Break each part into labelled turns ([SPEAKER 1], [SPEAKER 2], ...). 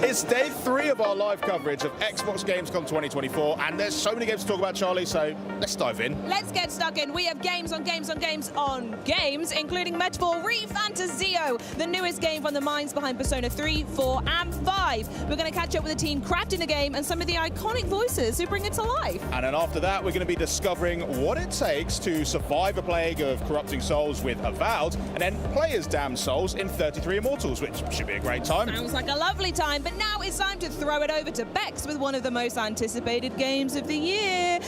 [SPEAKER 1] It's day 3 of our live coverage of Xbox Gamescom 2024, and there's so many games to talk about, Charlie, so let's dive in.
[SPEAKER 2] Let's get stuck in. We have games on games on games on games, including Metaphor ReFantazio, the newest game from the minds behind Persona 3, 4, and 5. We're going to catch up with the team crafting the game and some of the iconic voices who bring it to life.
[SPEAKER 1] And then after that, we're going to be discovering what it takes to survive a plague of corrupting souls with Avowed, and then play as damned souls in 33 Immortals, which should be a great time.
[SPEAKER 2] Sounds like a lovely time, but now it's time to throw it over to Bex with one of the most anticipated games of the year.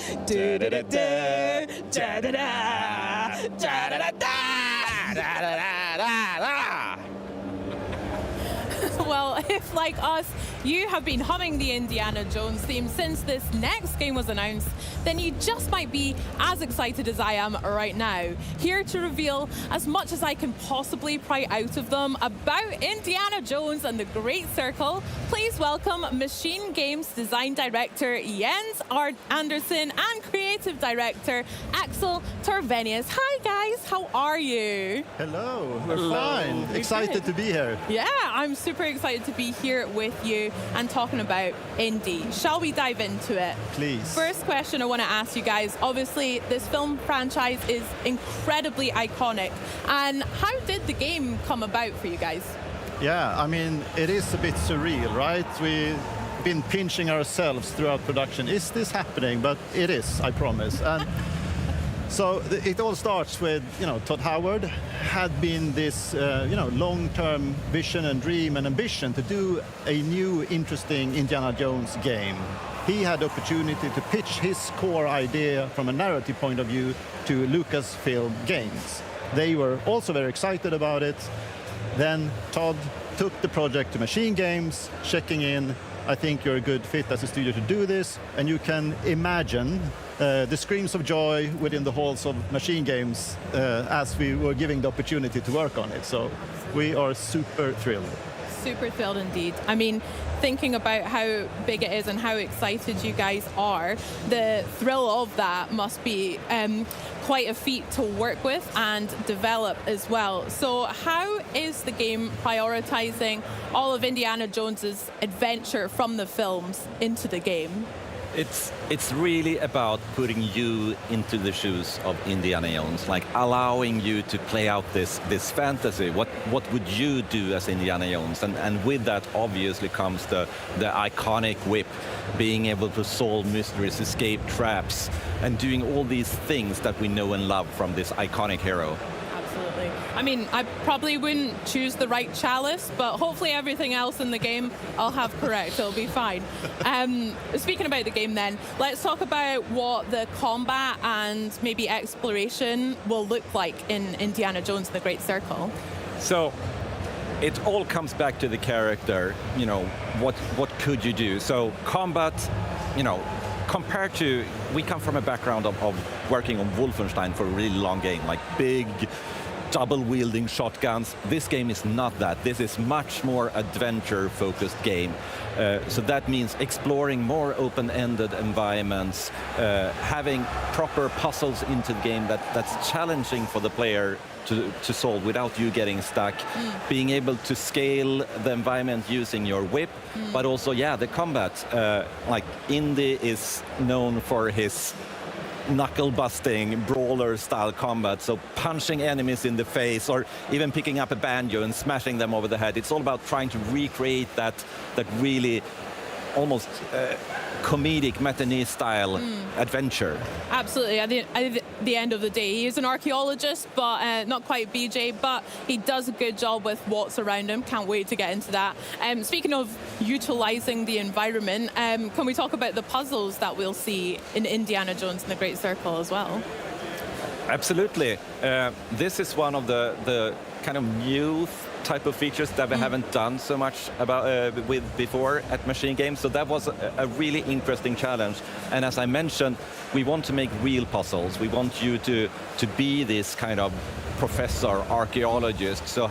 [SPEAKER 3] Well, if like us, you have been humming the Indiana Jones theme since this next game was announced, then you just might be as excited as I am right now. Here to reveal as much as I can possibly pry out of them about Indiana Jones and the Great Circle, please welcome Machine Games Design Director Jens Andersen and Creative Director Axel Torvenius. Hi guys, how are you?
[SPEAKER 4] Hello, we're fine. Excited to be here.
[SPEAKER 3] Yeah, I'm super excited to be here with you and talking about Indy. Shall we dive into it?
[SPEAKER 4] Please.
[SPEAKER 3] First question I want to ask you guys. Obviously, this film franchise is incredibly iconic. And how did the game come about for you guys?
[SPEAKER 4] Yeah, I mean, it is a bit surreal, right? We've been pinching ourselves throughout production. Is this happening? But it is, I promise. And so it all starts with, Todd Howard had been this, long-term vision and dream and ambition to do a new, interesting Indiana Jones game. He had the opportunity to pitch his core idea from a narrative point of view to Lucasfilm Games. They were also very excited about it. Then Todd took the project to Machine Games, checking in, I think you're a good fit as a studio to do this, and you can imagine the screams of joy within the halls of Machine Games as we were given the opportunity to work on it. So we are super thrilled.
[SPEAKER 3] Super thrilled indeed. I mean, thinking about how big it is and how excited you guys are, the thrill of that must be quite a feat to work with and develop as well. So how is the game prioritizing all of Indiana Jones's adventure from the films into the game?
[SPEAKER 5] It's really about putting you into the shoes of Indiana Jones, like allowing you to play out this fantasy. What would you do as Indiana Jones? And with that obviously comes the iconic whip, being able to solve mysteries, escape traps, and doing all these things that we know and love from this iconic hero.
[SPEAKER 3] Absolutely. I mean, I probably wouldn't choose the right chalice, but hopefully everything else in the game I'll have correct. It'll be fine. Speaking about the game then, let's talk about what the combat and maybe exploration will look like in Indiana Jones and the Great Circle.
[SPEAKER 5] So it all comes back to the character, what could you do? So combat, compared to, we come from a background of working on Wolfenstein for a really long game, like big, double-wielding shotguns. This game is not that. This is much more adventure-focused game. So that means exploring more open-ended environments, having proper puzzles into the game that's challenging for the player to solve without you getting stuck, being able to scale the environment using your whip, but also, the combat. Like Indy is known for his knuckle-busting, brawler-style combat, so punching enemies in the face or even picking up a banjo and smashing them over the head. It's all about trying to recreate that really almost comedic matinee-style adventure.
[SPEAKER 3] Absolutely. At the end of the day, he is an archaeologist, but not quite BJ, but he does a good job with what's around him. Can't wait to get into that. Speaking of utilizing the environment, can we talk about the puzzles that we'll see in Indiana Jones and the Great Circle as well?
[SPEAKER 5] Absolutely. This is one of the kind of new type of features that we haven't done so much with before at Machine Games. So that was a really interesting challenge. And as I mentioned, we want to make real puzzles. We want you to be this kind of professor, archaeologist. So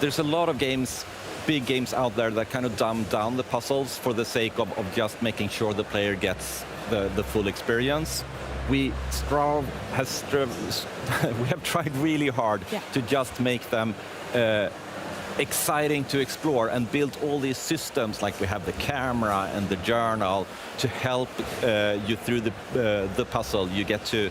[SPEAKER 5] there's a lot of games, big games out there that kind of dumb down the puzzles for the sake of just making sure the player gets the full experience. We have tried really hard to just make them exciting to explore and build all these systems, like we have the camera and the journal to help you through the puzzle. You get to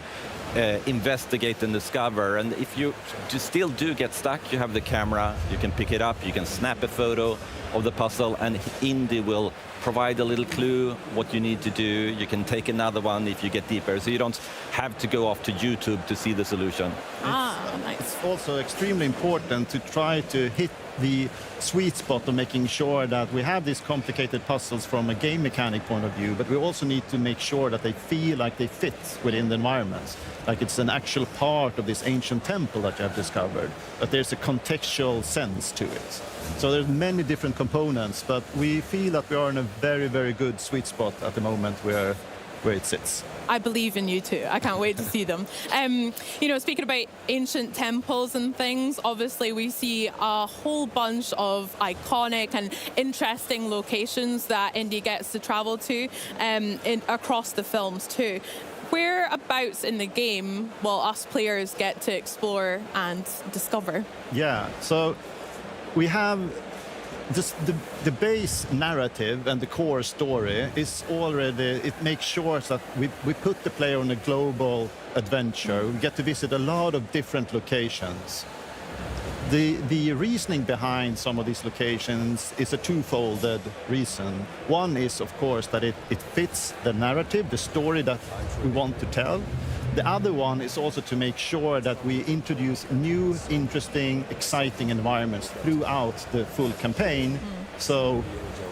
[SPEAKER 5] investigate and discover, and if you still do get stuck, you have the camera, you can pick it up, you can snap a photo of the puzzle, and Indy will provide a little clue what you need to do. You can take another one if you get deeper, so you don't have to go off to YouTube to see the solution.
[SPEAKER 3] Nice.
[SPEAKER 4] It's also extremely important to try to hit the sweet spot of making sure that we have these complicated puzzles from a game mechanic point of view, but we also need to make sure that they feel like they fit within the environments, like it's an actual part of this ancient temple that you have discovered, that there's a contextual sense to it. So there's many different components, but we feel that we are in a very, very good sweet spot at the moment where it sits.
[SPEAKER 3] I believe in you too. I can't wait to see them. You know, speaking about ancient temples and things, obviously we see a whole bunch of iconic and interesting locations that Indy gets to travel to across the films too. Whereabouts in the game will us players get to explore and discover?
[SPEAKER 4] Yeah, so we have just the base narrative and the core story is already, it makes sure that we put the player on a global adventure. We get to visit a lot of different locations. The reasoning behind some of these locations is a twofold reason. One is, of course, that it fits the narrative, the story that we want to tell. The other one is also to make sure that we introduce new, interesting, exciting environments throughout the full campaign. So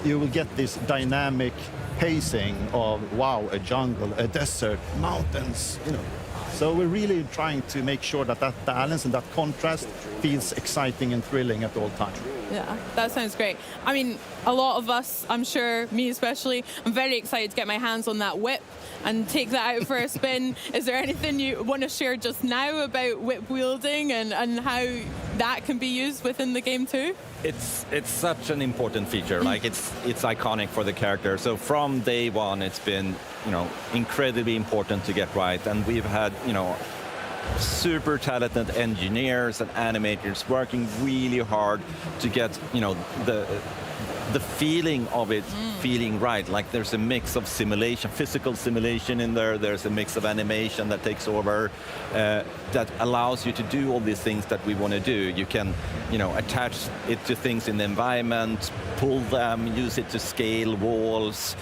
[SPEAKER 4] you will get this dynamic pacing of, wow, a jungle, a desert, mountains, you know. So we're really trying to make sure that that balance and that contrast feels exciting and thrilling at all times.
[SPEAKER 3] Yeah, that sounds great. I mean, a lot of us, I'm sure, me especially, I'm very excited to get my hands on that whip and take that out for a spin. Is there anything you want to share just now about whip wielding and how that can be used within the game too?
[SPEAKER 5] It's such an important feature. Like it's iconic for the character. So from day one, it's been, you know, incredibly important to get right. And we've had, you know, super talented engineers and animators working really hard to get, you know, the feeling of it feeling right. Like there's a mix of simulation, physical simulation in there. There's a mix of animation that takes over that allows you to do all these things that we want to do. You can, you know, attach it to things in the environment, pull them, use it to scale walls.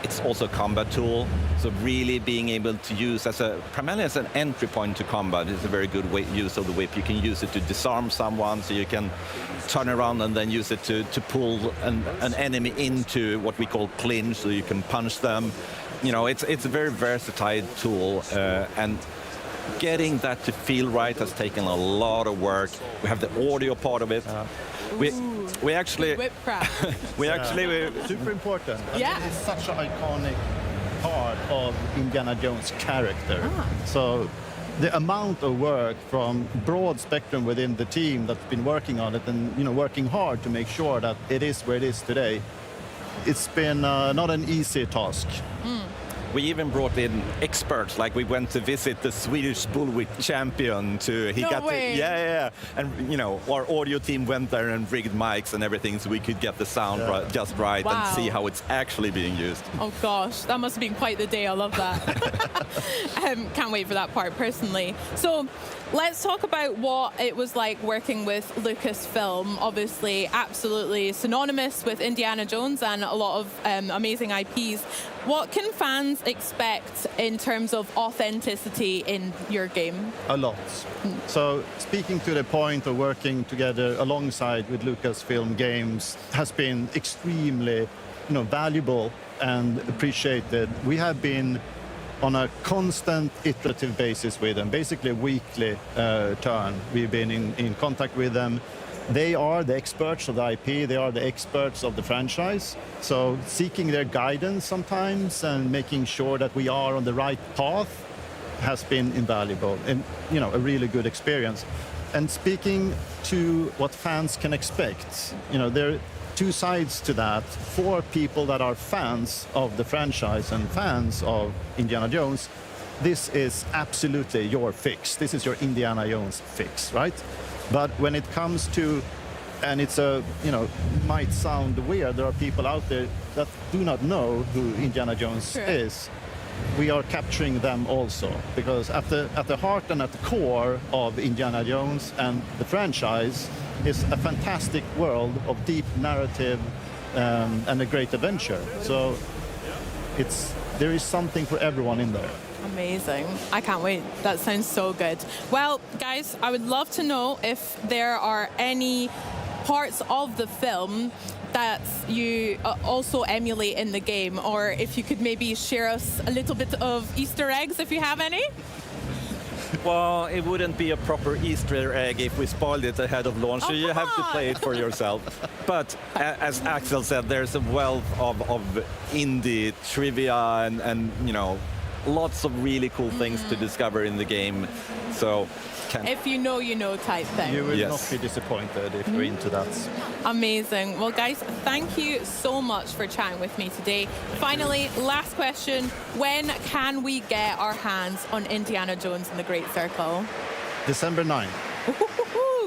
[SPEAKER 5] It's also a combat tool, so really being able to use primarily as an entry point to combat is a very good use of the whip. You can use it to disarm someone, so you can turn around and then use it to pull an enemy into what we call clinch, so you can punch them. You know, it's a very versatile tool, and getting that to feel right has taken a lot of work. We have the audio part of it. We actually
[SPEAKER 4] super important.
[SPEAKER 3] Yeah.
[SPEAKER 4] I mean, it's such an iconic part of Indiana Jones' character. So the amount of work from broad spectrum within the team that's been working on it and, you know, working hard to make sure that it is where it is today, it's been not an easy task.
[SPEAKER 5] We even brought in experts, like we went to visit the Swedish Bullwhip champion and you know, our audio team went there and rigged mics and everything so we could get the sound just right and see how it's actually being used.
[SPEAKER 3] Oh gosh, that must have been quite the day. I love that. Can't wait for that part personally. So let's talk about what it was like working with Lucasfilm. Obviously, absolutely synonymous with Indiana Jones and a lot of amazing IPs. What can fans expect in terms of authenticity in your game?
[SPEAKER 4] A lot. So speaking to the point of working together alongside with Lucasfilm Games has been extremely, you know, valuable and appreciated. We have been on a constant iterative basis with them, basically a weekly turn. We've been in contact with them. They are the experts of the IP, they are the experts of the franchise. So seeking their guidance sometimes and making sure that we are on the right path has been invaluable and, you know, a really good experience. And speaking to what fans can expect, you know, there are two sides to that. For people that are fans of the franchise and fans of Indiana Jones, this is absolutely your fix. This is your Indiana Jones fix, right? But when it comes to And it's might sound weird. There are people out there that do not know who Indiana Jones is. We are capturing them also, because at the heart and at the core of Indiana Jones and the franchise is a fantastic world of deep narrative and a great adventure. So there is something for everyone in there.
[SPEAKER 3] Amazing. I can't wait. That sounds so good. Well, guys, I would love to know if there are any parts of the film that you also emulate in the game, or if you could maybe share us a little bit of Easter eggs if you have any.
[SPEAKER 5] Well, it wouldn't be a proper Easter egg if we spoiled it ahead of launch, so you have to play it for yourself. But as Axel said, there's a wealth of indie trivia and lots of really cool things to discover in the game. So
[SPEAKER 3] if you know type thing.
[SPEAKER 4] You will not be disappointed if you're into that.
[SPEAKER 3] Amazing. Well, guys, thank you so much for chatting with me today. Finally, last question. When can we get our hands on Indiana Jones and the Great Circle?
[SPEAKER 4] December 9th.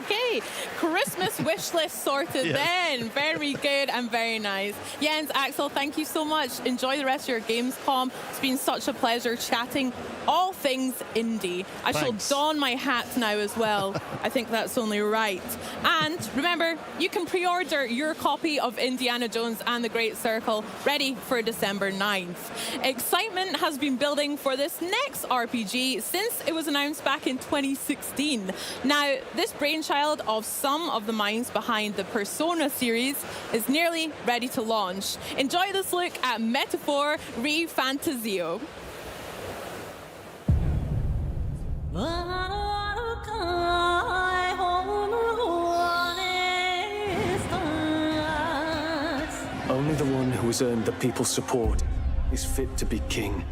[SPEAKER 3] Okay, Christmas wish list sorted then. Very good and very nice. Jens, Axel, thank you so much. Enjoy the rest of your Gamescom. It's been such a pleasure chatting all things indie. I shall don my hat now as well. I think that's only right. And remember, you can pre-order your copy of Indiana Jones and the Great Circle ready for December 9th. Excitement has been building for this next RPG since it was announced back in 2016. Now, this brainchild of some of the minds behind the Persona series is nearly ready to launch. Enjoy this look at Metaphor ReFantazio.
[SPEAKER 6] Only the one who has earned the people's support is fit to be king.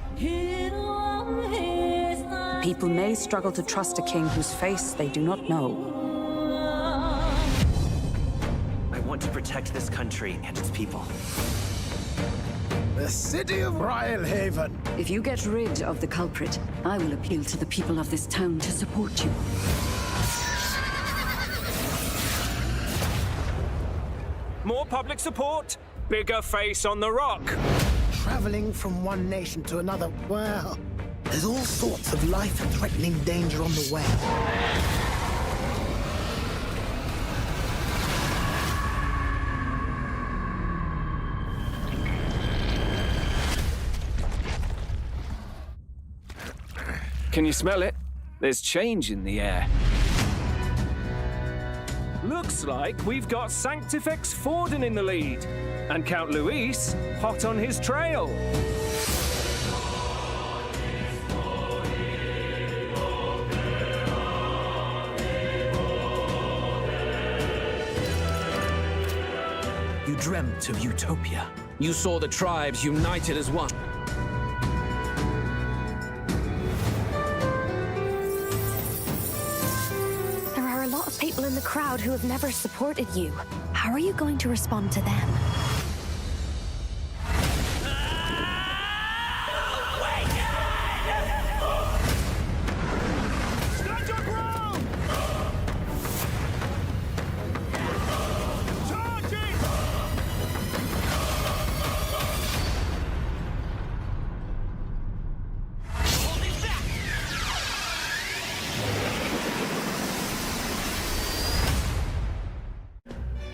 [SPEAKER 7] People may struggle to trust a king whose face they do not know.
[SPEAKER 8] I want to protect this country and its people.
[SPEAKER 9] The city of Rhylehaven.
[SPEAKER 7] If you get rid of the culprit, I will appeal to the people of this town to support you.
[SPEAKER 10] More public support, bigger face on the rock.
[SPEAKER 9] Traveling from one nation to another, well, there's all sorts of life-threatening danger on the way.
[SPEAKER 10] Can you smell it? There's change in the air. Looks like we've got Sanctifex Forden in the lead, and Count Luis hot on his trail.
[SPEAKER 11] You dreamt of utopia. You saw the tribes united as one.
[SPEAKER 12] There are a lot of people in the crowd who have never supported you. How are you going to respond to them?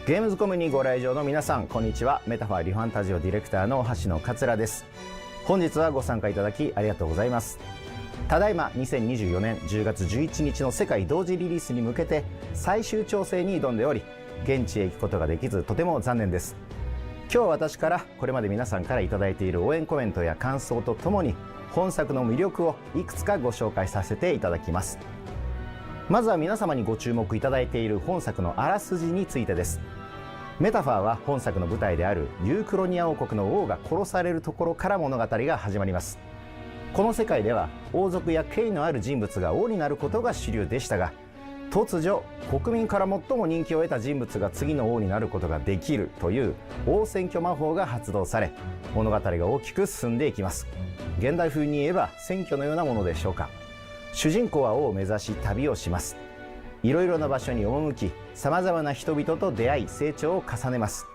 [SPEAKER 13] ゲームズコムにご来場の皆さん、こんにちは。メタファーリファンタジオディレクターの橋野桂です。本日はご参加いただきありがとうございます。ただいま2024年10月11日の世界同時リリースに向けて最終調整に挑んでおり、現地へ行くことができずとても残念です。今日は私からこれまで皆さんからいただいている応援コメントや感想とともに本作の魅力をいくつかご紹介させていただきます。まずは皆様にご注目いただいている本作のあらすじについてです。メタファーは本作の舞台であるユークロニア王国の王が殺されるところから物語が始まります。この世界では王族や権威のある人物が王になることが主流でしたが、突如国民から最も人気を得た人物が次の王になることができるという王選挙魔法が発動され、物語が大きく進んでいきます。現代風に言えば選挙のようなものでしょうか。主人公は王を目指し旅をします。いろいろな場所に赴き、さまざまな人々と出会い成長を重ねます。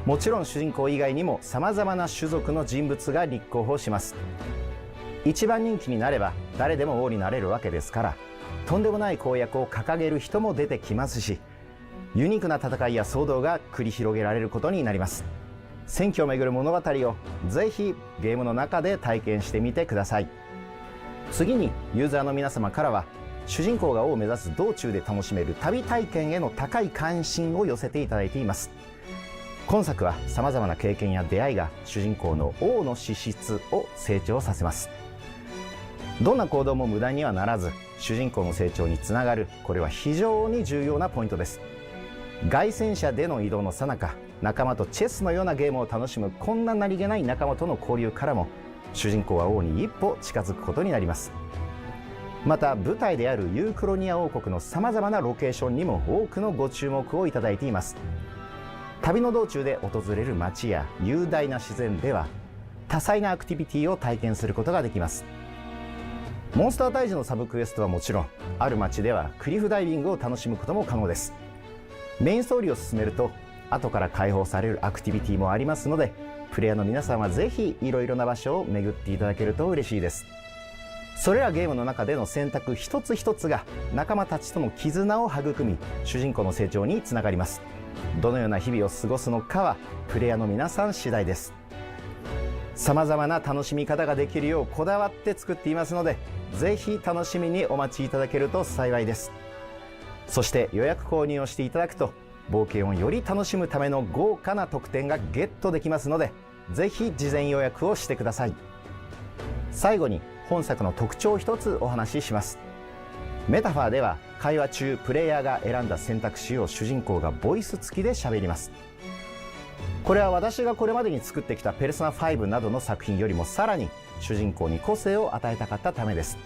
[SPEAKER 13] もちろん主人公以外にもさまざまな種族の人物が立候補します。一番人気になれば誰でも王になれるわけですから、とんでもない公約を掲げる人も出てきますし、ユニークな戦いや騒動が繰り広げられることになります。選挙をめぐる物語をぜひゲームの中で体験してみてください。次にユーザーの皆様からは、主人公が王を目指す道中で楽しめる旅体験への高い関心を寄せていただいています。今作はさまざまな経験や出会いが主人公の王の資質を成長させます。どんな行動も無駄にはならず、主人公の成長につながる、これは非常に重要なポイントです。凱旋者での移動の最中、仲間とチェスのようなゲームを楽しむこんな何気ない仲間との交流からも、主人公は王に一歩近づくことになります。また舞台であるユークロニア王国のさまざまなロケーションにも多くのご注目をいただいています。旅の道中で訪れる街や雄大な自然では、多彩なアクティビティを体験することができます。モンスター退治のサブクエストはもちろん、ある街ではクリフダイビングを楽しむことも可能です。メインストーリーを進めると後から開放されるアクティビティもありますので、プレイヤーの皆さんはぜひいろいろな場所を巡っていただけると嬉しいです。それらゲームの中での選択一つ一つが仲間たちとの絆を育み、主人公の成長につながります。どのような日々を過ごすのかはプレイヤーの皆さん次第です。さまざまな楽しみ方ができるようこだわって作っていますので、ぜひ楽しみにお待ちいただけると幸いです。そして予約購入をしていただくと、冒険をより楽しむための豪華な特典がゲットできますので、ぜひ事前予約をしてください。最後に本作の特徴を一つお話しします。メタファーでは会話中、プレイヤーが選んだ選択肢を主人公がボイス付きで喋ります。これは私がこれまでに作ってきたペルソナ5などの作品よりもさらに主人公に個性を与えたかったためです。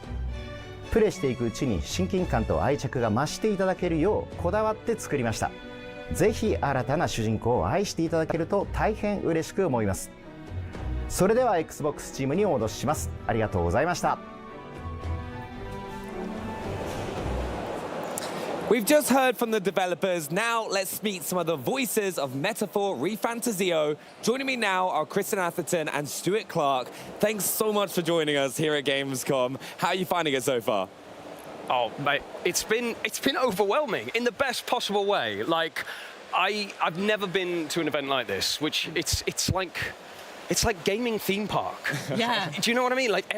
[SPEAKER 13] プレイしていくうちに親近感と愛着が増していただけるようこだわって作りました。ぜひ新たな主人公を愛していただけると大変嬉しく思います。それでは Xbox チームにお戻しします。ありがとうございました。
[SPEAKER 14] We've just heard from the developers. Now let's meet some of the voices of Metaphor ReFantazio. Joining me now are Kristen Atherton and Stuart Clark. Thanks so much for joining us here at Gamescom. How are you finding it so far?
[SPEAKER 15] Oh, mate, it's been overwhelming in the best possible way. Like, I've never been to an event like this, which it's like gaming theme park.
[SPEAKER 2] Yeah.
[SPEAKER 15] Do you know what I mean? Like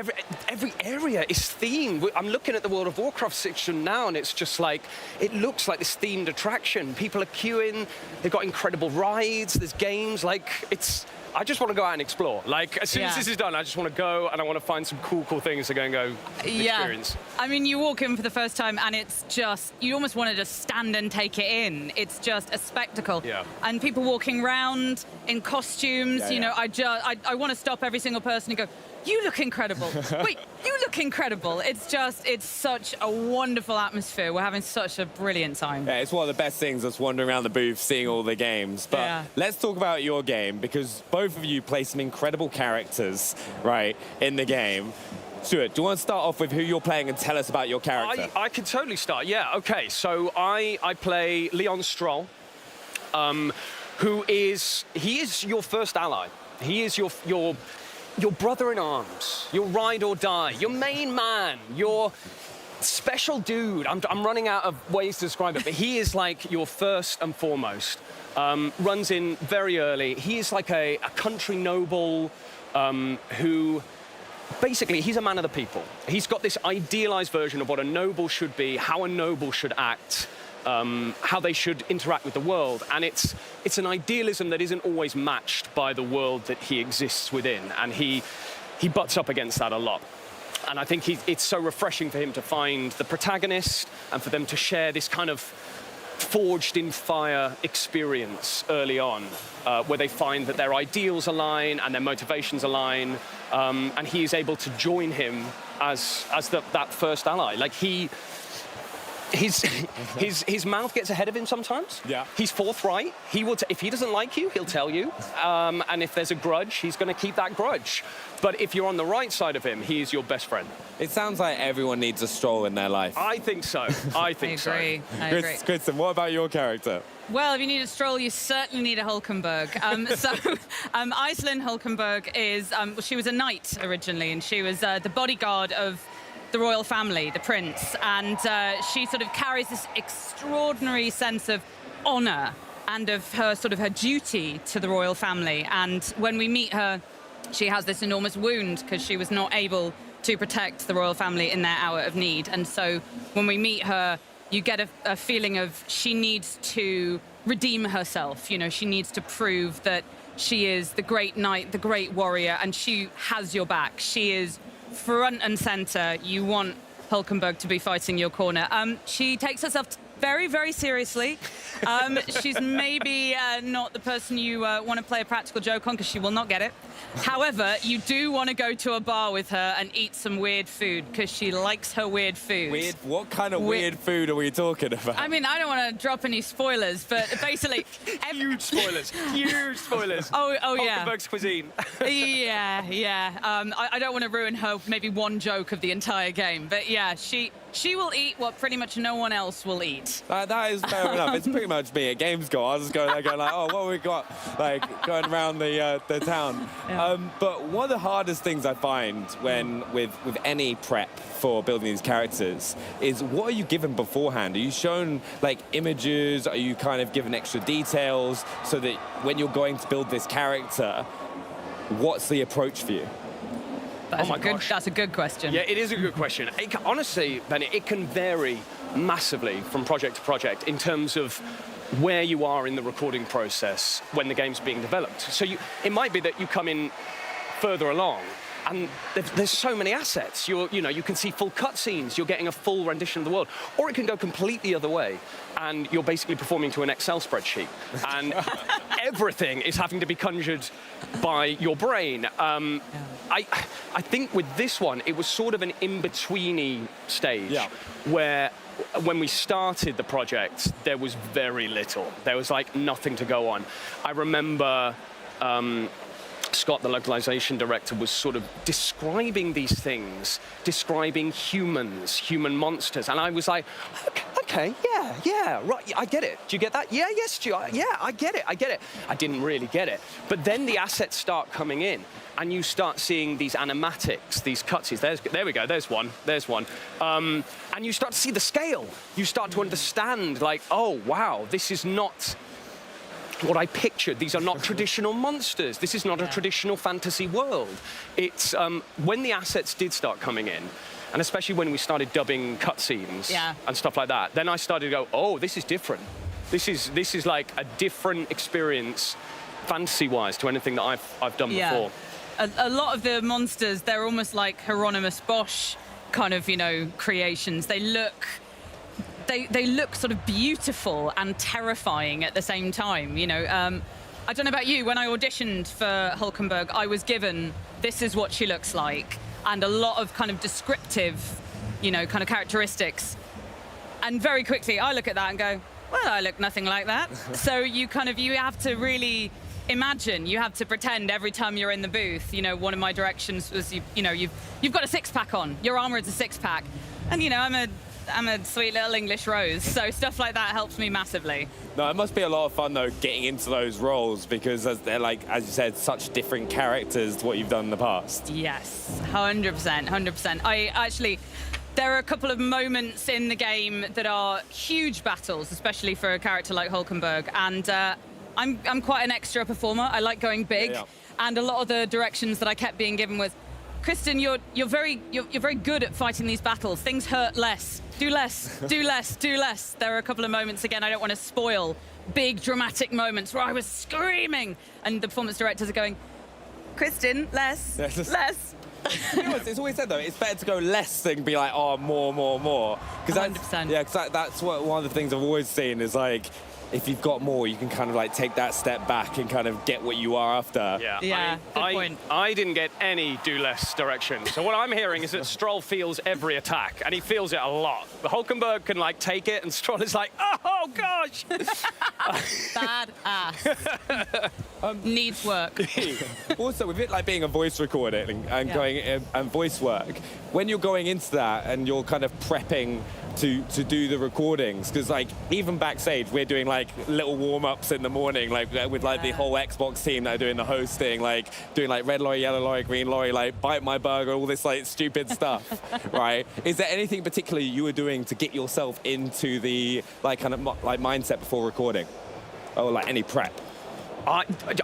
[SPEAKER 15] every area is themed. I'm looking at the World of Warcraft section now, and it's just like, it looks like this themed attraction. People are queuing. They've got incredible rides. There's games. Like, I just want to go out and explore. Like, as soon as this is done, I just want to go and I want to find some cool things to go experience.
[SPEAKER 16] I mean, you walk in for the first time and it's just, you almost want to just stand and take it in. It's just a spectacle.
[SPEAKER 15] Yeah.
[SPEAKER 16] And people walking around in costumes, you know, I want to stop every single person and go, you look incredible. Wait, you look incredible. It's such a wonderful atmosphere. We're having such a brilliant time.
[SPEAKER 14] Yeah, it's one of the best things, just wandering around the booth, seeing all the games. But let's talk about your game, because both of you play some incredible characters, right, in the game. Stuart, do you want to start off with who you're playing and tell us about your character?
[SPEAKER 15] I can totally start, yeah. Okay, so I play Leon Stroll, he is your first ally. He is your brother in arms, your ride or die, your main man, your special dude. I'm running out of ways to describe it, but he is like your first and foremost. Runs in very early. He is like a country noble who, basically, he's a man of the people. He's got this idealized version of what a noble should be, how a noble should act, how they should interact with the world. And it's an idealism that isn't always matched by the world that he exists within. And he butts up against that a lot. And I think it's so refreshing for him to find the protagonist and for them to share this kind of forged in fire experience early on, where they find that their ideals align and their motivations align, and he is able to join him as that first ally. Like, his mouth gets ahead of him sometimes.
[SPEAKER 1] Yeah.
[SPEAKER 15] He's forthright. He will if he doesn't like you, he'll tell you. And if there's a grudge, he's going to keep that grudge. But if you're on the right side of him, he's your best friend.
[SPEAKER 14] It sounds like everyone needs a stroll in their life.
[SPEAKER 15] I think so. I think so.
[SPEAKER 16] I agree.
[SPEAKER 14] Kristen, what about your character?
[SPEAKER 16] Well, if you need a stroll, you certainly need a Hulkenberg. Iselin Hulkenberg is, she was a knight originally, and she was the bodyguard of the royal family, the prince, and she sort of carries this extraordinary sense of honor and of her duty to the royal family. And when we meet her, she has this enormous wound because she was not able to protect the royal family in their hour of need. And so when we meet her, you get a feeling of she needs to redeem herself. You know, she needs to prove that she is the great knight, the great warrior, and she has your back. She is front and center. You want Hulkenberg to be fighting your corner. She takes herself very, very seriously. She's maybe not the person you want to play a practical joke on, because she will not get it. However, you do want to go to a bar with her and eat some weird food, because she likes her weird food.
[SPEAKER 14] Weird? What kind of weird food are we talking about?
[SPEAKER 16] I mean, I don't want to drop any spoilers, but basically...
[SPEAKER 15] Huge spoilers. Huge spoilers.
[SPEAKER 16] Oh yeah.
[SPEAKER 15] Hulkenberg's cuisine.
[SPEAKER 16] Yeah. I don't want to ruin her maybe one joke of the entire game, but yeah, she will eat what pretty much no one else will eat.
[SPEAKER 14] That is fair enough. It's pretty much me at Gamescom. I was just going there going like, oh, what have we got? Like, going around the town.
[SPEAKER 16] Yeah.
[SPEAKER 14] But one of the hardest things I find when with any prep for building these characters is, what are you given beforehand? Are you shown like images? Are you kind of given extra details so that when you're going to build this character, what's the approach for you?
[SPEAKER 16] That's a good question.
[SPEAKER 15] Yeah, it is a good question. Honestly, Benny, it can vary massively from project to project in terms of where you are in the recording process when the game's being developed. So it might be that you come in further along and there's so many assets. You can see full cutscenes, you're getting a full rendition of the world. Or it can go completely the other way, and you're basically performing to an Excel spreadsheet. And everything is having to be conjured by your brain. I think with this one, it was sort of an in-betweeny stage where when we started the project, there was very little. There was like nothing to go on. I remember Scott, the localization director, was sort of describing these things, describing humans, human monsters, and I was like, okay, yeah, right, I get it. Do you get that? Yeah, yes, Stu, yeah, I get it. I didn't really get it. But then the assets start coming in, and you start seeing these animatics, these cutscenes. There we go, there's one. And you start to see the scale. You start to understand, like, oh, wow, this is not what I pictured. These are not traditional monsters. This is not a traditional fantasy world. It's when the assets did start coming in, and especially when we started dubbing cutscenes and stuff like that, then I started to go, oh, this is different. This is like a different experience, fantasy-wise, to anything that I've done before.
[SPEAKER 16] A lot of the monsters, they're almost like Hieronymus Bosch kind of, creations. They look sort of beautiful and terrifying at the same time. I don't know about you, when I auditioned for Hulkenberg, I was given, this is what she looks like, and a lot of kind of descriptive, kind of characteristics. And very quickly, I look at that and go, well, I look nothing like that. So you have to really imagine, you have to pretend every time you're in the booth. One of my directions was, you've got a six-pack on. Your armor is a six-pack. And, I'm a sweet little English rose, so stuff like that helps me massively.
[SPEAKER 14] No, it must be a lot of fun, though, getting into those roles, because they're, like, as you said, such different characters to what you've done in the past. Yes,
[SPEAKER 16] 100%. There are a couple of moments in the game that are huge battles, especially for a character like Hulkenberg, and I'm quite an extra performer. I like going big, and a lot of the directions that I kept being given was, Kristen, you're very good at fighting these battles. Things hurt less. Do less. There are a couple of moments, again, I don't want to spoil, big dramatic moments where I was screaming, and the performance directors are going, Kristen, less.
[SPEAKER 14] It's always said, though, it's better to go less than be like, oh, more. Because
[SPEAKER 16] 100%.
[SPEAKER 14] that's what one of the things I've always seen is, like, if you've got more, you can kind of like take that step back and kind of get what you are after.
[SPEAKER 15] Yeah, I didn't get any do less direction. So what I'm hearing is that Stroll feels every attack, and he feels it a lot. The Hulkenberg can like take it, and Stroll is like, oh gosh.
[SPEAKER 16] Bad ass. Needs work.
[SPEAKER 14] Also, with it like being a voice recording and going and voice work, when you're going into that and you're kind of prepping to do the recordings, because like even backstage we're doing like little warm-ups in the morning, like with like the whole Xbox team that are doing the hosting, like doing like red lorry, yellow lorry, green lorry, like bite my burger, all this like stupid stuff. Right, is there anything particular you were doing to get yourself into the like kind of like mindset before recording, or like any prep?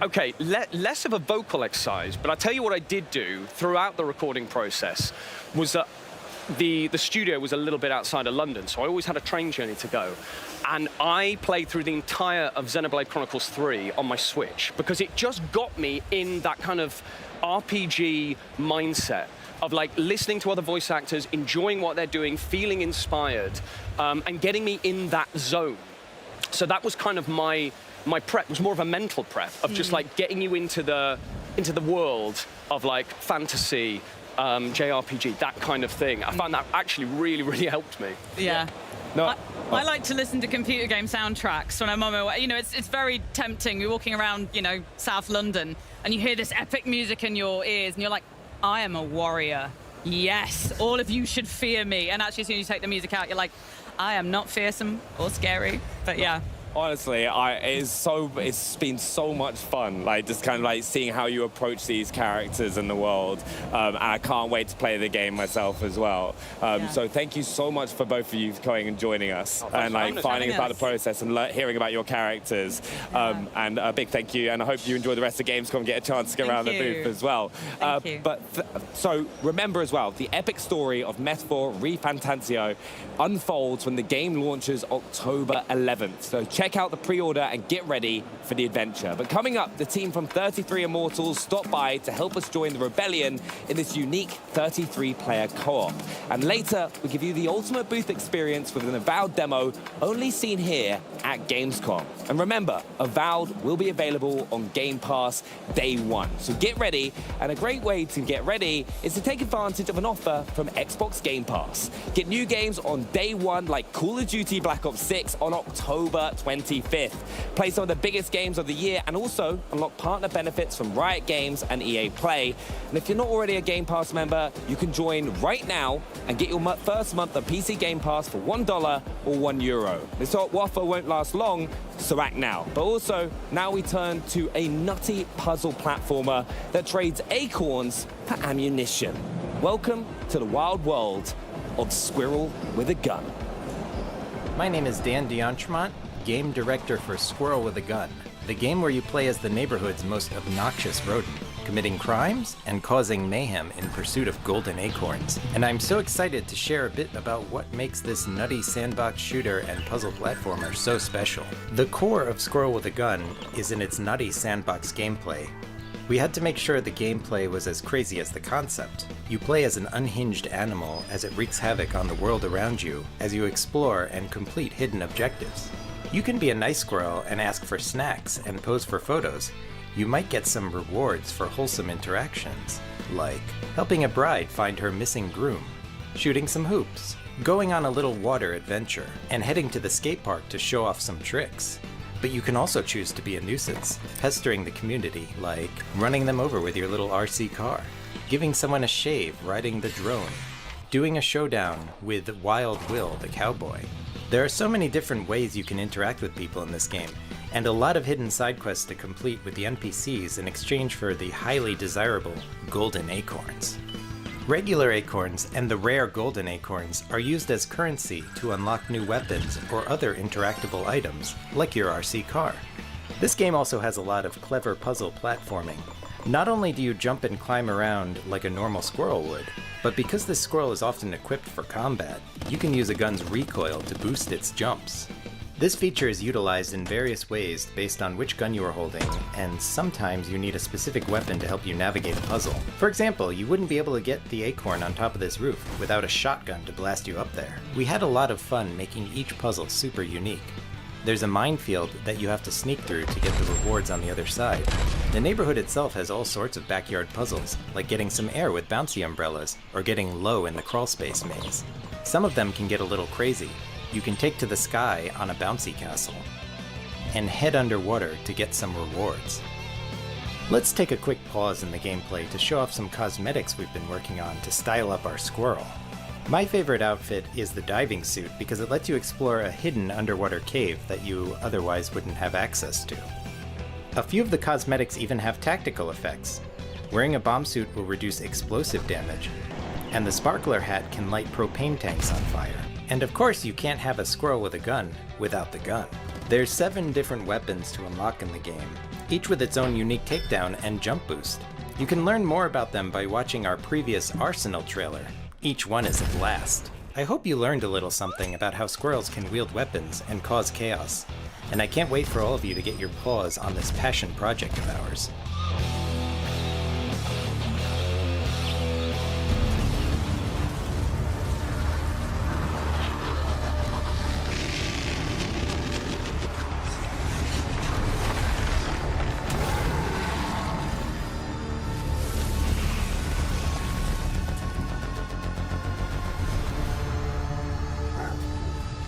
[SPEAKER 15] Okay, less of a vocal exercise, but I tell you what I did do throughout the recording process was that the studio was a little bit outside of London, so I always had a train journey to go. And I played through the entire of Xenoblade Chronicles 3 on my Switch because it just got me in that kind of RPG mindset of like listening to other voice actors, enjoying what they're doing, feeling inspired, and getting me in that zone. So that was kind of my prep, was more of a mental prep of just like getting you into the world of like fantasy, JRPG, that kind of thing. I found that actually really, really helped me.
[SPEAKER 16] Yeah.
[SPEAKER 14] No,
[SPEAKER 16] I like to listen to computer game soundtracks when I'm on my way. You know, it's very tempting. You're walking around, you know, South London, and you hear this epic music in your ears, and you're like, I am a warrior. Yes, all of you should fear me. And actually, as soon as you take the music out, you're like, I am not fearsome or scary. But yeah.
[SPEAKER 14] Honestly, it's been so much fun, like just kind of like seeing how you approach these characters in the world, and I can't wait to play the game myself as well. So thank you so much for both of you coming and joining us, and like finding about the process and hearing about your characters. And a big thank you, and I hope you enjoy the rest of Gamescom and get a chance to get around the booth as well. So remember as well, the epic story of Metaphor ReFantazio unfolds when the game launches October 11th. So check out the pre-order and get ready for the adventure. But coming up, the team from 33 Immortals stopped by to help us join the rebellion in this unique 33-player co-op. And later, we give you the ultimate booth experience with an Avowed demo only seen here at Gamescom. And remember, Avowed will be available on Game Pass day one. So get ready, and a great way to get ready is to take advantage of an offer from Xbox Game Pass. Get new games on day one like Call of Duty Black Ops 6 on October 25th. Play some of the biggest games of the year and also unlock partner benefits from Riot Games and EA Play. And if you're not already a Game Pass member, you can join right now and get your first month of PC Game Pass for $1 or €1. This offer won't last long, so act now. But also, now we turn to a nutty puzzle platformer that trades acorns for ammunition. Welcome to the wild world of Squirrel with a Gun.
[SPEAKER 17] My name is Dan D'Entremont, game director for Squirrel with a Gun, the game where you play as the neighborhood's most obnoxious rodent, committing crimes and causing mayhem in pursuit of golden acorns. And I'm so excited to share a bit about what makes this nutty sandbox shooter and puzzle platformer so special. The core of Squirrel with a Gun is in its nutty sandbox gameplay. We had to make sure the gameplay was as crazy as the concept. You play as an unhinged animal as it wreaks havoc on the world around you as you explore and complete hidden objectives. You can be a nice squirrel and ask for snacks and pose for photos. You might get some rewards for wholesome interactions, like helping a bride find her missing groom, shooting some hoops, going on a little water adventure, and heading to the skate park to show off some tricks. But you can also choose to be a nuisance, pestering the community, like running them over with your little RC car, giving someone a shave riding the drone, doing a showdown with Wild Will the cowboy. There are so many different ways you can interact with people in this game, and a lot of hidden side quests to complete with the NPCs in exchange for the highly desirable golden acorns. Regular acorns and the rare golden acorns are used as currency to unlock new weapons or other interactable items, like your RC car. This game also has a lot of clever puzzle platforming. Not only do you jump and climb around like a normal squirrel would, but because this squirrel is often equipped for combat, you can use a gun's recoil to boost its jumps. This feature is utilized in various ways based on which gun you are holding, and sometimes you need a specific weapon to help you navigate a puzzle. For example, you wouldn't be able to get the acorn on top of this roof without a shotgun to blast you up there. We had a lot of fun making each puzzle super unique. There's a minefield that you have to sneak through to get the rewards on the other side. The neighborhood itself has all sorts of backyard puzzles, like getting some air with bouncy umbrellas, or getting low in the crawlspace maze. Some of them can get a little crazy. You can take to the sky on a bouncy castle, and head underwater to get some rewards. Let's take a quick pause in the gameplay to show off some cosmetics we've been working on to style up our squirrel. My favorite outfit is the diving suit because it lets you explore a hidden underwater cave that you otherwise wouldn't have access to. A few of the cosmetics even have tactical effects. Wearing a bomb suit will reduce explosive damage, and the sparkler hat can light propane tanks on fire. And of course you can't have a squirrel with a gun without the gun. There's 7 different weapons to unlock in the game, each with its own unique takedown and jump boost. You can learn more about them by watching our previous Arsenal trailer. Each one is a blast. I hope you learned a little something about how squirrels can wield weapons and cause chaos, and I can't wait for all of you to get your paws on this passion project of ours.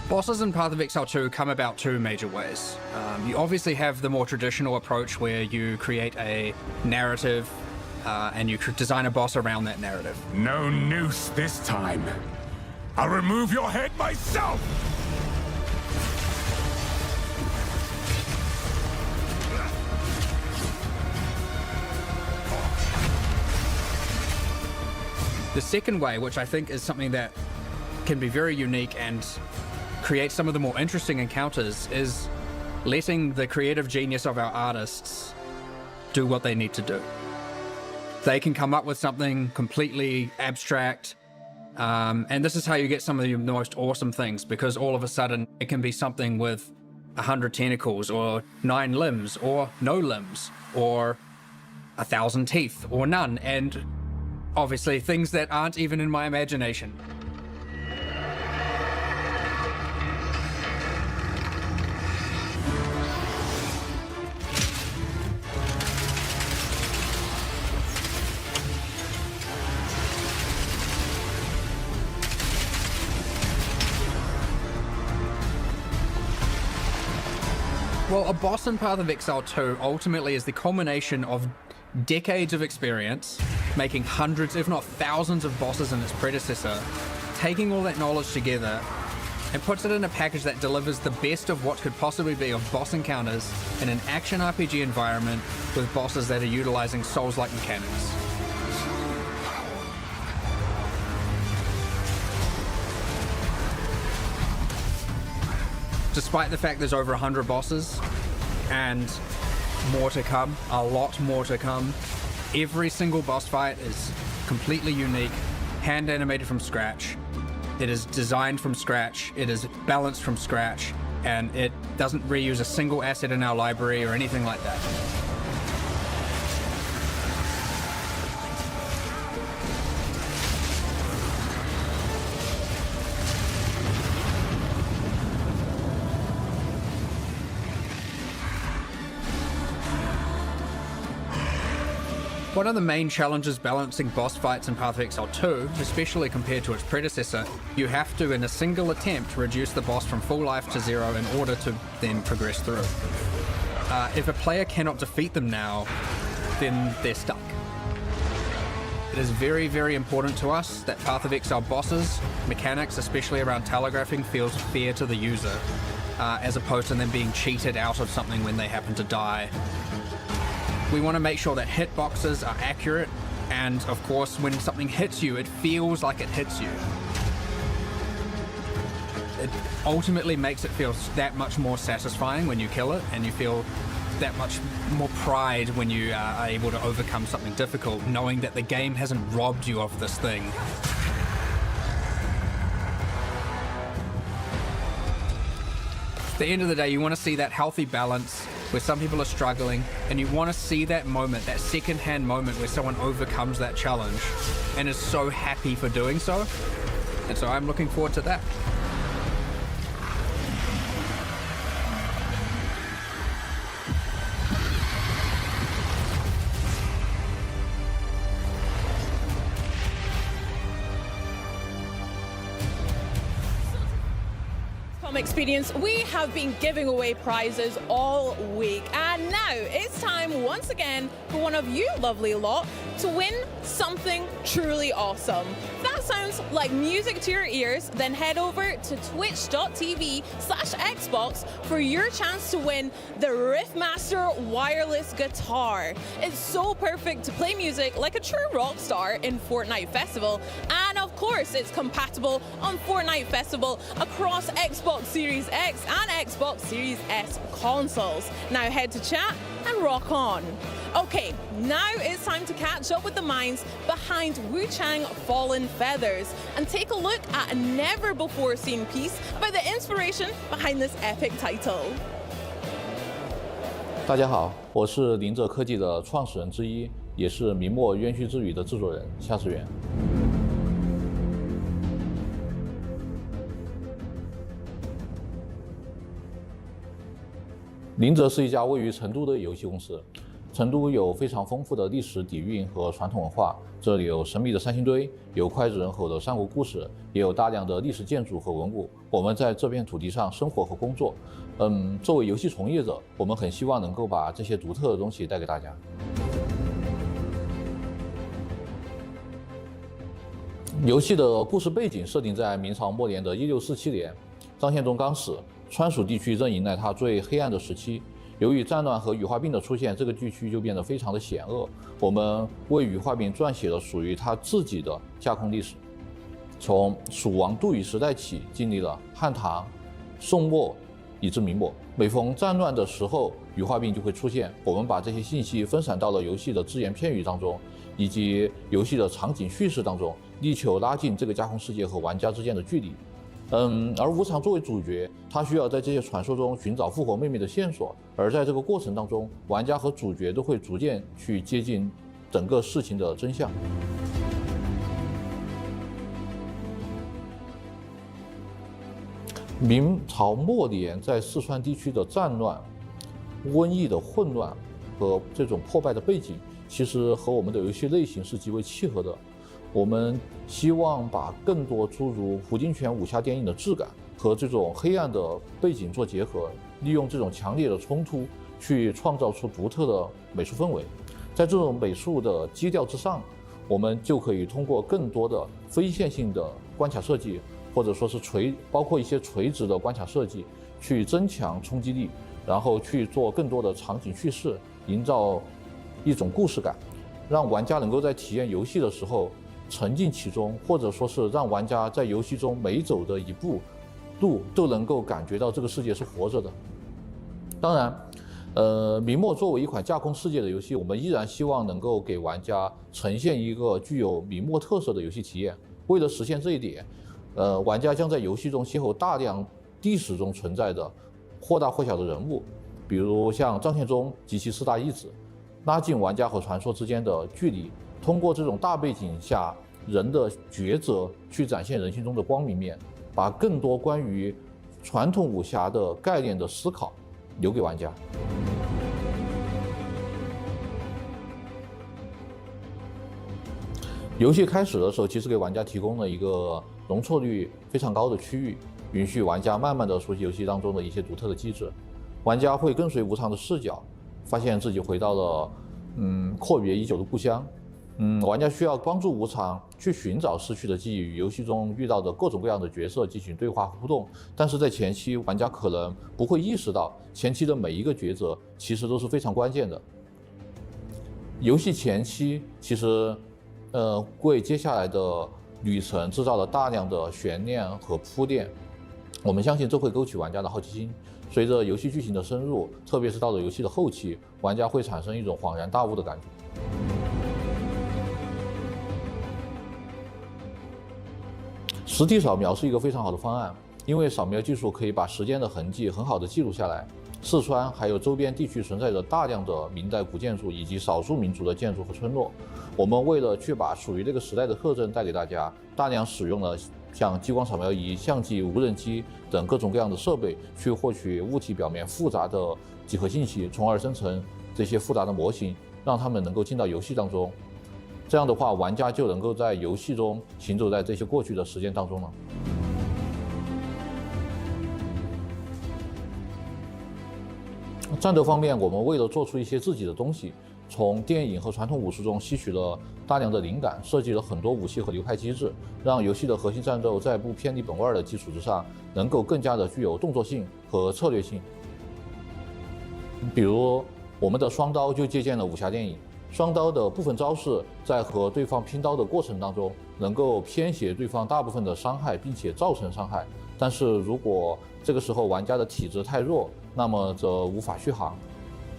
[SPEAKER 18] Bosses in Path of Exile 2 come about 2 major ways. You obviously have the more traditional approach where you create a narrative and you design a boss around that narrative.
[SPEAKER 19] No noose this time. I'll remove your head myself!
[SPEAKER 18] The second way, which I think is something that can be very unique and create some of the more interesting encounters, is letting the creative genius of our artists do what they need to do. They can come up with something completely abstract, and this is how you get some of the most awesome things, because all of a sudden it can be something with 100 tentacles, or 9 limbs, or no limbs, or 1,000 teeth, or none, and obviously things that aren't even in my imagination. Well, a boss in Path of Exile 2 ultimately is the culmination of decades of experience, making hundreds, if not thousands, of bosses in its predecessor, taking all that knowledge together, and puts it in a package that delivers the best of what could possibly be of boss encounters in an action RPG environment with bosses that are utilizing Souls-like mechanics. Despite the fact there's over 100 bosses, and more to come, a lot more to come, every single boss fight is completely unique, hand animated from scratch. It is designed from scratch, it is balanced from scratch, and it doesn't reuse a single asset in our library or anything like that. One of the main challenges balancing boss fights in Path of Exile 2, especially compared to its predecessor, you have to, in a single attempt, reduce the boss from full life to 0 in order to then progress through. If a player cannot defeat them now, then they're stuck. It is very, very important to us that Path of Exile bosses, mechanics, especially around telegraphing, feels fair to the user, as opposed to them being cheated out of something when they happen to die. We want to make sure that hitboxes are accurate, and of course, when something hits you, it feels like it hits you. It ultimately makes it feel that much more satisfying when you kill it, and you feel that much more pride when you are able to overcome something difficult, knowing that the game hasn't robbed you of this thing. At the end of the day, you want to see that healthy balance where some people are struggling, and you want to see that moment, that second-hand moment where someone overcomes that challenge and is so happy for doing so. And so I'm looking forward to that.
[SPEAKER 3] Gamescom experience, we have been giving away prizes all week. And now it's time once again for one of you lovely lot to win something truly awesome. If that sounds like music to your ears, then head over to twitch.tv/Xbox for your chance to win the Riffmaster wireless guitar. It's so perfect to play music like a true rock star in Fortnite Festival. And of course, it's compatible on Fortnite Festival across Xbox Series X and Xbox Series S consoles. Now head to chat and rock on. Okay, now it's time to catch up with the minds behind Wuchang Fallen Feathers and take a look at a never-before-seen piece about the inspiration behind this epic title.
[SPEAKER 20] 大家好，我是灵者科技的创始人之一，也是明末冤虚之语的制作人夏世元。灵者是一家位于成都的游戏公司。成都有非常丰富的历史底蕴和传统文化，这里有神秘的三星堆，有脍炙人口的三国故事，也有大量的历史建筑和文物。我们在这片土地上生活和工作。作为游戏从业者，我们很希望能够把这些独特的东西带给大家。游戏的故事背景设定在明朝末年的1647年，张献忠刚死，川蜀地区正迎来它最黑暗的时期。由于战乱和羽化病的出现，这个地区就变得非常的险恶。我们为羽化病撰写了属于它自己的架空历史，从蜀王杜宇时代起，经历了汉唐、宋末以至明末。每逢战乱的时候，羽化病就会出现。我们把这些信息分散到了游戏的只言片语当中，以及游戏的场景叙事当中，力求拉近这个架空世界和玩家之间的距离。而无常作为主角，他需要在这些传说中寻找复活妹妹的线索，而在这个过程当中，玩家和主角都会逐渐去接近整个事情的真相。明朝末年在四川地区的战乱、瘟疫的混乱和这种破败的背景，其实和我们的游戏类型是极为契合的。我们希望把更多诸如胡金铨武侠电影的质感和这种黑暗的背景做结合，利用这种强烈的冲突去创造出独特的美术氛围。在这种美术的基调之上，我们就可以通过更多的非线性的关卡设计，或者说是包括一些垂直的关卡设计，去增强冲击力，然后去做更多的场景叙事，营造一种故事感，让玩家能够在体验游戏的时候沉浸其中，或者说是让玩家在游戏中每走的一步路都能够感觉到这个世界是活着的。当然，明末作为一款架空世界的游戏，我们依然希望能够给玩家呈现一个具有明末特色的游戏体验。为了实现这一点，玩家将在游戏中邂逅大量历史中存在的或大或小的人物，比如像张献忠及其4大义子，拉近玩家和传说之间的距离。通过这种大背景下人的抉择，去展现人性中的光明面，把更多关于传统武侠的概念的思考留给玩家。游戏开始的时候，其实给玩家提供了一个容错率非常高的区域，允许玩家慢慢的熟悉游戏当中的一些独特的机制。玩家会跟随无常的视角，发现自己回到了阔别已久的故乡。玩家需要帮助无常去寻找失去的记忆，与游戏中遇到的各种各样的角色进行对话互动。但是在前期，玩家可能不会意识到，前期的每一个抉择其实都是非常关键的。游戏前期其实，为接下来的旅程制造了大量的悬念和铺垫。我们相信这会勾起玩家的好奇心。随着游戏剧情的深入，特别是到了游戏的后期，玩家会产生一种恍然大悟的感觉。实体扫描是一个非常好的方案，因为扫描技术可以把时间的痕迹很好的记录下来。四川还有周边地区存在着大量的明代古建筑以及少数民族的建筑和村落。我们为了去把属于这个时代的特征带给大家，大量使用了像激光扫描仪、相机、无人机等各种各样的设备，去获取物体表面复杂的几何信息，从而生成这些复杂的模型，让它们能够进到游戏当中。这样的话，玩家就能够在游戏中行走在这些过去的时间当中了。战斗方面，我们为了做出一些自己的东西，从电影和传统武术中吸取了大量的灵感，设计了很多武器和流派机制，让游戏的核心战斗在不偏离本味的基础之上，能够更加的具有动作性和策略性。比如我们的双刀就借鉴了武侠电影，双刀的部分招式在和对方拼刀的过程当中，能够偏斜对方大部分的伤害，并且造成伤害。但是如果这个时候玩家的体质太弱，那么则无法续航。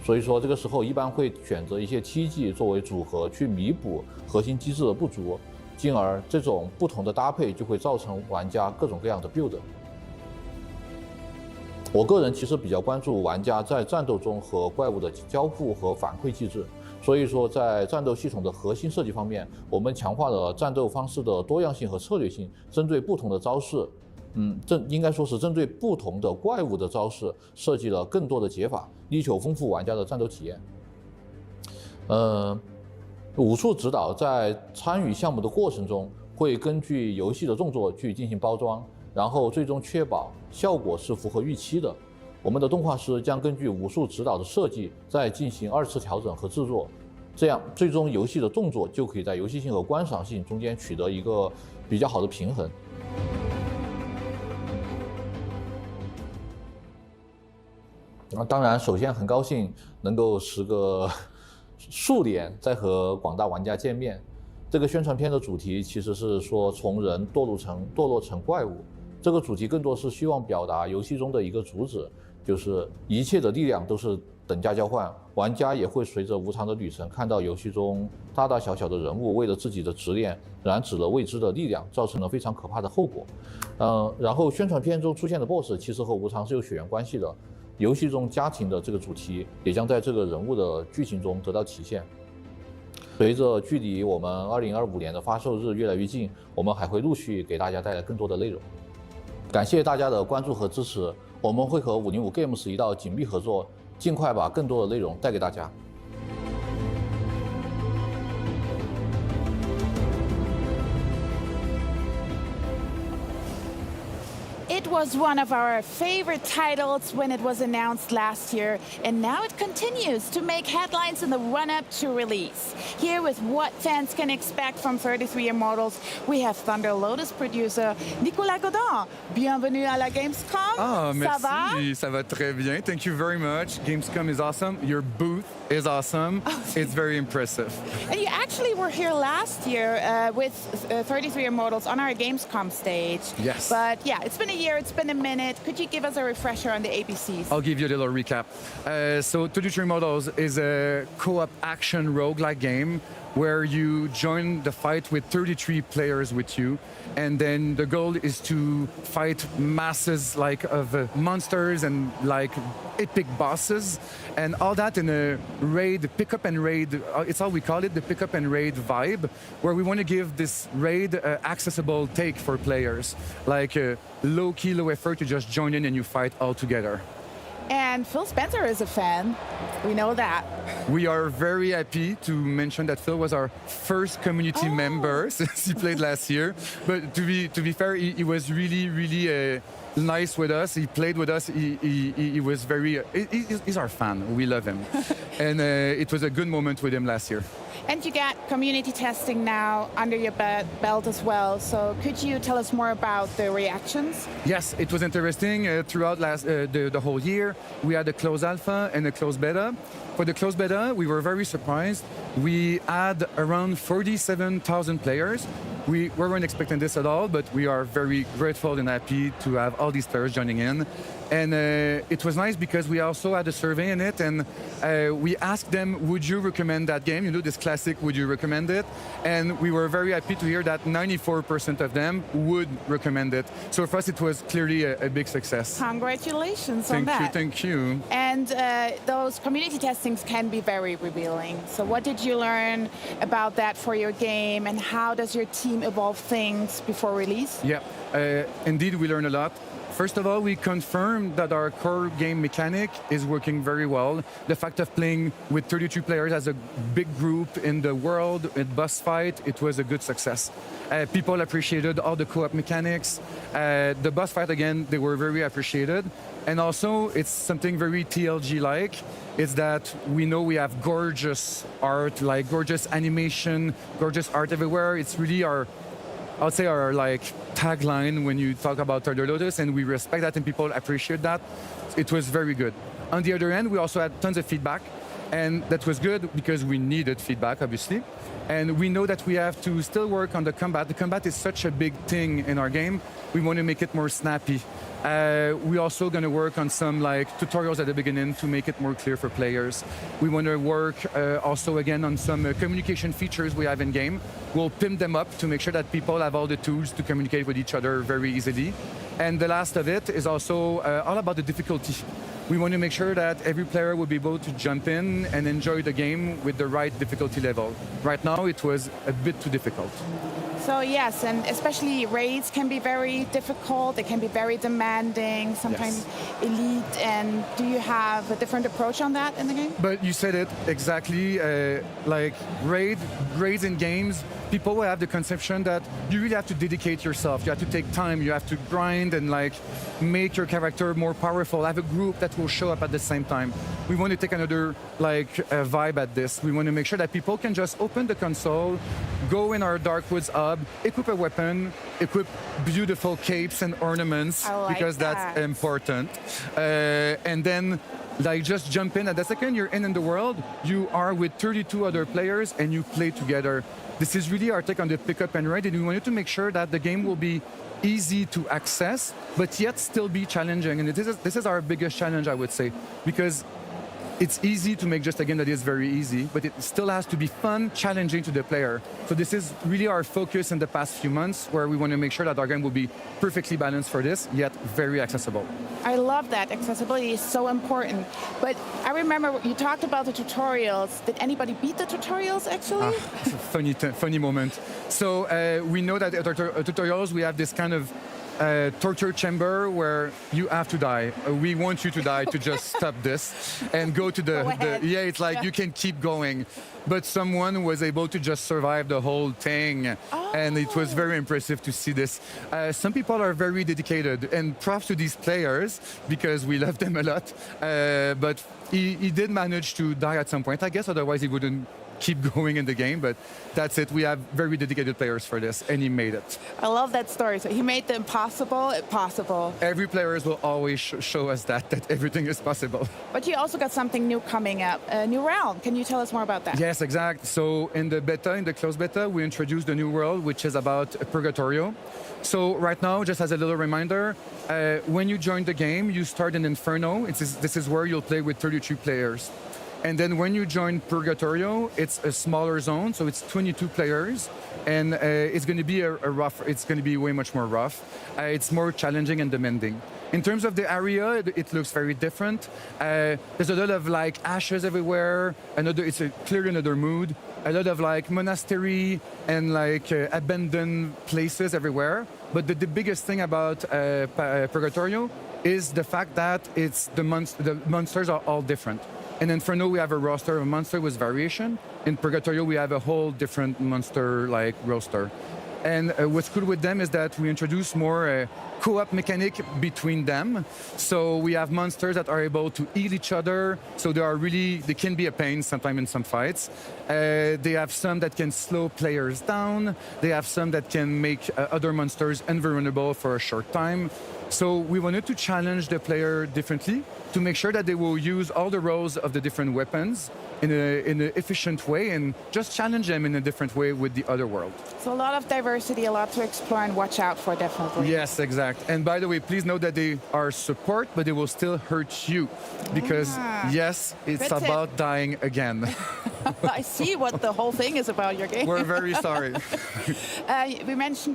[SPEAKER 20] 所以说这个时候一般会选择一些 T 技作为组合去弥补核心机制的不足，进而这种不同的搭配就会造成玩家各种各样的 build。我个人其实比较关注玩家在战斗中和怪物的交互和反馈机制，所以说在战斗系统的核心设计方面，我们强化了战斗方式的多样性和策略性，针对不同的招式，应该说是针对不同的怪物的招式，设计了更多的解法，力求丰富玩家的战斗体验。武术指导在参与项目的过程中，会根据游戏的动作去进行包装，然后最终确保效果是符合预期的。我们的动画师将根据武术指导的设计，再进行2次调整和制作，这样最终游戏的动作就可以在游戏性和观赏性中间取得一个比较好的平衡。当然，首先很高兴能够时隔数年再和广大玩家见面。这个宣传片的主题其实是说从人堕落成怪物。这个主题更多是希望表达游戏中的一个主旨，就是一切的力量都是等价交换，玩家也会随着无常的旅程，看到游戏中大大小小的人物为了自己的执念染指了未知的力量，造成了非常可怕的后果。然后宣传片中出现的 BOSS 其实和无常是有血缘关系的，游戏中家庭的这个主题也将在这个人物的剧情中得到体现。随着距离我们2025年的发售日越来越近，我们还会陆续给大家带来更多的内容。感谢大家的关注和支持，我们会和505 Games 一道紧密合作，尽快把更多的内容带给大家。
[SPEAKER 21] It was one of our favorite titles when it was announced last year, and now it continues to make headlines in the run-up to release. Here with what fans can expect from 33 Immortals, we have Thunder Lotus producer Nicolas Godin. Bienvenue à la Gamescom.
[SPEAKER 22] Ah,
[SPEAKER 21] Ça va?
[SPEAKER 22] merci, ça va très bien. Thank you very much. Gamescom is awesome. Your booth is awesome. It's very impressive.
[SPEAKER 21] And you actually were here last year with 33 Immortals on our Gamescom stage.
[SPEAKER 22] Yes.
[SPEAKER 21] But yeah, it's been a year, it's been a minute. Could you give us a refresher on the ABCs?
[SPEAKER 22] I'll give you a little recap. So 33 Immortals is a co-op action roguelike game where you join the fight with 33 players with you, and then the goal is to fight masses of monsters and epic bosses, and all that in a raid, pick up and raid. It's how we call it, the pick up and raid vibe, where we want to give this raid accessible take for players, low key, low effort. You just join in and you fight all together.
[SPEAKER 21] And Phil Spencer is a fan. We know that.
[SPEAKER 22] We are very happy to mention that Phil was our first community member since he played last year. But to be fair, he was really nice with us. He played with us. He was very. He's our fan. We love him, and it was a good moment with him last year.
[SPEAKER 21] And you got community testing now under your belt as well. So could you tell us more about the reactions?
[SPEAKER 22] Yes, it was interesting. Throughout the whole year, we had a closed alpha and a closed beta. For the closed beta, we were very surprised. We had around 47,000 players. We weren't expecting this at all, but we are very grateful and happy to have all these players joining in. And it was nice because we also had a survey in it, and we asked them, would you recommend that game? You know, this classic, would you recommend it? And we were very happy to hear that 94% of them would recommend it. So for us, it was clearly a big success.
[SPEAKER 21] Congratulations on that.
[SPEAKER 22] Thank you.
[SPEAKER 21] And those community testings can be very revealing. So what did you learn about that for your game, and how does your team evolve things before release?
[SPEAKER 22] Yeah, indeed, we learned a lot. First of all, we confirmed that our core game mechanic is working very well. The fact of playing with 32 players as a big group in the world, at boss fight, it was a good success. People appreciated all the co-op mechanics. The boss fight, again, they were very appreciated. And also, it's something very TLG-like. It's that we know we have gorgeous art, like gorgeous animation, gorgeous art everywhere. It's really our, I would say, our like tagline when you talk about Thunder Lotus, and we respect that and people appreciate that. It was very good. On the other hand, we also had tons of feedback, and that was good because we needed feedback, obviously. And we know that we have to still work on the combat. The combat is such a big thing in our game. We want to make it more snappy. We're also going to work on some like tutorials at the beginning to make it more clear for players. We want to work also again on some communication features we have in game. We'll pimp them up to make sure that people have all the tools to communicate with each other very easily. And the last of it is also all about the difficulty. We want to make sure that every player will be able to jump in and enjoy the game with the right difficulty level. Right now, it was a bit too difficult.
[SPEAKER 21] So yes, and especially raids can be very difficult. They can be very demanding, sometimes elite. And do you have a different approach on that in the game?
[SPEAKER 22] But you said it exactly. Like raids in games, people will have the conception that you really have to dedicate yourself. You have to take time. You have to grind and like make your character more powerful. Have a group that will show up at the same time. We want to take another like vibe at this. We want to make sure that people can just open the console, go in our Darkwoods hub, equip a weapon, equip beautiful capes and ornaments because that's important. And then like just jump in. At the second you're in the world, you are with 32 other players and you play together. This is really our take on the pick up and raid, and we wanted to make sure that the game will be easy to access, but yet still be challenging. And this is our biggest challenge, I would say, because it's easy to make just a game that is very easy, but it still has to be fun, challenging to the player. So this is really our focus in the past few months, where we want to make sure that our game will be perfectly balanced for this, yet very accessible.
[SPEAKER 21] I love that. Accessibility is so important. But I remember you talked about the tutorials. Did anybody beat the tutorials, actually?
[SPEAKER 22] Funny moment. So we know that at tutorials, we have this kind of torture chamber where you have to die. We want you to die to just stop this and go to the yeah, it's like you can keep going. But someone was able to just survive the whole thing. And it was very impressive to see this. Some people are very dedicated, and props to these players because we love them a lot. But he did manage to die at some point, I guess, otherwise he wouldn't keep going in the game, but that's it. We have very dedicated players for this, and he made it.
[SPEAKER 21] I love that story. So he made the impossible possible.
[SPEAKER 22] Every player will always show us that everything is possible.
[SPEAKER 21] But you also got something new coming up, a new realm. Can you tell us more about that?
[SPEAKER 22] Yes, exact. So in the beta, in the closed beta, we introduced a new world, which is about Purgatorio. So right now, just as a little reminder, when you join the game, you start in Inferno. This is where you'll play with 32 players. And then when you join Purgatorio, it's a smaller zone, so it's 22 players, and it's going to be it's going to be way much more rough. It's more challenging and demanding. In terms of the area, it looks very different. There's a lot of like ashes everywhere. It's clearly another mood. A lot of like monastery and like abandoned places everywhere. But the biggest thing about Purgatorio is the fact that the monsters are all different. In Inferno, we have a roster of monster with variation. In Purgatorio, we have a whole different monster-like roster. And what's cool with them is that we introduce more co-op mechanic between them. So we have monsters that are able to heal each other. So they can be a pain sometimes in some fights. They have some that can slow players down. They have some that can make other monsters invulnerable for a short time. So we wanted to challenge the player differently to make sure that they will use all the roles of the different weapons in an efficient way and just challenge them in a different way with the other world.
[SPEAKER 21] So a lot of diversity, a lot to explore and watch out for, definitely.
[SPEAKER 22] Yes, exact. And by the way, please note that they are support, but they will still hurt you because, yes, it's about dying again.
[SPEAKER 21] I see what the whole thing is about your game.
[SPEAKER 22] We're very sorry.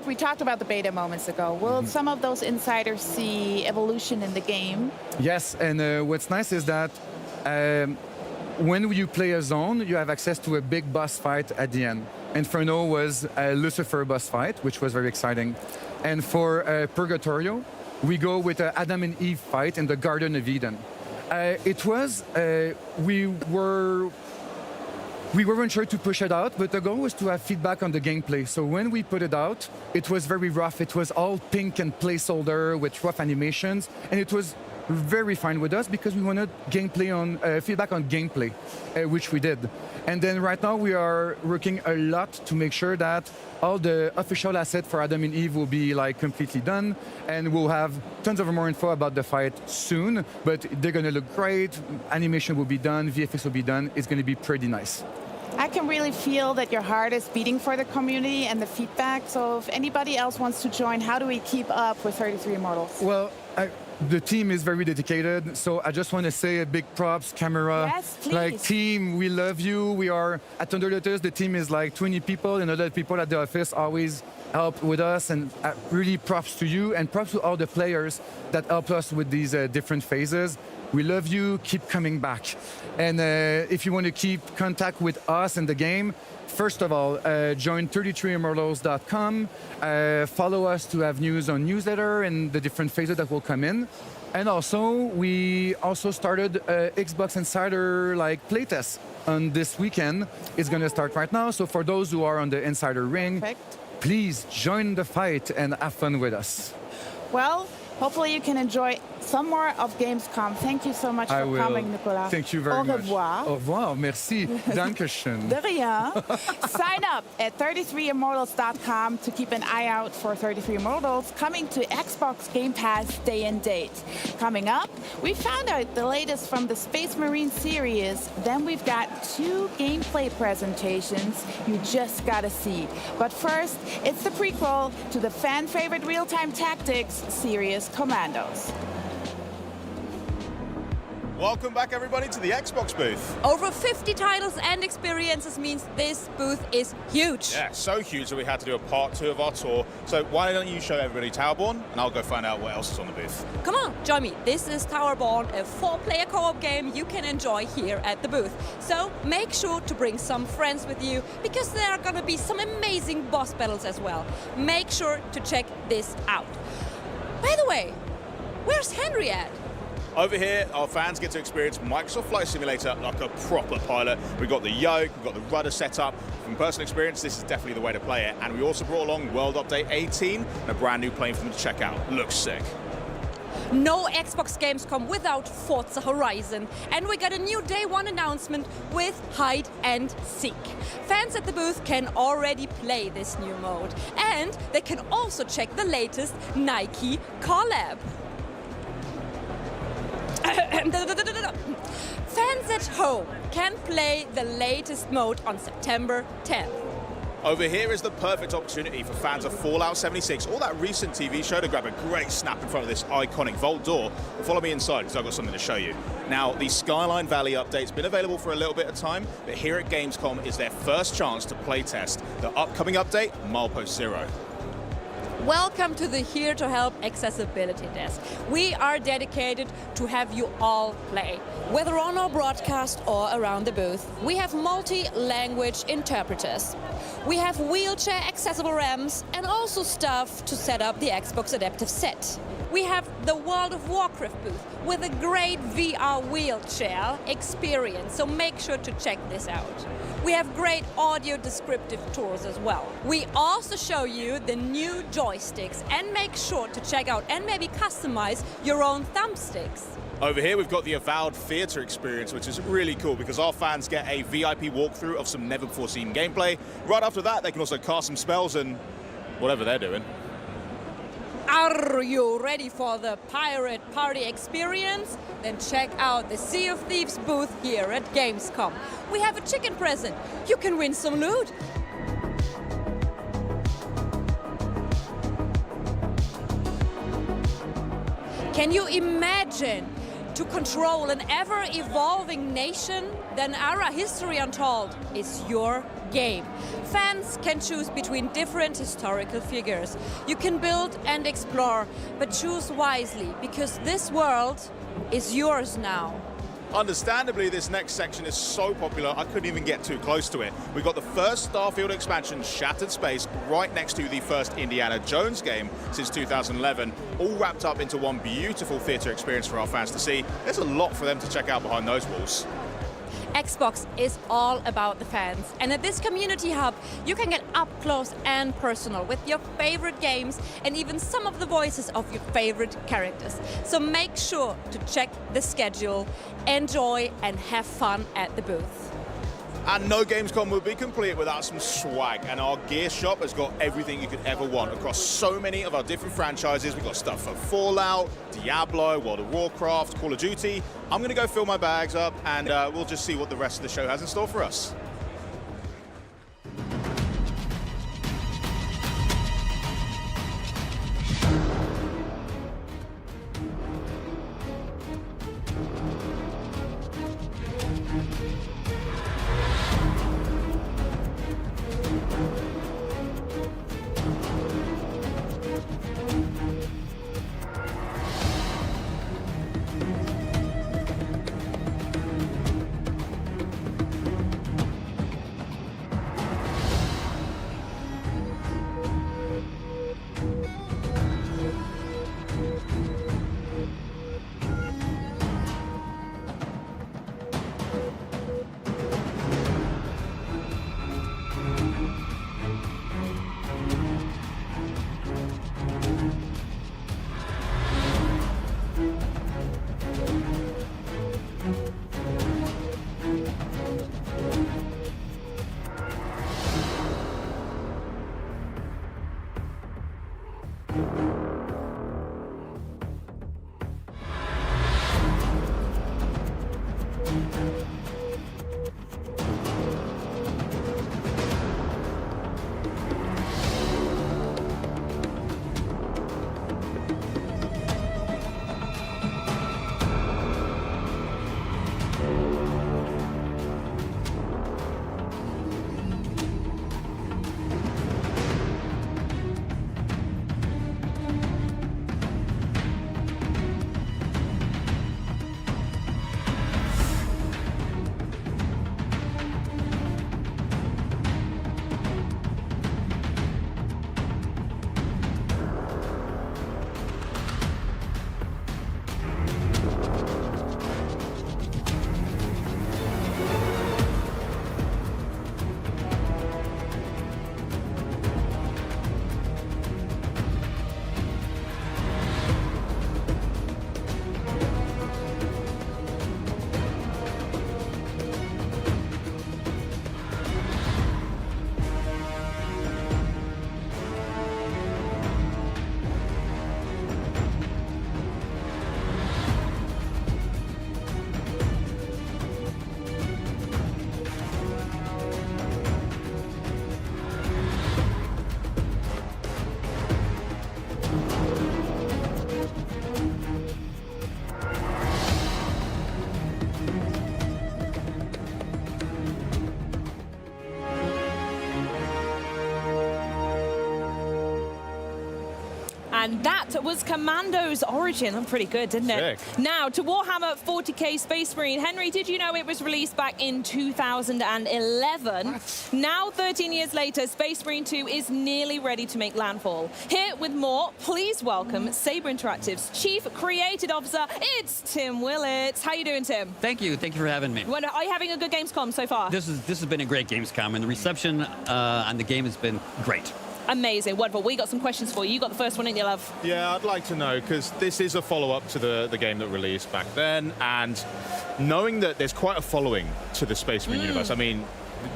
[SPEAKER 21] We talked about the beta moments ago. Will some of those insiders see evolution in the game?
[SPEAKER 22] Yes, and what's nice is that when you play a zone, you have access to a big boss fight at the end. Inferno was a Lucifer boss fight, which was very exciting. And for Purgatorio, we go with an Adam and Eve fight in the Garden of Eden. We weren't sure to push it out, but the goal was to have feedback on the gameplay. So when we put it out, it was very rough. It was all pink and placeholder with rough animations, and it was very fine with us because we wanted gameplay on feedback on gameplay, which we did. And then right now we are working a lot to make sure that all the official assets for Adam and Eve will be like completely done, and we'll have tons of more info about the fight soon. But they're gonna look great. Animation will be done. VFX will be done. It's gonna be pretty nice.
[SPEAKER 21] I can really feel that your heart is beating for the community and the feedback. So if anybody else wants to join, how do we keep up with 33 Immortals?
[SPEAKER 22] Well, the team is very dedicated, so I just want to say a big props, camera.
[SPEAKER 21] Yes, please.
[SPEAKER 22] Like team, we love you. We are at Underletters. The team is like 20 people, and other people at the office always help with us. And really props to you, and props to all the players that help us with these different phases. We love you. Keep coming back. And if you want to keep contact with us and the game, first of all, join 33immortals.com. Follow us to have news on newsletter and the different phases that will come in. And also, we also started Xbox Insider playtest on this weekend. It's going to start right now. So for those who are on the Insider ring, please join the fight and have fun with us.
[SPEAKER 21] Well, hopefully you can enjoy some more of Gamescom. Thank you so much for coming, Nicolas.
[SPEAKER 22] Thank you very much.
[SPEAKER 21] Au revoir.
[SPEAKER 22] Au revoir. Merci. Dankeschön.
[SPEAKER 21] De rien. Sign up at 33immortals.com to keep an eye out for 33 Immortals coming to Xbox Game Pass day and date. Coming up, we found out the latest from the Space Marine series. Then we've got 2 gameplay presentations you just gotta see. But first, it's the prequel to the fan-favorite real-time tactics series, Commandos.
[SPEAKER 1] Welcome back, everybody, to the Xbox booth.
[SPEAKER 4] Over 50 titles and experiences means this booth is huge.
[SPEAKER 1] Yeah, so huge that we had to do a part 2 of our tour. So why don't you show everybody Towerborn, and I'll go find out what else is on the booth.
[SPEAKER 4] Come on, join me. This is Towerborn, a 4-player co-op game you can enjoy here at the booth. So make sure to bring some friends with you, because there are gonna be some amazing boss battles as well. Make sure to check this out. By the way, where's Henry at?
[SPEAKER 1] Over here, our fans get to experience Microsoft Flight Simulator like a proper pilot. We've got the yoke, we've got the rudder set up. From personal experience, this is definitely the way to play it. And we also brought along World Update 18 and a brand new plane for them to check out. Looks sick.
[SPEAKER 4] No Xbox Gamescom without Forza Horizon. And we got a new Day 1 announcement with Hide and Seek. Fans at the booth can already play this new mode. And they can also check the latest Nike collab. Fans at home can play the latest mode on September 10th.
[SPEAKER 1] Over here is the perfect opportunity for fans of Fallout 76 or that recent TV show to grab a great snap in front of this iconic vault door. But follow me inside because I've got something to show you. Now, the Skyline Valley update's been available for a little bit of time, but here at Gamescom is their first chance to playtest the upcoming update, Milepost Zero.
[SPEAKER 4] Welcome to the Here to Help Accessibility Desk. We are dedicated to have you all play, whether on our broadcast or around the booth. We have multi-language interpreters. We have wheelchair accessible ramps and also stuff to set up the Xbox Adaptive Set. We have the World of Warcraft booth with a great VR wheelchair experience, so make sure to check this out. We have great audio descriptive tours as well. We also show you the new joysticks and make sure to check out and maybe customize your own thumbsticks.
[SPEAKER 1] Over here, we've got the Avowed theater experience, which is really cool because our fans get a VIP walkthrough of some never-before-seen gameplay. Right after that, they can also cast some spells and whatever they're doing.
[SPEAKER 4] Are you ready for the pirate party experience? Then check out the Sea of Thieves booth here at Gamescom. We have a chicken present. You can win some loot. Can you imagine to control an ever-evolving nation? Then Ara History Untold is your game. Fans can choose between different historical figures. You can build and explore, but choose wisely, because this world is yours now.
[SPEAKER 1] Understandably, this next section is so popular, I couldn't even get too close to it. We've got the first Starfield expansion, Shattered Space, right next to the first Indiana Jones game since 2011, all wrapped up into one beautiful theater experience for our fans to see. There's a lot for them to check out behind those walls.
[SPEAKER 4] Xbox is all about the fans, and at this community hub you can get up close and personal with your favorite games and even some of the voices of your favorite characters. So make sure to check the schedule, enjoy and have fun at the booth.
[SPEAKER 1] And no Gamescom would be complete without some swag, and our gear shop has got everything you could ever want across so many of our different franchises. We've got stuff for Fallout, Diablo, World of Warcraft, Call of Duty. I'm going to go fill my bags up, and we'll just see what the rest of the show has in store for us.
[SPEAKER 2] And that was Commando's Origin. I'm pretty good, didn't it?
[SPEAKER 1] Sick.
[SPEAKER 2] Now, to Warhammer 40k Space Marine. Henry, did you know it was released back in 2011? What? Now, 13 years later, Space Marine 2 is nearly ready to make landfall. Here with more, please welcome Saber Interactive's Chief Creative Officer, it's Tim Willits. How you doing, Tim?
[SPEAKER 5] Thank you for having me.
[SPEAKER 2] Well, are you having a good Gamescom so far?
[SPEAKER 5] This has been a great Gamescom, and the reception on the game has been great.
[SPEAKER 2] Amazing, wonderful. We got some questions for you. You got the first one, didn't you, love?
[SPEAKER 6] Yeah, I'd like to know, because this is a follow-up to the game that released back then, and knowing that there's quite a following to the Space Marine universe. I mean,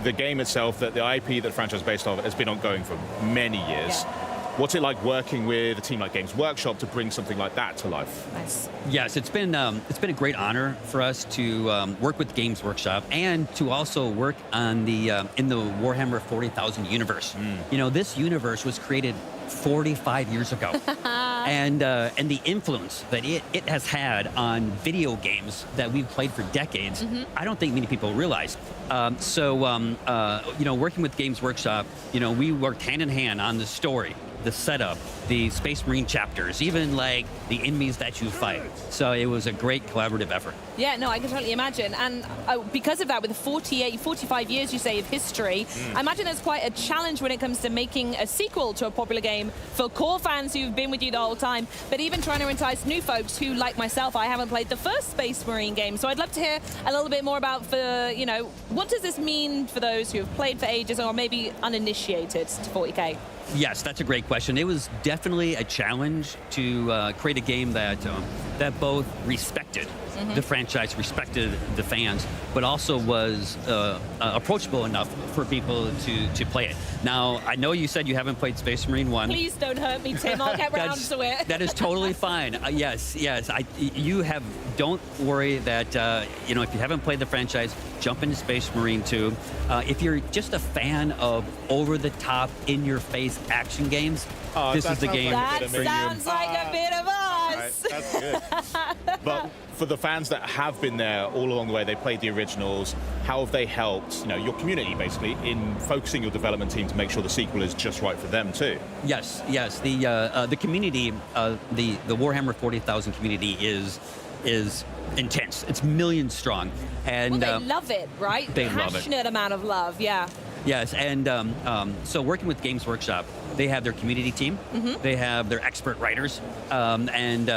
[SPEAKER 6] the game itself, that the IP that the franchise is based on, has been ongoing for many years. Yeah. What's it like working with a team like Games Workshop to bring something like that to life?
[SPEAKER 2] Nice.
[SPEAKER 5] Yes, it's been a great honor for us to work with Games Workshop and to also work on the in the Warhammer 40,000 universe. You know, this universe was created 45 years ago, and the influence that it has had on video games that we've played for decades, I don't think many people realize. You know, working with Games Workshop, you know, we worked hand in hand on the story. the setup, the Space Marine chapters, even like the enemies that you fight. So it was a great collaborative effort.
[SPEAKER 2] Yeah, no, I can totally imagine. And because of that, with the 45 years, you say, of history, I imagine there's quite a challenge when it comes to making a sequel to a popular game for core fans who've been with you the whole time, but even trying to entice new folks who, like myself, I haven't played the first Space Marine game. So I'd love to hear a little bit more about, what does this mean for those who have played for ages or maybe uninitiated to 40K?
[SPEAKER 5] Yes, that's a great question. It was definitely a challenge to create a game that both respected the franchise, respected the fans, but also was approachable enough for people to play it. Now, I know you said you haven't played Space Marine 1.
[SPEAKER 2] Please don't hurt me, Tim. I'll get round to it.
[SPEAKER 5] That is totally fine. Yes. Don't worry that, if you haven't played the franchise, jump into Space Marine 2. If you're just a fan of over-the-top, in-your-face action games, this is the game
[SPEAKER 2] That
[SPEAKER 5] for you.
[SPEAKER 2] sounds like a bit of us.
[SPEAKER 6] Right, that's good. But for the fans that have been there all along the way, they played the originals, how have they helped, your community, basically, in focusing your development team to make sure the sequel is just right for them, too?
[SPEAKER 5] Yes. The community, the Warhammer 40,000 community is intense. It's millions strong. And
[SPEAKER 2] they love it, right?
[SPEAKER 5] They love it.
[SPEAKER 2] Passionate amount of love, yeah.
[SPEAKER 5] Yes, and so working with Games Workshop, they have their community team, they have their expert writers, and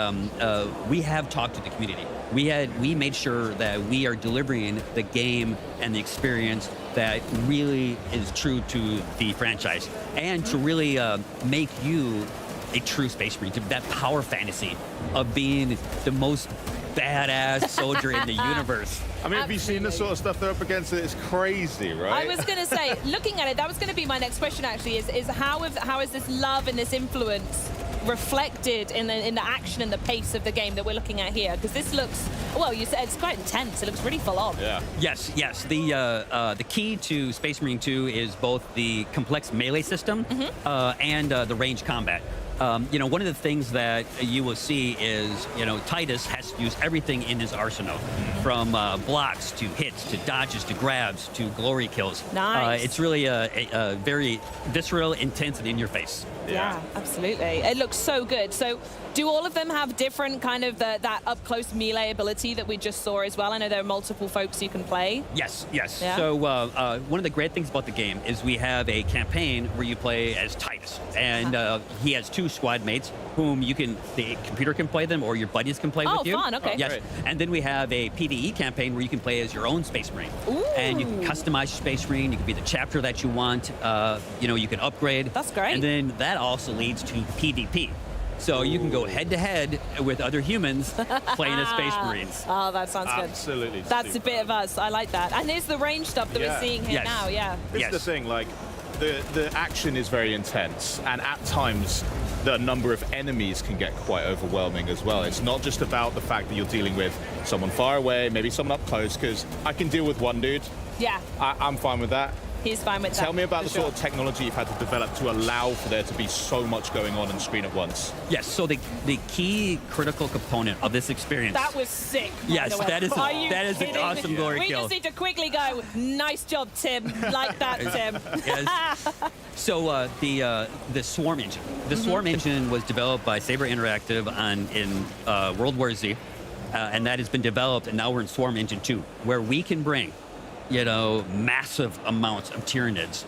[SPEAKER 5] we have talked to the community. We made sure that we are delivering the game and the experience that really is true to the franchise, and to really make you a true Space Marine, that power fantasy of being the most badass soldier in the universe.
[SPEAKER 6] I mean, have you seen the sort of stuff they're up against? It's crazy, right?
[SPEAKER 2] I was going to say, looking at it, that was going to be my next question, actually, is how is this love and this influence reflected in the action and the pace of the game that we're looking at here? Because this looks, well, you said it's quite intense. It looks really full on.
[SPEAKER 6] Yeah.
[SPEAKER 5] Yes. The key to Space Marine 2 is both the complex melee system and the range combat. One of the things that you will see is, Titus has to use everything in his arsenal, from blocks to hits to dodges to grabs to glory kills.
[SPEAKER 2] Nice.
[SPEAKER 5] It's really a very visceral, intense, and in your face.
[SPEAKER 2] Yeah, absolutely. It looks so good. So do all of them have different kind of that up-close melee ability that we just saw as well? I know there are multiple folks you can play.
[SPEAKER 5] Yes.
[SPEAKER 2] Yeah.
[SPEAKER 5] So one of the great things about the game is we have a campaign where you play as Titus, and he has 2 squad mates whom the computer can play them, or your buddies can play with you.
[SPEAKER 2] Oh, fun, okay.
[SPEAKER 5] Yes.
[SPEAKER 6] Great.
[SPEAKER 5] And then we have a PvE campaign where you can play as your own Space Marine.
[SPEAKER 2] Ooh.
[SPEAKER 5] And you can customize your Space Marine, you can be the chapter that you want, you can upgrade.
[SPEAKER 2] That's great.
[SPEAKER 5] And then that also leads to PvP. So you can go head-to-head with other humans playing as Space Marines.
[SPEAKER 2] Oh, that sounds good.
[SPEAKER 6] Absolutely.
[SPEAKER 2] That's a bit of us. I like that. And there's the range stuff that we're seeing here now, yeah.
[SPEAKER 6] This is the thing, like, the action is very intense, and at times the number of enemies can get quite overwhelming as well. It's not just about the fact that you're dealing with someone far away, maybe someone up close, because I can deal with one dude.
[SPEAKER 2] Yeah.
[SPEAKER 6] I'm fine with that.
[SPEAKER 2] He's fine with that.
[SPEAKER 6] Tell me about the
[SPEAKER 2] for
[SPEAKER 6] sort of technology you've had to develop to allow for there to be so much going on screen at once.
[SPEAKER 5] Yes, so the key critical component of this experience.
[SPEAKER 2] That was sick.
[SPEAKER 5] Yes, that is an
[SPEAKER 2] kidding
[SPEAKER 5] awesome
[SPEAKER 2] me?
[SPEAKER 5] glory
[SPEAKER 2] We
[SPEAKER 5] kill.
[SPEAKER 2] just need to quickly go, nice job, Tim. Like that, Tim.
[SPEAKER 5] Yes. So the Swarm engine. The Swarm engine was developed by Saber Interactive in World War Z, and that has been developed, and now we're in Swarm Engine 2, where we can bring massive amounts of Tyranids,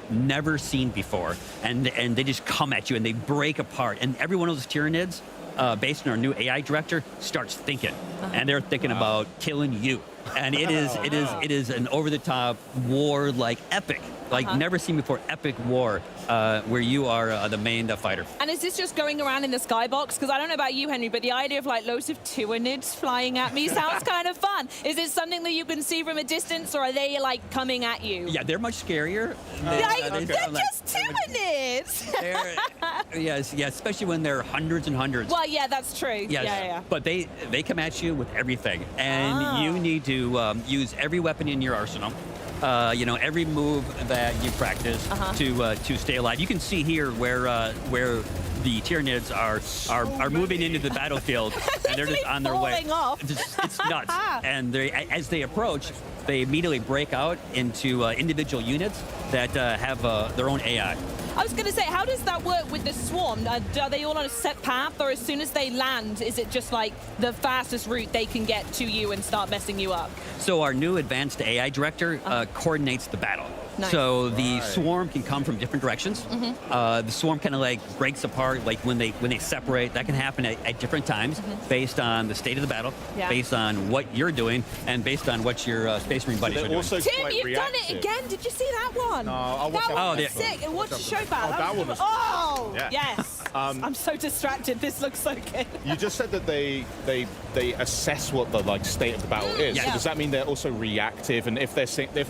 [SPEAKER 5] never seen before, and they just come at you and they break apart. And every one of those Tyranids, based on our new AI director, starts thinking, and they're thinking about killing you. And it is an over-the-top war, like epic, never seen before, epic war, where you are the main fighter.
[SPEAKER 2] And is this just going around in the skybox? Because I don't know about you, Henry, but the idea of loads of Tyranids flying at me sounds kind of fun. Is it something that you can see from a distance, or are they coming at you?
[SPEAKER 5] Yeah, they're much scarier.
[SPEAKER 2] They're just Tyranids.
[SPEAKER 5] Yes, especially when they're hundreds and hundreds.
[SPEAKER 2] Well, yeah, that's true.
[SPEAKER 5] Yes.
[SPEAKER 2] Yeah.
[SPEAKER 5] But they come at you with everything, and you need to use every weapon in your arsenal. Every move that you practice to stay alive. You can see here where the Tyranids are moving into the battlefield, and they're just on their way.
[SPEAKER 2] falling off.
[SPEAKER 5] It's nuts. And as they approach, they immediately break out into individual units that have their own AI.
[SPEAKER 2] I was going to say, how does that work with the swarm? Are they all on a set path, or as soon as they land, is it just like the fastest route they can get to you and start messing you up?
[SPEAKER 5] So our new advanced AI director coordinates the battle.
[SPEAKER 2] Nice.
[SPEAKER 5] So the swarm can come from different directions. The swarm kind of like breaks apart, like when they separate. That can happen at different times, based on the state of the battle, based on what you're doing, and based on what your Space Marine buddies are doing.
[SPEAKER 2] Tim, you've done it again. Did you see that one?
[SPEAKER 6] No, I'll watch
[SPEAKER 2] that
[SPEAKER 6] that
[SPEAKER 2] one
[SPEAKER 6] one.
[SPEAKER 2] was sick. And watch the show back.
[SPEAKER 6] That one was
[SPEAKER 2] Oh,
[SPEAKER 6] yeah.
[SPEAKER 2] yes. I'm so distracted. This looks so good.
[SPEAKER 6] You just said that they assess what the like state of the battle is.
[SPEAKER 2] Yeah.
[SPEAKER 6] So does that mean they're also reactive? And if they're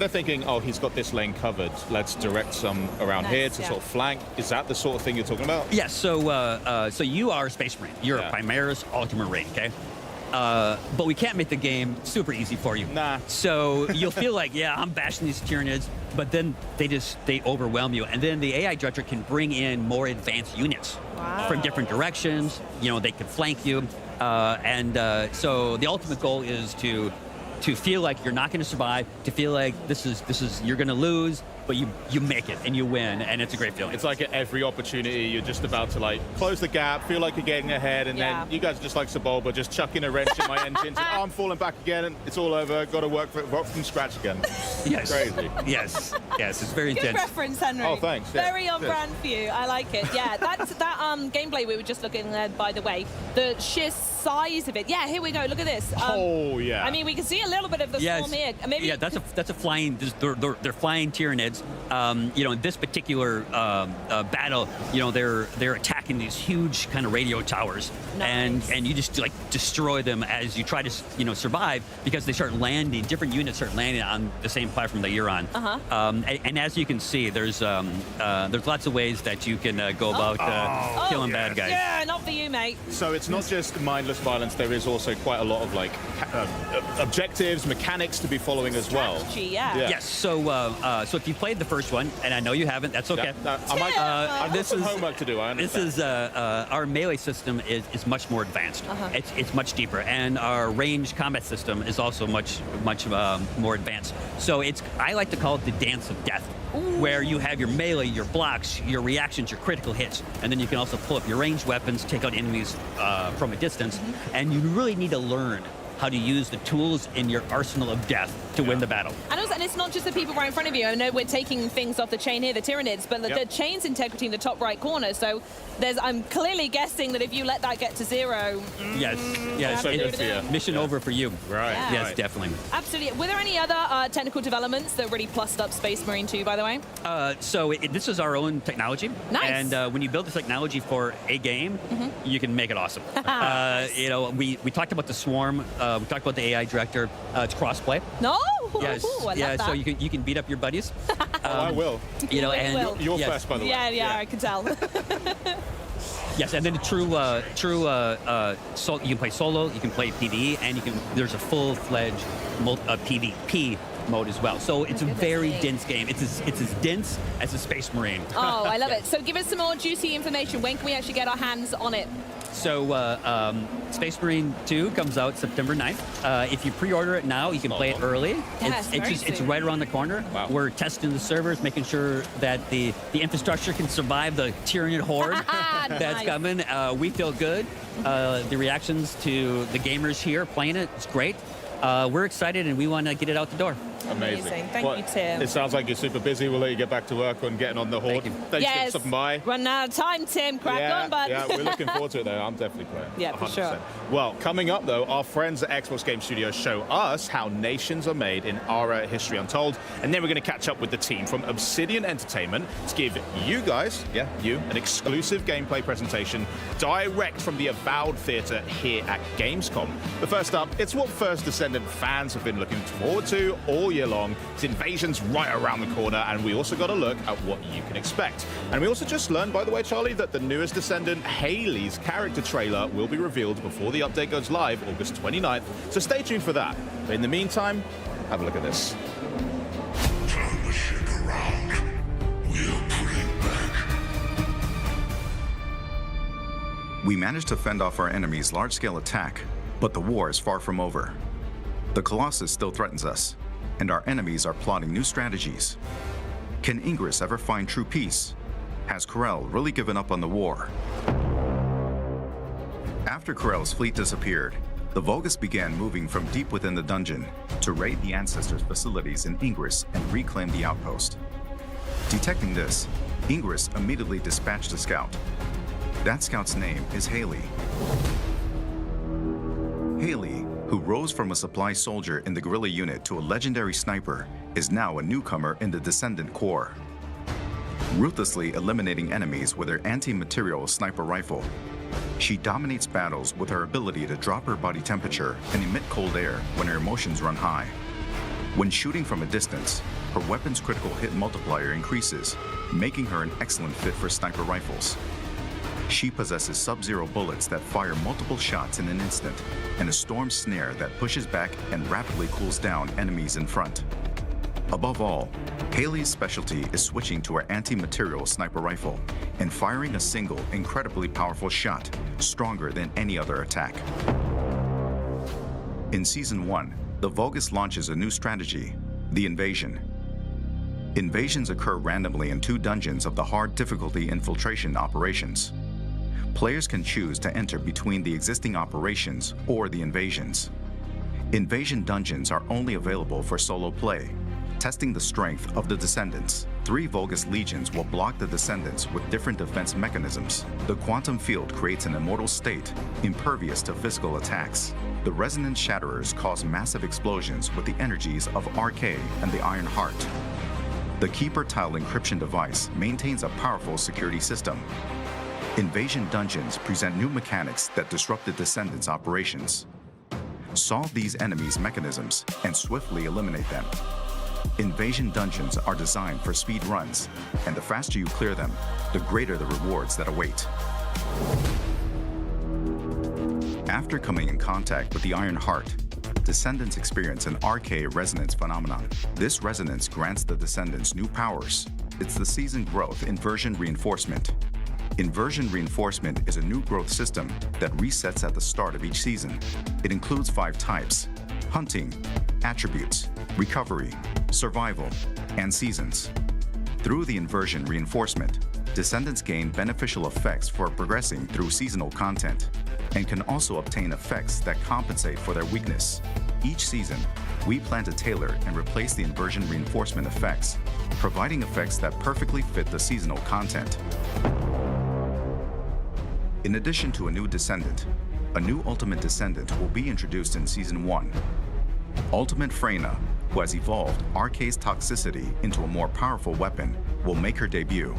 [SPEAKER 6] thinking, oh, he's got this lane covered, let's direct some around here to sort of flank. Is that the sort of thing you're talking about?
[SPEAKER 5] Yes. So you are a Space Marine. You're a Primaris Ultramarine. Okay. But we can't make the game super easy for you.
[SPEAKER 6] Nah.
[SPEAKER 5] So you'll feel like, yeah, I'm bashing these Tyranids, but then they overwhelm you. And then the AI director can bring in more advanced units from different directions. You know, they can flank you. So the ultimate goal is to feel like you're not going to survive, to feel like this is you're going to lose, but you make it and you win, and it's a great feeling.
[SPEAKER 6] It's like at every opportunity you're just about to like close the gap, feel like you're getting ahead, and then you guys are just like Sebulba, just chucking a wrench in my engines, and I'm falling back again, and it's all over. Got to work from scratch again.
[SPEAKER 5] Yes.
[SPEAKER 6] Crazy.
[SPEAKER 5] Yes, it's very
[SPEAKER 2] Good
[SPEAKER 5] intense.
[SPEAKER 2] reference, Henry.
[SPEAKER 6] Oh, thanks. Yeah.
[SPEAKER 2] Very on brand for you. I like it. Yeah, that gameplay we were just looking at, by the way, the sheer size of it. Yeah, here we go. Look at this.
[SPEAKER 6] Oh yeah.
[SPEAKER 2] I mean, we can see a little bit of the swarm here. Maybe.
[SPEAKER 5] Yeah, that's a flying. They're flying Tyranids. In this particular battle, they're attacking these huge kind of radio towers, and you just like destroy them as you try to survive, because they start landing. Different units start landing on the same platform that you're on. And as you can see, there's lots of ways that you can go about killing bad guys.
[SPEAKER 2] Yeah, not for you, mate.
[SPEAKER 6] So it's not just mindless violence. There is also quite a lot of like objectives, mechanics to be following as well.
[SPEAKER 2] Strategy, yeah.
[SPEAKER 5] Yes. So if you played the first one, and I know you haven't, that's okay.
[SPEAKER 6] I've got some homework to do. I understand.
[SPEAKER 5] This is our melee system is much more advanced. It's much deeper, and our range combat system is also much more advanced. So I like to call it the dance of death, where you have your melee, your blocks, your reactions, your critical hits, and then you can also pull up your ranged weapons, take out enemies from a distance, and you really need to learn how to use the tools in your arsenal of death to win the battle.
[SPEAKER 2] And it's not just the people right in front of you. I know we're taking things off the chain here, the Tyranids, but the chain's integrity in the top right corner. So I'm clearly guessing that if you let that get to zero,
[SPEAKER 5] yes, mission over for you.
[SPEAKER 6] Right.
[SPEAKER 2] Yeah.
[SPEAKER 5] Yes, definitely.
[SPEAKER 2] Absolutely. Were there any other technical developments that really plussed up Space Marine 2, by the way?
[SPEAKER 5] This is our own technology.
[SPEAKER 2] Nice.
[SPEAKER 5] And when you build this technology for a game, you can make it awesome. We talked about the swarm. We talked about the AI director. It's crossplay.
[SPEAKER 2] No.
[SPEAKER 5] Yes.
[SPEAKER 2] Ooh, I love that.
[SPEAKER 5] So you can beat up your buddies.
[SPEAKER 6] I will.
[SPEAKER 5] And
[SPEAKER 6] you're first, by the way.
[SPEAKER 2] Yeah, I can tell.
[SPEAKER 5] Yes, and then you can play solo, you can play PvE, and there's a full-fledged PvP mode as well. So it's a very dense game. It's as dense as a Space Marine.
[SPEAKER 2] Oh, I love it. So give us some more juicy information. When can we actually get our hands on it?
[SPEAKER 5] So Space Marine 2 comes out September 9th. If you pre-order it now, you can play it early. It's right around the corner. Wow. We're testing the servers, making sure that the infrastructure can survive the Tyranid horde that's coming. We feel good. The reactions to the gamers here playing it's great. We're excited, and we want to get it out the door.
[SPEAKER 6] Amazing.
[SPEAKER 2] Thank you, Tim.
[SPEAKER 6] It sounds like you're super busy. We'll let you get back to work on getting on the horde. Thanks for stopping by.
[SPEAKER 2] Run out of time, Tim. Crack on, bud.
[SPEAKER 6] Yeah, we're looking forward to it, though. I'm definitely playing.
[SPEAKER 2] Yeah, for
[SPEAKER 6] 100%.
[SPEAKER 2] sure.
[SPEAKER 6] Well, coming up, though, our friends at Xbox Game Studios show us how nations are made in Ara History Untold. And then we're going to catch up with the team from Obsidian Entertainment to give you guys, an exclusive gameplay presentation direct from the Avowed theater here at Gamescom. But first up, it's what First Desendant fans have been looking forward to all year long. It's Invasion's right around the corner, and we also got a look at what you can expect. And we also just learned, by the way, Charlie, that the newest Descendant, Haley's character trailer, will be revealed before the update goes live August 29th. So stay tuned for that. But in the meantime, have a look at this.
[SPEAKER 19] Turn the ship around. We'll put it back.
[SPEAKER 7] We managed to fend off our enemy's large-scale attack, but the war is far from over. The Colossus still threatens us, and our enemies are plotting new strategies. Can Ingress ever find true peace? Has Corel really given up on the war? After Corel's fleet disappeared, the Vulgus began moving from deep within the dungeon to raid the Ancestors' facilities in Ingress and reclaim the outpost. Detecting this, Ingress immediately dispatched a scout. That scout's name is Haley. Haley, who rose from a supply soldier in the guerrilla unit to a legendary sniper, is now a newcomer in the Descendant Corps. Ruthlessly eliminating enemies with her anti-material sniper rifle, she dominates battles with her ability to drop her body temperature and emit cold air when her emotions run high. When shooting from a distance, her weapon's critical hit multiplier increases, making her an excellent fit for sniper rifles. She possesses sub-zero bullets that fire multiple shots in an instant, and a storm snare that pushes back and rapidly cools down enemies in front. Above all, Haley's specialty is switching to her anti-material sniper rifle and firing a single, incredibly powerful shot, stronger than any other attack. In Season 1, the Vulgus launches a new strategy, the Invasion. Invasions occur randomly in 2 dungeons of the hard difficulty infiltration operations. Players can choose to enter between the existing operations or the invasions. Invasion dungeons are only available for solo play, testing the strength of the Descendants. 3 Vulgus legions will block the Descendants with different defense mechanisms. The quantum field creates an immortal state, impervious to physical attacks. The Resonance Shatterers cause massive explosions with the energies of RK and the Iron Heart. The Keeper Tile encryption device maintains a powerful security system. Invasion dungeons present new mechanics that disrupt the Descendants' operations. Solve these enemies' mechanisms and swiftly eliminate them. Invasion dungeons are designed for speed runs, and the faster you clear them, the greater the rewards that await. After coming in contact with the Iron Heart, Descendants experience an RK resonance phenomenon. This resonance grants the Descendants new powers. It's the season growth inversion reinforcement. Inversion reinforcement is a new growth system that resets at the start of each season. It includes 5 types: hunting, attributes, recovery, survival, and seasons. Through the inversion reinforcement, Descendants gain beneficial effects for progressing through seasonal content, and can also obtain effects that compensate for their weakness. Each season, we plan to tailor and replace the inversion reinforcement effects, providing effects that perfectly fit the seasonal content. In addition to a new Descendant, a new Ultimate Descendant will be introduced in Season 1. Ultimate Freyna, who has evolved RK's toxicity into a more powerful weapon, will make her debut.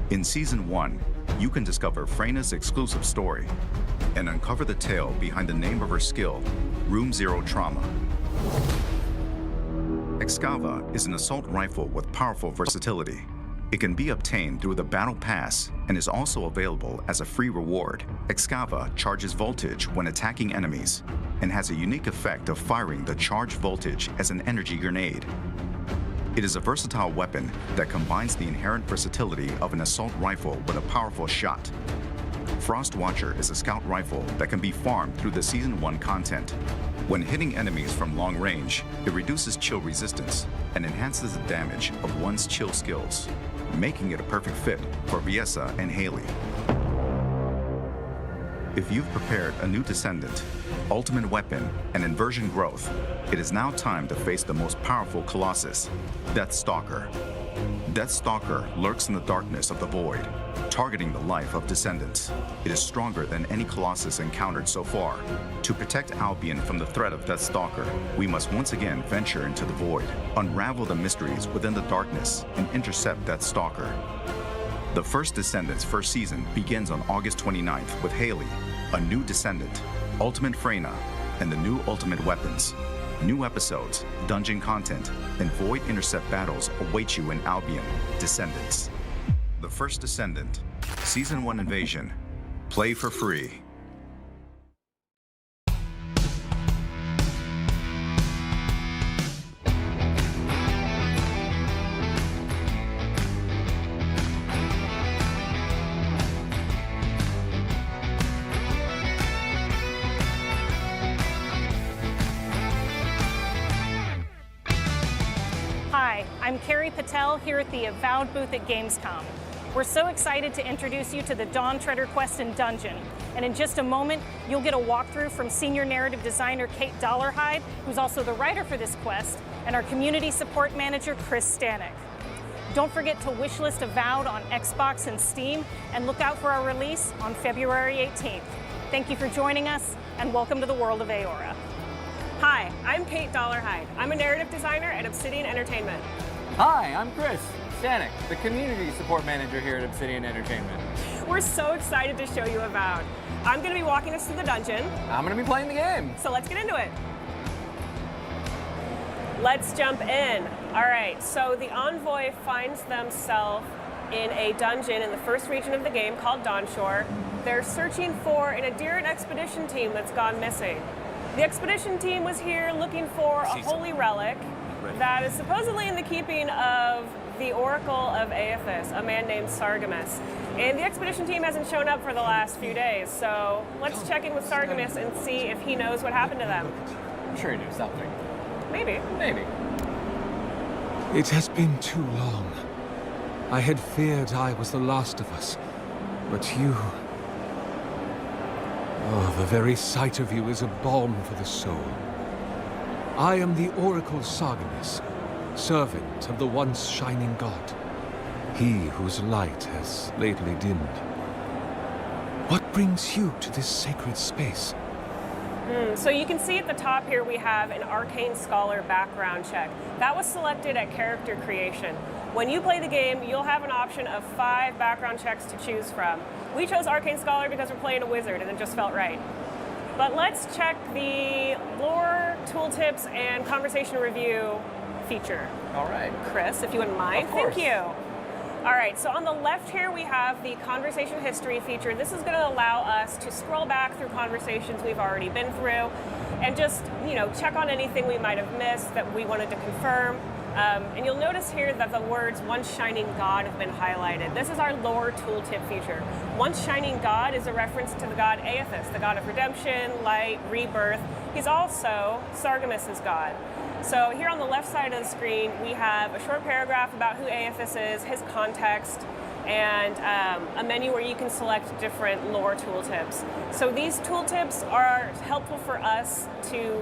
[SPEAKER 7] In Season 1, you can discover Freyna's exclusive story and uncover the tale behind the name of her skill, Room Zero Trauma. Excava is an assault rifle with powerful versatility. It can be obtained through the Battle Pass and is also available as a free reward. Excava charges voltage when attacking enemies and has a unique effect of firing the charged voltage as an energy grenade. It is a versatile weapon that combines the inherent versatility of an assault rifle with a powerful shot. Frost Watcher is a scout rifle that can be farmed through the Season 1 content. When hitting enemies from long range, it reduces chill resistance and enhances the damage of one's chill skills, making it a perfect fit for Viessa and Haley. If you've prepared a new Descendant, ultimate weapon, and inversion growth, it is now time to face the most powerful Colossus, Deathstalker. Deathstalker lurks in the darkness of the void, targeting the life of Descendants. It is stronger than any Colossus encountered so far. To protect Albion from the threat of Deathstalker, we must once again venture into the void, unravel the mysteries within the darkness, and intercept Deathstalker. The First Desendant's first season begins on August 29th with Haley, a new Descendant, Ultimate Freyna, and the new Ultimate Weapons. New episodes, dungeon content, and void intercept battles await you in Albion, Descendants. The First Desendant, Season 1 Invasion. Play for free.
[SPEAKER 8] I'm Carrie Patel here at the Avowed booth at Gamescom. We're so excited to introduce you to the Dawn Treader quest and dungeon. And in just a moment, you'll get a walkthrough from senior narrative designer Kate Dollarhide, who's also the writer for this quest, and our community support manager, Chris Stanek. Don't forget to wishlist Avowed on Xbox and Steam, and look out for our release on February 18th. Thank you for joining us, and welcome to the world of Aora.
[SPEAKER 9] Hi, I'm Kate Dollarhide. I'm a narrative designer at Obsidian Entertainment.
[SPEAKER 23] Hi, I'm Chris Stanek, the community support manager here at Obsidian Entertainment.
[SPEAKER 9] We're so excited to show you Avowed. I'm going to be walking us through the dungeon.
[SPEAKER 23] I'm going to be playing the game.
[SPEAKER 9] So let's get into it. Let's jump in. All right, so the Envoy finds themselves in a dungeon in the first region of the game called Dawnshore. They're searching for an Adherent expedition team that's gone missing. The expedition team was here looking for a holy relic that is supposedly in the keeping of the Oracle of Aethys, a man named Sargemus. And the expedition team hasn't shown up for the last few days, so let's check in with Sargemus and see if he knows what happened to them.
[SPEAKER 23] I'm sure he knew something.
[SPEAKER 9] Maybe.
[SPEAKER 23] Maybe.
[SPEAKER 24] It has been too long. I had feared I was the last of us, but you... Oh, the very sight of you is a balm for the soul. I am the Oracle Sargemus, servant of the once shining god, he whose light has lately dimmed. What brings you to this sacred space?
[SPEAKER 9] So you can see at the top here we have an Arcane Scholar background check. That was selected at character creation. When you play the game, you'll have an option of 5 background checks to choose from. We chose Arcane Scholar because we're playing a wizard and it just felt right. But let's check the lore, tooltips, and conversation review feature.
[SPEAKER 23] All right.
[SPEAKER 9] Chris, if you wouldn't mind.
[SPEAKER 23] Of course.
[SPEAKER 9] Thank you. All right, so on the left here we have the conversation history feature. This is going to allow us to scroll back through conversations we've already been through and just, check on anything we might have missed that we wanted to confirm. And you'll notice here that the words Once Shining God have been highlighted. This is our lore tooltip feature. Once Shining God is a reference to the god Aethys, the god of redemption, light, rebirth. He's also Sargemus' god. So here on the left side of the screen, we have a short paragraph about who Aethys is, his context, and a menu where you can select different lore tooltips. So these tooltips are helpful for us to,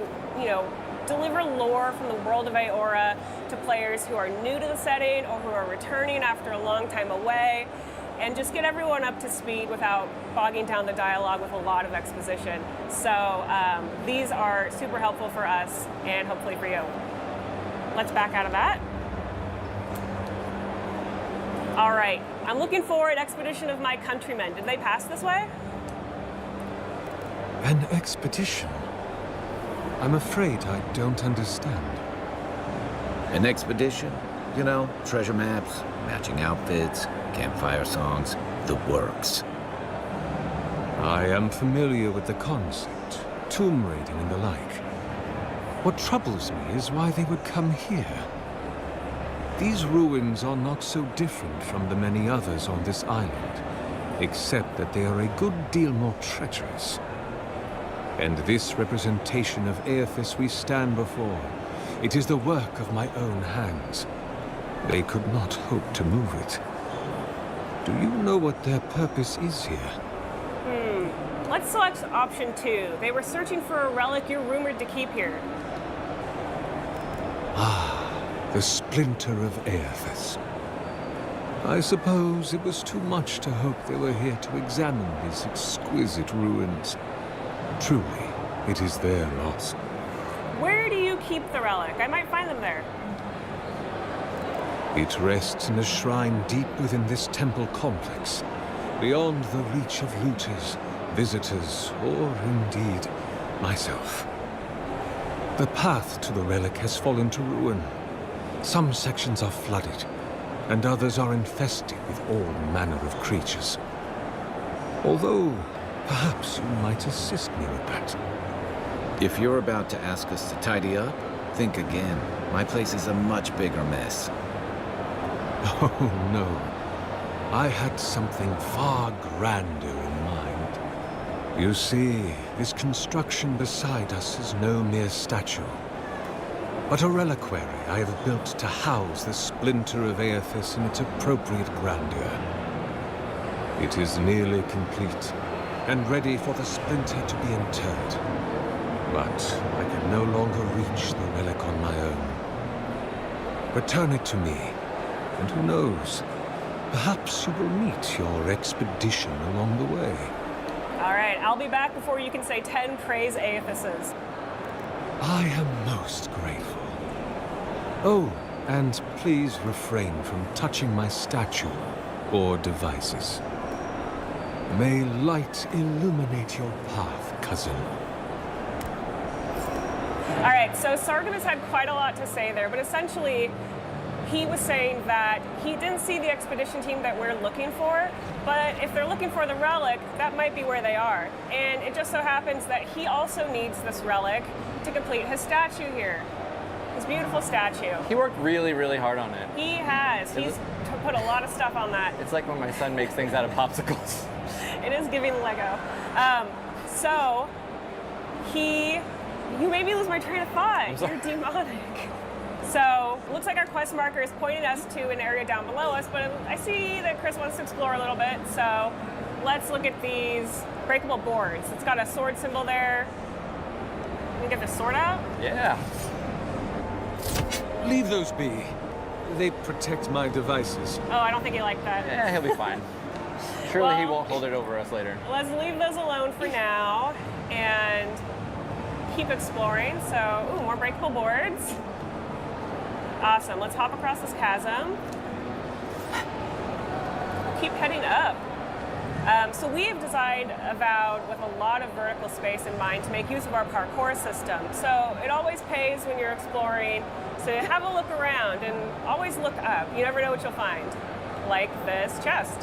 [SPEAKER 9] deliver lore from the world of Aora to players who are new to the setting or who are returning after a long time away, and just get everyone up to speed without bogging down the dialogue with a lot of exposition. So these are super helpful for us and hopefully for you. Let's back out of that. All right, I'm looking for an expedition of my countrymen. Did they pass this way?
[SPEAKER 24] An expedition? I'm afraid I don't understand.
[SPEAKER 25] An expedition? You know, treasure maps, matching outfits, campfire songs, the works.
[SPEAKER 24] I am familiar with the concept, tomb raiding and the like. What troubles me is why they would come here. These ruins are not so different from the many others on this island, except that they are a good deal more treacherous. And this representation of Aethys we stand before, it is the work of my own hands. They could not hope to move it. Do you know what their purpose is here?
[SPEAKER 9] Let's select option 2. They were searching for a relic you're rumored to keep here.
[SPEAKER 24] Ah, the splinter of Aethys. I suppose it was too much to hope they were here to examine these exquisite ruins. Truly, it is their loss.
[SPEAKER 9] Where do you keep the relic? I might find them there.
[SPEAKER 24] It rests in a shrine deep within this temple complex, beyond the reach of looters, visitors, or indeed, myself. The path to the relic has fallen to ruin. Some sections are flooded, and others are infested with all manner of creatures. Although, perhaps you might assist me with that.
[SPEAKER 25] If you're about to ask us to tidy up, think again. My place is a much bigger mess.
[SPEAKER 24] Oh, no. I had something far grander in mind. You see, this construction beside us is no mere statue, but a reliquary I have built to house the splinter of Aethys in its appropriate grandeur. It is nearly complete, and ready for the splinter to be interred. But I can no longer reach the relic on my own. Return it to me, and who knows, perhaps you will meet your expedition along the way.
[SPEAKER 9] All right, I'll be back before you can say 10 praise Aethyses.
[SPEAKER 24] I am most grateful. Oh, and please refrain from touching my statue or devices. May light illuminate your path, cousin.
[SPEAKER 9] All right, so Sargon has had quite a lot to say there, but essentially he was saying that he didn't see the expedition team that we're looking for, but if they're looking for the relic, that might be where they are. And it just so happens that he also needs this relic to complete his statue here. His beautiful statue.
[SPEAKER 23] He worked really, really hard on it.
[SPEAKER 9] He has. He's put a lot of stuff on that.
[SPEAKER 23] It's like when my son makes things out of popsicles.
[SPEAKER 9] It is giving Lego. So you made me lose my train of thought. You're demonic. So it looks like our quest marker is pointing us to an area down below us, but I see that Chris wants to explore a little bit. So let's look at these breakable boards. It's got a sword symbol there. Can we get the sword out?
[SPEAKER 23] Yeah.
[SPEAKER 24] Leave those be. They protect my devices.
[SPEAKER 9] Oh, I don't think he liked that.
[SPEAKER 23] Yeah, he'll be fine. Surely he won't hold it over us later.
[SPEAKER 9] Let's leave those alone for now and keep exploring. So, ooh, more breakable boards. Awesome. Let's hop across this chasm. Keep heading up. So we have designed Avowed with a lot of vertical space in mind to make use of our parkour system. So it always pays when you're exploring. So have a look around and always look up. You never know what you'll find. Like this chest.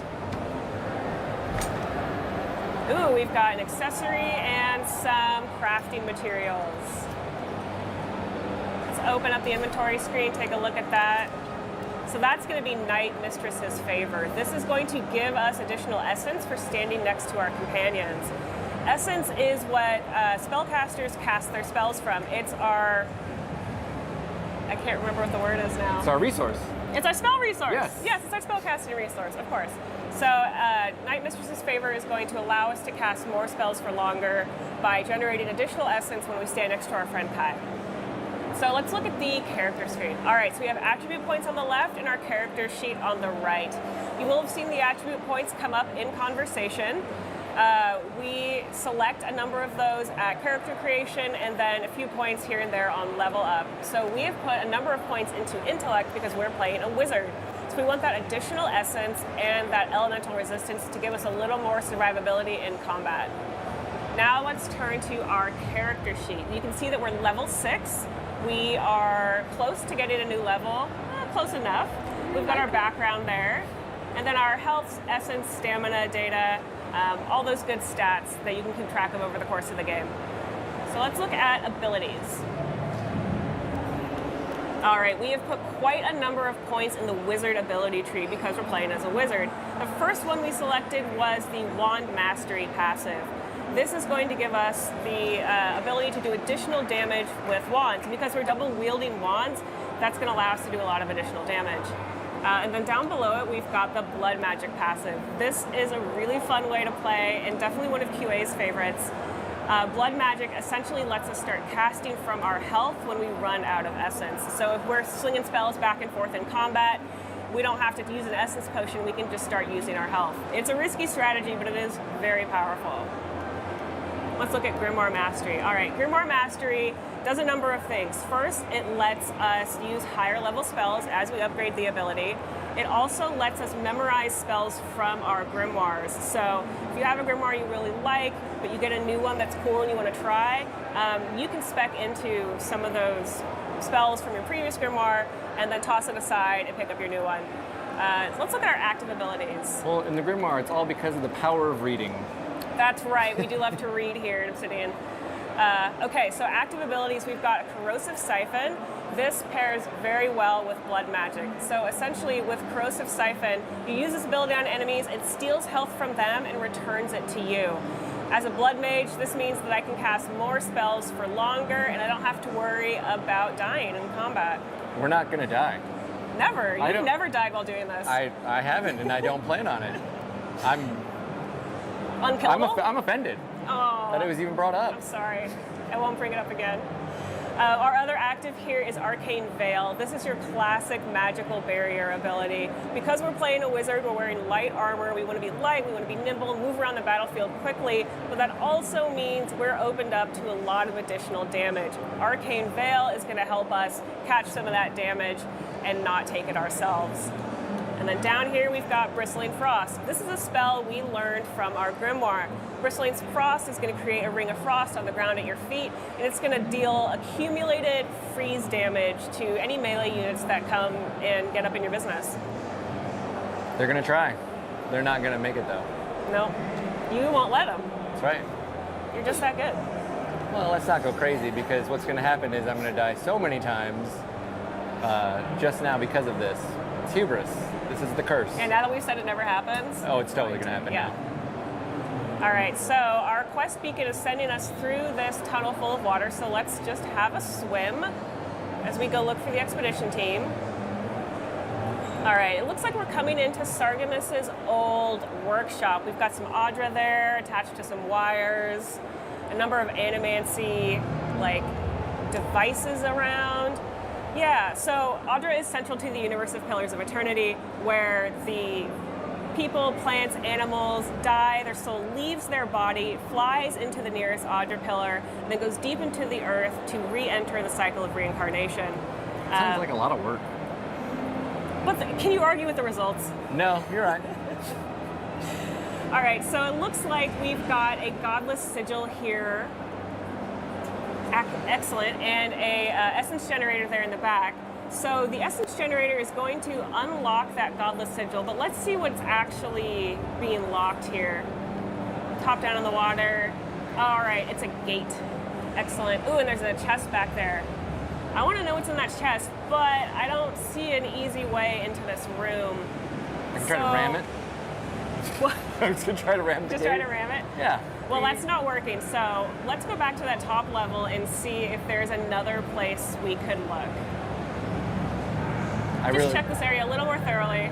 [SPEAKER 9] Ooh, we've got an accessory and some crafting materials. Let's open up the inventory screen, take a look at that. So that's going to be Night Mistress's favor. This is going to give us additional essence for standing next to our companions. Essence is what spellcasters cast their spells from. It's our... I can't remember what the word is now.
[SPEAKER 23] It's our resource.
[SPEAKER 9] It's our spell resource.
[SPEAKER 23] Yes,
[SPEAKER 9] it's our spellcasting resource, of course. So Night Mistress's favor is going to allow us to cast more spells for longer by generating additional essence when we stand next to our friend Pat. So let's look at the character screen. All right, so we have attribute points on the left and our character sheet on the right. You will have seen the attribute points come up in conversation. We select a number of those at character creation and then a few points here and there on level up. So we have put a number of points into intellect because we're playing a wizard. So we want that additional essence and that elemental resistance to give us a little more survivability in combat. Now let's turn to our character sheet. You can see that we're level 6. We are close to getting a new level, close enough. We've got our background there. And then our health, essence, stamina, data, all those good stats that you can keep track of over the course of the game. So let's look at abilities. All right, we have put quite a number of points in the wizard ability tree because we're playing as a wizard. The first one we selected was the Wand Mastery passive. This is going to give us the ability to do additional damage with wands. Because we're double wielding wands, that's going to allow us to do a lot of additional damage. And then down below it, we've got the Blood Magic passive. This is a really fun way to play and definitely one of QA's favorites. Blood Magic essentially lets us start casting from our health when we run out of essence. So if we're slinging spells back and forth in combat, we don't have to use an essence potion, we can just start using our health. It's a risky strategy, but it is very powerful. Let's look at Grimoire Mastery. All right, Grimoire Mastery does a number of things. First, it lets us use higher level spells as we upgrade the ability. It also lets us memorize spells from our grimoires. So if you have a grimoire you really like, but you get a new one that's cool and you want to try, you can spec into some of those spells from your previous grimoire and then toss it aside and pick up your new one. So let's look at our active abilities.
[SPEAKER 23] Well, in the grimoire, it's all because of the power of reading.
[SPEAKER 9] That's right, we do love to read here at Obsidian. Okay, so active abilities, we've got a Corrosive Siphon. This pairs very well with Blood Magic. So essentially with Corrosive Siphon, you use this ability on enemies, it steals health from them and returns it to you. As a blood mage, this means that I can cast more spells for longer, and I don't have to worry about dying in combat.
[SPEAKER 23] We're not gonna die.
[SPEAKER 9] Never. You've never died while doing this.
[SPEAKER 23] I haven't, and I don't plan on it.
[SPEAKER 9] Unkillable?
[SPEAKER 23] I'm offended that it was even brought up.
[SPEAKER 9] I'm sorry. I won't bring it up again. Our other active here is Arcane Veil. This is your classic magical barrier ability. Because we're playing a wizard, we're wearing light armor. We want to be light, we want to be nimble, move around the battlefield quickly, but that also means we're opened up to a lot of additional damage. Arcane Veil is going to help us catch some of that damage and not take it ourselves. And then down here we've got Bristling Frost. This is a spell we learned from our grimoire. Bristling Frost is going to create a ring of frost on the ground at your feet, and it's going to deal accumulated freeze damage to any melee units that come and get up in your business.
[SPEAKER 23] They're gonna try. They're not gonna make it though.
[SPEAKER 9] No, you won't let them.
[SPEAKER 23] That's right.
[SPEAKER 9] You're just that good.
[SPEAKER 23] Well, let's not go crazy, because what's gonna happen is I'm gonna die so many times just now because of this. It's hubris. This is the curse.
[SPEAKER 9] And now that we've said it never happens.
[SPEAKER 23] Oh, it's totally gonna happen
[SPEAKER 9] Yeah.
[SPEAKER 23] now.
[SPEAKER 9] All right, so our quest beacon is sending us through this tunnel full of water, so let's just have a swim as we go look for the expedition team. All right, it looks like we're coming into Sargemus's old workshop. We've got some Audra there attached to some wires, a number of animancy like devices around. Yeah, so Audra is central to the universe of Pillars of Eternity, where the people, plants, animals die, their soul leaves their body, flies into the nearest Audra pillar, and then goes deep into the earth to re-enter the cycle of reincarnation.
[SPEAKER 23] Sounds like a lot of work.
[SPEAKER 9] But can you argue with the results?
[SPEAKER 23] No, you're right.
[SPEAKER 9] All right, so it looks like we've got a godless sigil here. Excellent, and a essence generator there in the back. So the essence generator is going to unlock that godless sigil, but let's see what's actually being locked here. Top down in the water. All right, it's a gate. Excellent. Ooh, and there's a chest back there. I want to know what's in that chest, but I don't see an easy way into this room.
[SPEAKER 23] I can try to ram it.
[SPEAKER 9] What?
[SPEAKER 23] I'm just gonna try to ram it.
[SPEAKER 9] Just try to ram it?
[SPEAKER 23] Yeah.
[SPEAKER 9] Well, that's not working, so let's go back to that top level and see if there's another place we could look. Just check this area a little more thoroughly.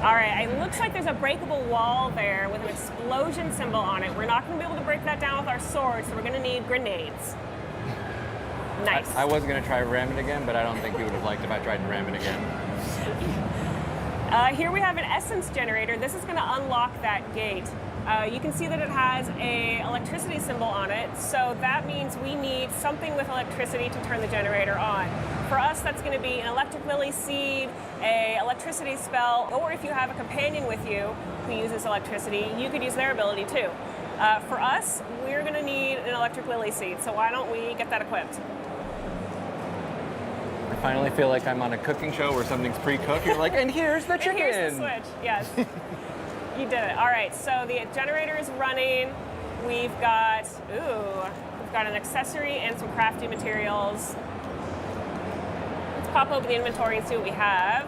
[SPEAKER 9] All right, it looks like there's a breakable wall there with an explosion symbol on it. We're not going to be able to break that down with our swords, so we're going to need grenades. Nice.
[SPEAKER 23] I was going to try ram it again, but I don't think you would have liked if I tried to ram it again.
[SPEAKER 9] Here we have an essence generator. This is going to unlock that gate. You can see that it has an electricity symbol on it, so that means we need something with electricity to turn the generator on. For us, that's going to be an electric lily seed, an electricity spell, or if you have a companion with you who uses electricity, you could use their ability too. For us, we're going to need an electric lily seed, so why don't we get that equipped?
[SPEAKER 23] I finally feel like I'm on a cooking show where something's pre-cooked. You're like, and here's the chicken.
[SPEAKER 9] And here's the switch, yes. You did it. All right, so the generator is running. We've got an accessory and some crafting materials. Let's pop open the inventory and see what we have.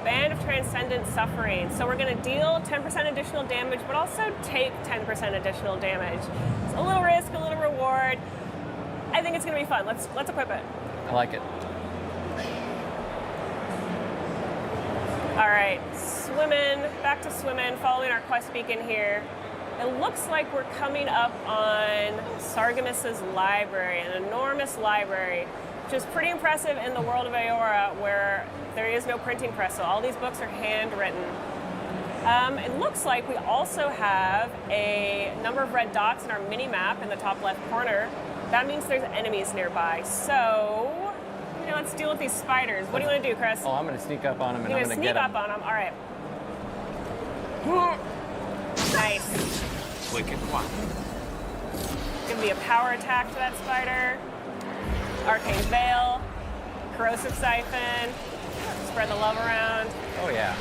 [SPEAKER 9] Band of Transcendent Suffering. So we're gonna deal 10% additional damage, but also take 10% additional damage. It's a little risk, a little reward. I think it's gonna be fun. Let's equip it.
[SPEAKER 23] I like it.
[SPEAKER 9] All right, back to swimming, following our quest beacon here. It looks like we're coming up on Sargemus's library, an enormous library, which is pretty impressive in the world of Aora, where there is no printing press, so all these books are handwritten. It looks like we also have a number of red dots in our mini-map in the top left corner. That means there's enemies nearby, so let's deal with these spiders. What do you want to do, Chris?
[SPEAKER 23] Oh, I'm going to sneak up on them and I'm going to get them.
[SPEAKER 9] Sneak up on them, all right. Nice.
[SPEAKER 25] Quick and quiet.
[SPEAKER 9] Give me a power attack to that spider. Arcane Veil. Corrosive Siphon. Spread the love around.
[SPEAKER 23] Oh, yeah.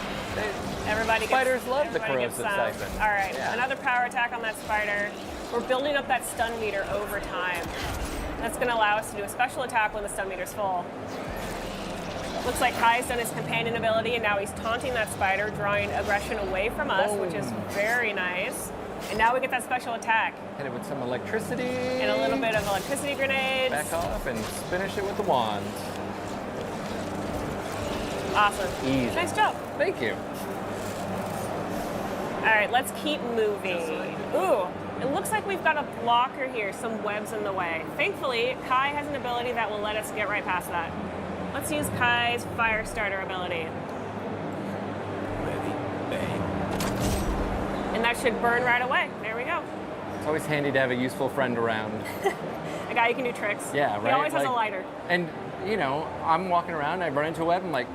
[SPEAKER 9] Spiders
[SPEAKER 23] love the corrosive siphon.
[SPEAKER 9] All right,
[SPEAKER 23] yeah.
[SPEAKER 9] Another power attack on that spider. We're building up that stun meter over time. That's going to allow us to do a special attack when the stun meter's full. Looks like Kai's done his companion ability, and now he's taunting that spider, drawing aggression away from us, which is very nice. And now we get that special attack.
[SPEAKER 23] Hit it with some electricity.
[SPEAKER 9] And a little bit of electricity grenades.
[SPEAKER 23] Back off and finish it with the wand.
[SPEAKER 9] Awesome.
[SPEAKER 23] Easy.
[SPEAKER 9] Nice job.
[SPEAKER 23] Thank you.
[SPEAKER 9] All right, let's keep moving. Ooh, it looks like we've got a blocker here, some webs in the way. Thankfully, Kai has an ability that will let us get right past that. Let's use Kai's fire starter ability. And that should burn right away. There we go.
[SPEAKER 23] It's always handy to have a useful friend around.
[SPEAKER 9] A guy who can do tricks.
[SPEAKER 23] Yeah, right?
[SPEAKER 9] He always has a lighter.
[SPEAKER 23] And, you know, I'm walking around, I run into a web, I'm like,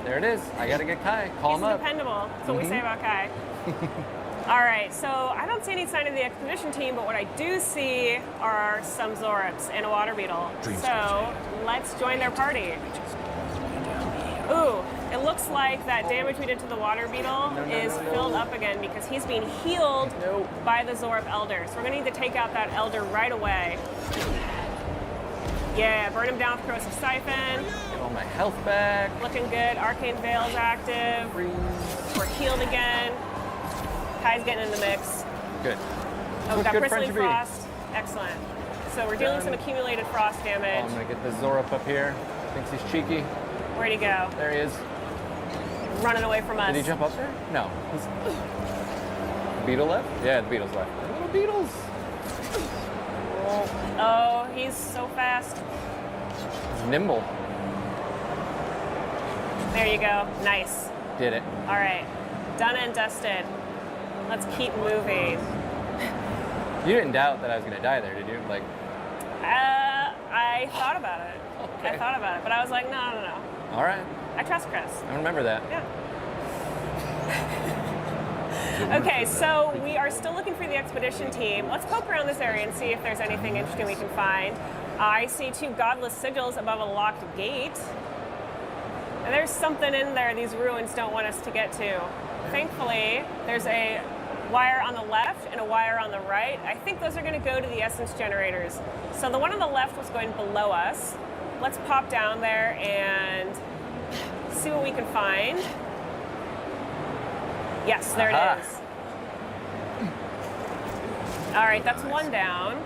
[SPEAKER 23] there it is. I got to get Kai. Call him up.
[SPEAKER 9] He's dependable. That's what we say about Kai. All right, so I don't see any sign of the expedition team, but what I do see are some Zorops and a water beetle. So let's join their party. Ooh, it looks like that damage we did to the water beetle is filled up again because he's being healed by the Zorop Elder. So we're gonna need to take out that Elder right away. Yeah, burn him down with Corrosive Siphon.
[SPEAKER 23] Get all my health back.
[SPEAKER 9] Looking good. Arcane Veil's active. We're healed again. Kai's getting in the mix.
[SPEAKER 23] Good.
[SPEAKER 9] Oh, we got
[SPEAKER 23] Good
[SPEAKER 9] Bristling
[SPEAKER 23] friendship eating.
[SPEAKER 9] Frost. Excellent. So we're dealing with some accumulated frost damage.
[SPEAKER 23] I'm going to get the Zorop up here. Thinks he's cheeky.
[SPEAKER 9] Where'd he go?
[SPEAKER 23] There he is.
[SPEAKER 9] Running away from us.
[SPEAKER 23] Did he jump up there? No. The beetle left? Yeah, the beetle's left. The little beetles.
[SPEAKER 9] Oh, he's so fast.
[SPEAKER 23] He's nimble.
[SPEAKER 9] There you go. Nice.
[SPEAKER 23] Did it.
[SPEAKER 9] All right. Done and dusted. Let's keep moving.
[SPEAKER 23] You didn't doubt that I was going to die there, did you? Like,
[SPEAKER 9] I thought about it.
[SPEAKER 23] Okay.
[SPEAKER 9] I thought about it, but I was like, no.
[SPEAKER 23] all right.
[SPEAKER 9] I trust Chris.
[SPEAKER 23] I remember that.
[SPEAKER 9] Yeah. Okay, so we are still looking for the expedition team. Let's poke around this area and see if there's anything interesting we can find. I see 2 godless sigils above a locked gate. And there's something in there these ruins don't want us to get to. Thankfully, there's a wire on the left and a wire on the right. I think those are going to go to the essence generators. So the one on the left was going below us. Let's pop down there and see what we can find. Yes, there it is. All right, that's one down.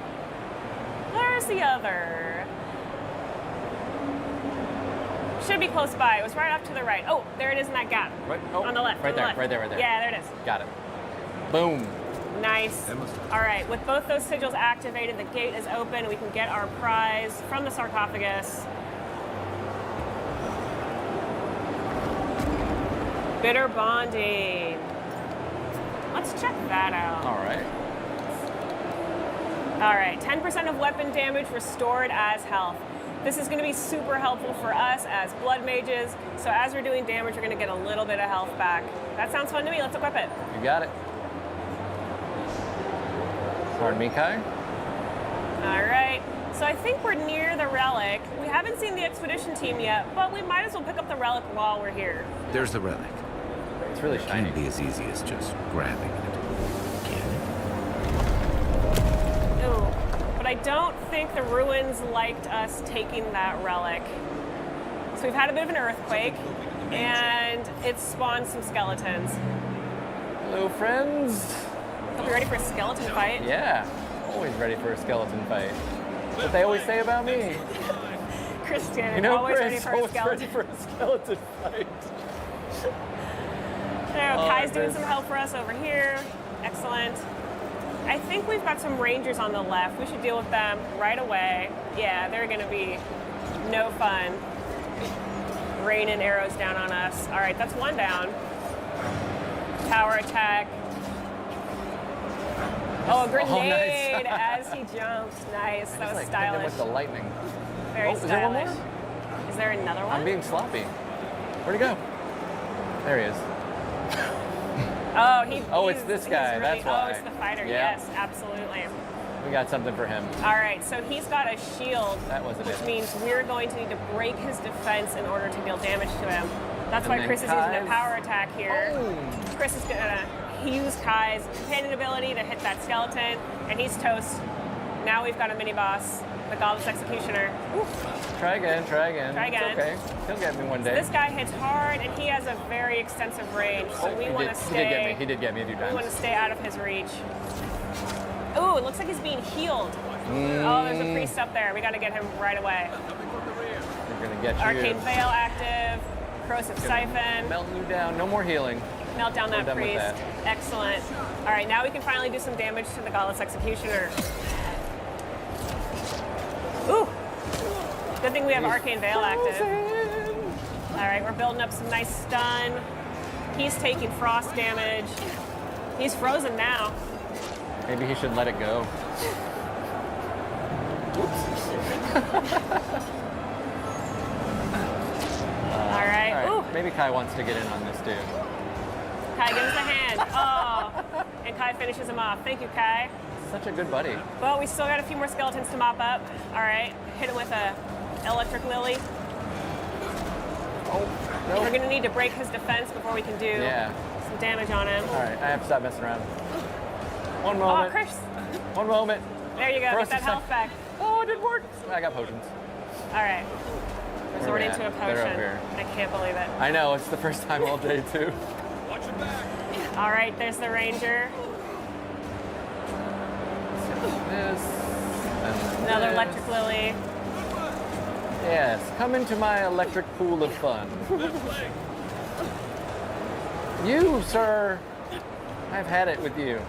[SPEAKER 9] Where's the other? Should be close by. It was right off to the right. Oh, there it is in that gap.
[SPEAKER 23] Right. Oh,
[SPEAKER 9] on the left.
[SPEAKER 23] Right
[SPEAKER 9] on the
[SPEAKER 23] there,
[SPEAKER 9] left.
[SPEAKER 23] right there, right there.
[SPEAKER 9] Yeah, there it is.
[SPEAKER 23] Got it. Boom.
[SPEAKER 9] Nice. All right, with both those sigils activated, the gate is open. We can get our prize from the sarcophagus. Bitter bonding. Let's check that out.
[SPEAKER 23] All right.
[SPEAKER 9] All right, 10% of weapon damage restored as health. This is going to be super helpful for us as blood mages. So as we're doing damage, we're going to get a little bit of health back. That sounds fun to me. Let's equip it.
[SPEAKER 23] You got it. Pardon me, Kai.
[SPEAKER 9] All right. So I think we're near the relic. We haven't seen the expedition team yet, but we might as well pick up the relic while we're here.
[SPEAKER 25] There's the relic.
[SPEAKER 23] It's really shiny.
[SPEAKER 25] It can't be as easy as just grabbing it.
[SPEAKER 9] Ooh. But I don't think the ruins liked us taking that relic. So we've had a bit of an earthquake, and it spawned some skeletons.
[SPEAKER 23] Hello, friends.
[SPEAKER 9] Hope you're ready for a skeleton fight.
[SPEAKER 23] Yeah, always ready for a skeleton fight. That's what they always say about me.
[SPEAKER 9] Christian,
[SPEAKER 23] You know,
[SPEAKER 9] always
[SPEAKER 23] Chris,
[SPEAKER 9] ready for a
[SPEAKER 23] always
[SPEAKER 9] skeleton.
[SPEAKER 23] ready for a skeleton fight.
[SPEAKER 9] There,
[SPEAKER 23] Oh,
[SPEAKER 9] Kai's doing
[SPEAKER 23] Chris.
[SPEAKER 9] some help for us over here. Excellent. I think we've got some rangers on the left. We should deal with them right away. Yeah, they're going to be no fun. Raining arrows down on us. All right, that's one down. Tower attack. Oh, a grenade
[SPEAKER 23] nice.
[SPEAKER 9] as he jumps. Nice. That was
[SPEAKER 23] Hit him
[SPEAKER 9] stylish.
[SPEAKER 23] with the lightning.
[SPEAKER 9] Very
[SPEAKER 23] Is there one
[SPEAKER 9] stylish.
[SPEAKER 23] more?
[SPEAKER 9] Is there another one?
[SPEAKER 23] I'm being sloppy. Where'd he go? There he is.
[SPEAKER 9] Oh,
[SPEAKER 23] it's this guy. That's why.
[SPEAKER 9] Oh, it's the fighter.
[SPEAKER 23] Yeah.
[SPEAKER 9] Yes, absolutely.
[SPEAKER 23] We got something for him.
[SPEAKER 9] All right, so he's got a shield,
[SPEAKER 23] That wasn't
[SPEAKER 9] which
[SPEAKER 23] it.
[SPEAKER 9] means we're going to need to break his defense in order to deal damage to him. That's
[SPEAKER 23] And
[SPEAKER 9] why
[SPEAKER 23] then
[SPEAKER 9] Chris is using a
[SPEAKER 23] Kai's-
[SPEAKER 9] power attack here. Chris is gonna use Kai's companion ability to hit that skeleton, and he's toast. Now we've got a mini boss. the Godless Executioner.
[SPEAKER 23] Try again, try again.
[SPEAKER 9] Try again.
[SPEAKER 23] It's okay. He'll get me one day.
[SPEAKER 9] This guy hits hard, and he has a very extensive range, so we want to stay.
[SPEAKER 23] He did get me a few times.
[SPEAKER 9] We want to stay out of his reach. Ooh, it looks like he's being healed. Oh, there's a priest up there. We got to get him right away.
[SPEAKER 23] We're gonna get you.
[SPEAKER 9] Arcane Veil active. Corrosive Siphon.
[SPEAKER 23] Melt you down. No more healing.
[SPEAKER 9] Melt down
[SPEAKER 23] We're
[SPEAKER 9] that
[SPEAKER 23] done with
[SPEAKER 9] priest.
[SPEAKER 23] that.
[SPEAKER 9] Excellent. All right, now we can finally do some damage to the Godless Executioner. Ooh. Good thing we have Arcane Veil active. All right, we're building up some nice stun. He's taking frost damage. He's frozen now.
[SPEAKER 23] Maybe he should let it go.
[SPEAKER 9] All right. Ooh.
[SPEAKER 23] Maybe Kai wants to get in on this too.
[SPEAKER 9] Kai, give us a hand. Oh, and Kai finishes him off. Thank you, Kai.
[SPEAKER 23] Such a good buddy.
[SPEAKER 9] Well, we still got a few more skeletons to mop up. All right, hit him with a electric lily.
[SPEAKER 23] Oh, no.
[SPEAKER 9] We're gonna need to break his defense before we can do some damage on him.
[SPEAKER 23] All right, I have to stop messing around. One moment.
[SPEAKER 9] Oh, Chris.
[SPEAKER 23] One moment.
[SPEAKER 9] There you go.
[SPEAKER 23] First
[SPEAKER 9] Get that health back.
[SPEAKER 23] Oh, it didn't work. I got potions.
[SPEAKER 9] All right. Resorting to a
[SPEAKER 23] They're over
[SPEAKER 9] potion.
[SPEAKER 23] here.
[SPEAKER 9] I can't believe it.
[SPEAKER 23] I know, it's the first time all day too.
[SPEAKER 9] All right, there's the ranger.
[SPEAKER 23] This. And
[SPEAKER 9] Another
[SPEAKER 23] this.
[SPEAKER 9] electric lily.
[SPEAKER 23] Yes, come into my electric pool of fun. You, sir, I've had it with you.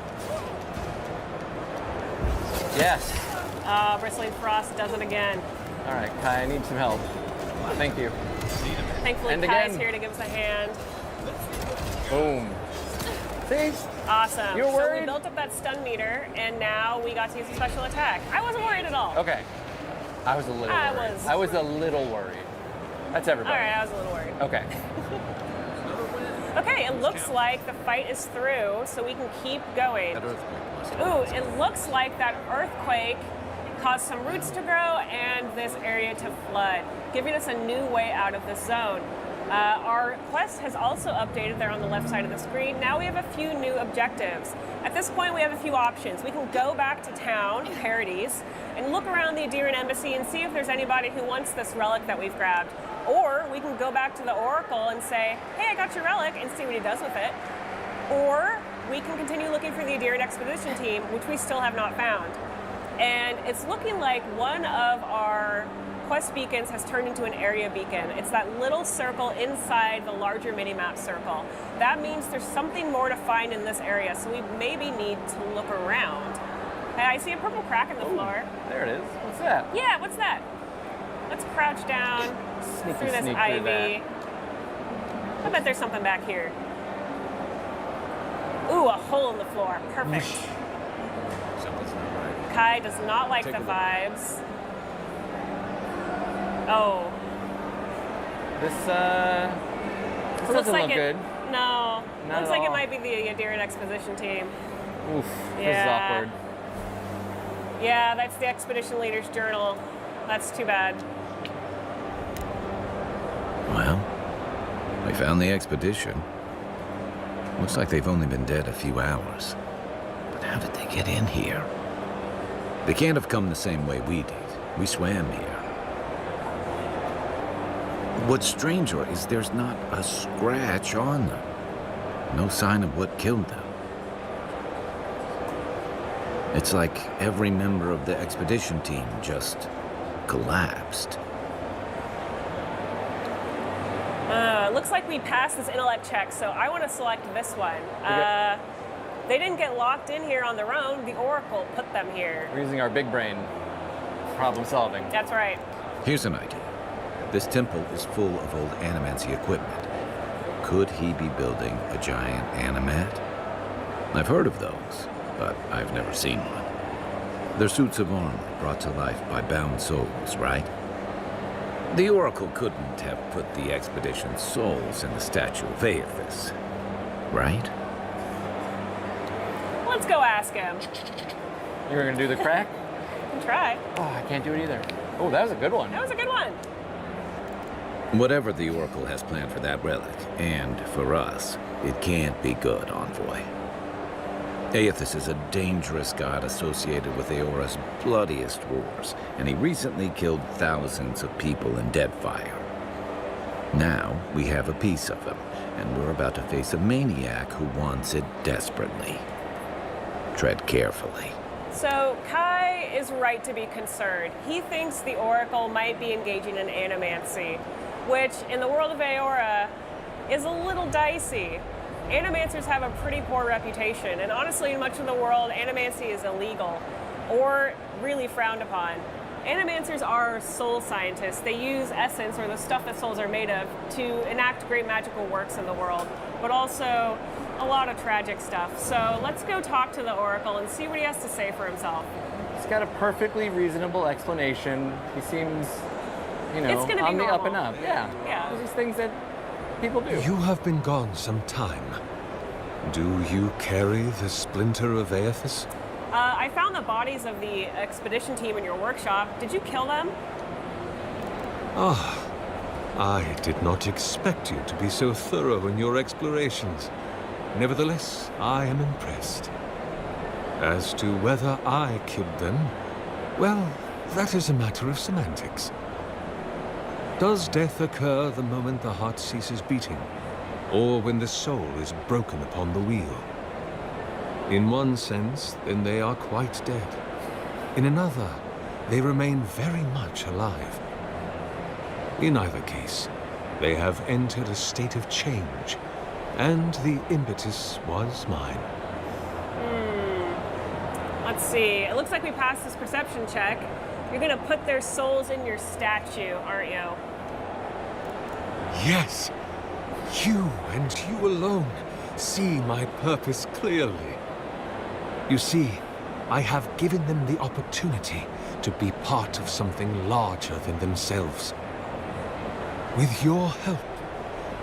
[SPEAKER 23] Yes.
[SPEAKER 9] Bristling Frost does it again.
[SPEAKER 23] All right, Kai, I need some help. Thank you.
[SPEAKER 9] Thankfully,
[SPEAKER 23] And
[SPEAKER 9] Kai's
[SPEAKER 23] again.
[SPEAKER 9] here to give us a hand.
[SPEAKER 23] Boom. See?
[SPEAKER 9] Awesome.
[SPEAKER 23] You were
[SPEAKER 9] So we
[SPEAKER 23] worried?
[SPEAKER 9] built up that stun meter, and now we got to use a special attack. I wasn't worried at all.
[SPEAKER 23] Okay. I was a little worried. I was a little worried. That's everybody.
[SPEAKER 9] All right, I was a little worried.
[SPEAKER 23] Okay.
[SPEAKER 9] Okay, it looks like the fight is through, so we can keep going. Ooh, it looks like that earthquake caused some roots to grow and this area to flood, giving us a new way out of this zone. Our quest has also updated there on the left side of the screen. Now we have a few new objectives. At this point, we have a few options. We can go back to town, Paradise, and look around the Adirian embassy and see if there's anybody who wants this relic that we've grabbed. Or we can go back to the Oracle and say, hey, I got your relic, and see what he does with it. Or we can continue looking for the Adirian expedition team, which we still have not found. And it's looking like one of our quest beacons has turned into an area beacon. It's that little circle inside the larger mini-map circle. That means there's something more to find in this area, so we maybe need to look around. Hey, I see a purple crack in the floor.
[SPEAKER 23] There it is. What's that?
[SPEAKER 9] Yeah, what's that? Let's crouch down through this
[SPEAKER 23] sneak through
[SPEAKER 9] ivy. I bet there's something back here. Ooh, a hole in the floor. Perfect. Kai does not like the vibes. Oh.
[SPEAKER 23] This
[SPEAKER 9] Looks
[SPEAKER 23] doesn't
[SPEAKER 9] like
[SPEAKER 23] look good.
[SPEAKER 9] No.
[SPEAKER 23] Not
[SPEAKER 9] Looks
[SPEAKER 23] at
[SPEAKER 9] like it
[SPEAKER 23] all.
[SPEAKER 9] might be the Adirian Exposition team.
[SPEAKER 23] Oof, this is
[SPEAKER 9] Yeah.
[SPEAKER 23] awkward.
[SPEAKER 9] Yeah, that's the Expedition Leader's Journal. That's too bad.
[SPEAKER 25] Well, we found the expedition. Looks like they've only been dead a few hours. But how did they get in here? They can't have come the same way we did. We swam here. What's stranger is there's not a scratch on them. No sign of what killed them. It's like every member of the expedition team just collapsed.
[SPEAKER 9] Looks like we passed this intellect check, so I want to select this one. They didn't get locked in here on their own. The Oracle put them here.
[SPEAKER 23] We're using our big brain. Problem solving.
[SPEAKER 9] That's right.
[SPEAKER 25] Here's an idea. This temple is full of old animancy equipment. Could he be building a giant animat? I've heard of those, but I've never seen one. They're suits of armor brought to life by bound souls, right? The Oracle couldn't have put the expedition's souls in the statue of Aethys, right?
[SPEAKER 9] Let's go ask him.
[SPEAKER 23] You were gonna do the crack?
[SPEAKER 9] Can try.
[SPEAKER 23] Oh, I can't do it either. Oh, that was a good one.
[SPEAKER 9] That was a good one.
[SPEAKER 25] Whatever the Oracle has planned for that relic, and for us, it can't be good, Envoy. Aethys is a dangerous god associated with Eora's bloodiest wars, and he recently killed thousands of people in Deadfire. Now, we have a piece of him, and we're about to face a maniac who wants it desperately. Tread carefully.
[SPEAKER 9] So, Kai is right to be concerned. He thinks the Oracle might be engaging in animancy, which, in the world of Eora, is a little dicey. Animancers have a pretty poor reputation, and honestly, in much of the world, animancy is illegal, or really frowned upon. Animancers are soul scientists. They use essence, or the stuff that souls are made of, to enact great magical works in the world, but also a lot of tragic stuff. So let's go talk to the Oracle and see what he has to say for himself.
[SPEAKER 23] He's got a perfectly reasonable explanation. He seems, you know,
[SPEAKER 9] It's gonna be
[SPEAKER 23] on the up
[SPEAKER 9] normal.
[SPEAKER 23] and up. Yeah.
[SPEAKER 9] Yeah.
[SPEAKER 23] Those are things that people do.
[SPEAKER 24] You have been gone some time. Do you carry the splinter of Aethys?
[SPEAKER 9] I found the bodies of the expedition team in your workshop. Did you kill them?
[SPEAKER 24] Ah, I did not expect you to be so thorough in your explorations. Nevertheless, I am impressed. As to whether I killed them, well, that is a matter of semantics. Does death occur the moment the heart ceases beating, or when the soul is broken upon the wheel? In one sense, then they are quite dead. In another, they remain very much alive. In either case, they have entered a state of change, and the impetus was mine.
[SPEAKER 9] Let's see. It looks like we passed this perception check. You're gonna put their souls in your statue, aren't you?
[SPEAKER 24] Yes, you and you alone see my purpose clearly. You see, I have given them the opportunity to be part of something larger than themselves. With your help,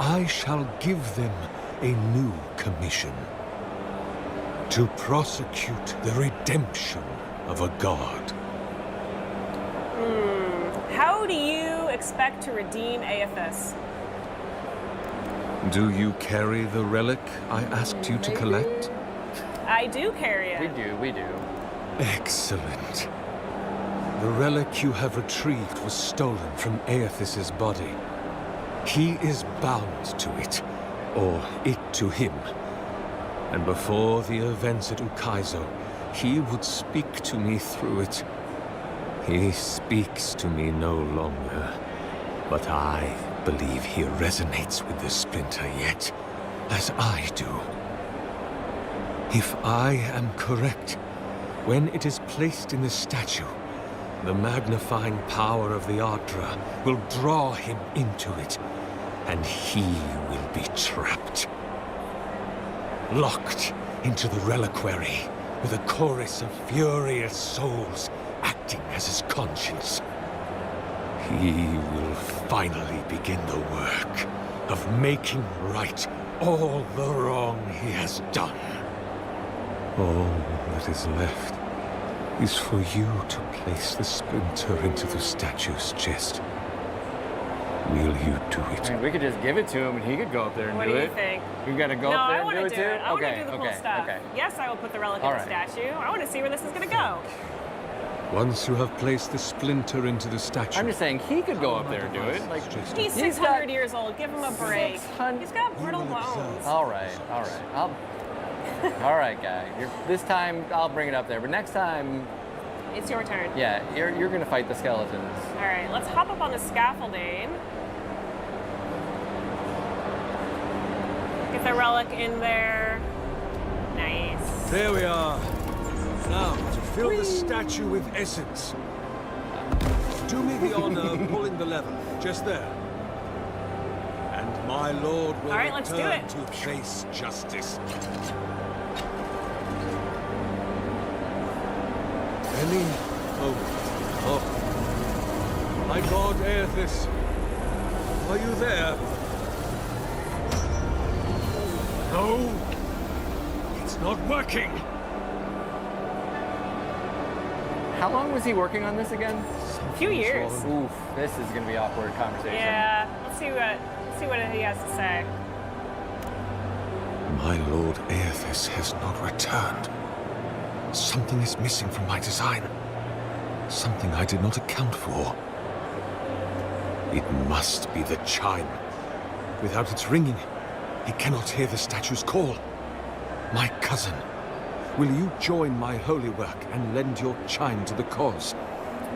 [SPEAKER 24] I shall give them a new commission. To prosecute the redemption of a god.
[SPEAKER 9] How do you expect to redeem Aethys?
[SPEAKER 24] Do you carry the relic I asked you to collect?
[SPEAKER 9] I do carry it.
[SPEAKER 23] We do.
[SPEAKER 24] Excellent. The relic you have retrieved was stolen from Aethys' body. He is bound to it, or it to him. And before the events at Ukaizo, he would speak to me through it. He speaks to me no longer, but I believe he resonates with the splinter yet, as I do. If I am correct, when it is placed in the statue, the magnifying power of the Ardra will draw him into it, and he will be trapped. Locked into the reliquary with a chorus of furious souls acting as his conscience. He will finally begin the work of making right all the wrong he has done. All that is left is for you to place the splinter into the statue's chest. Will you do it?
[SPEAKER 23] I mean, we could just give it to him and he could go up there and
[SPEAKER 9] What
[SPEAKER 23] do
[SPEAKER 9] do
[SPEAKER 23] it.
[SPEAKER 9] you think?
[SPEAKER 23] We gotta go
[SPEAKER 9] No,
[SPEAKER 23] up there
[SPEAKER 9] I
[SPEAKER 23] and
[SPEAKER 9] want
[SPEAKER 23] do
[SPEAKER 9] to
[SPEAKER 23] it
[SPEAKER 9] do
[SPEAKER 23] too?
[SPEAKER 9] it. I want to
[SPEAKER 23] Okay,
[SPEAKER 9] do the cool
[SPEAKER 23] okay,
[SPEAKER 9] stuff.
[SPEAKER 23] okay.
[SPEAKER 9] Yes, I will put the relic
[SPEAKER 23] All
[SPEAKER 9] in the
[SPEAKER 23] right.
[SPEAKER 9] statue. I want to see where this is going to go.
[SPEAKER 24] Once you have placed the splinter into the statue...
[SPEAKER 23] I'm just saying he could go up there and do it. Like,
[SPEAKER 9] He's 600 years old. Give him a break. He's got brittle bones.
[SPEAKER 23] all right. All right, guy. This time I'll bring it up there, but next time,
[SPEAKER 9] It's your turn.
[SPEAKER 23] yeah, you're gonna fight the skeletons.
[SPEAKER 9] All right, let's hop up on the scaffolding. Get the relic in there. Nice.
[SPEAKER 24] There we are. Now, to fill the statue with essence. Do me the honor of pulling the lever, just there. And my lord will
[SPEAKER 9] All right, let's do
[SPEAKER 24] return
[SPEAKER 9] it.
[SPEAKER 24] to face justice. Any moment. Oh. My god Aethys. Are you there? No. It's not working.
[SPEAKER 23] How long was he working on this again?
[SPEAKER 9] A few years.
[SPEAKER 23] Oof, this is gonna be awkward conversation.
[SPEAKER 9] Yeah, let's see what he has to say.
[SPEAKER 24] My Lord Aethys has not returned. Something is missing from my design. Something I did not account for. It must be the chime. Without its ringing, he cannot hear the statue's call. My cousin, will you join my holy work and lend your chime to the cause?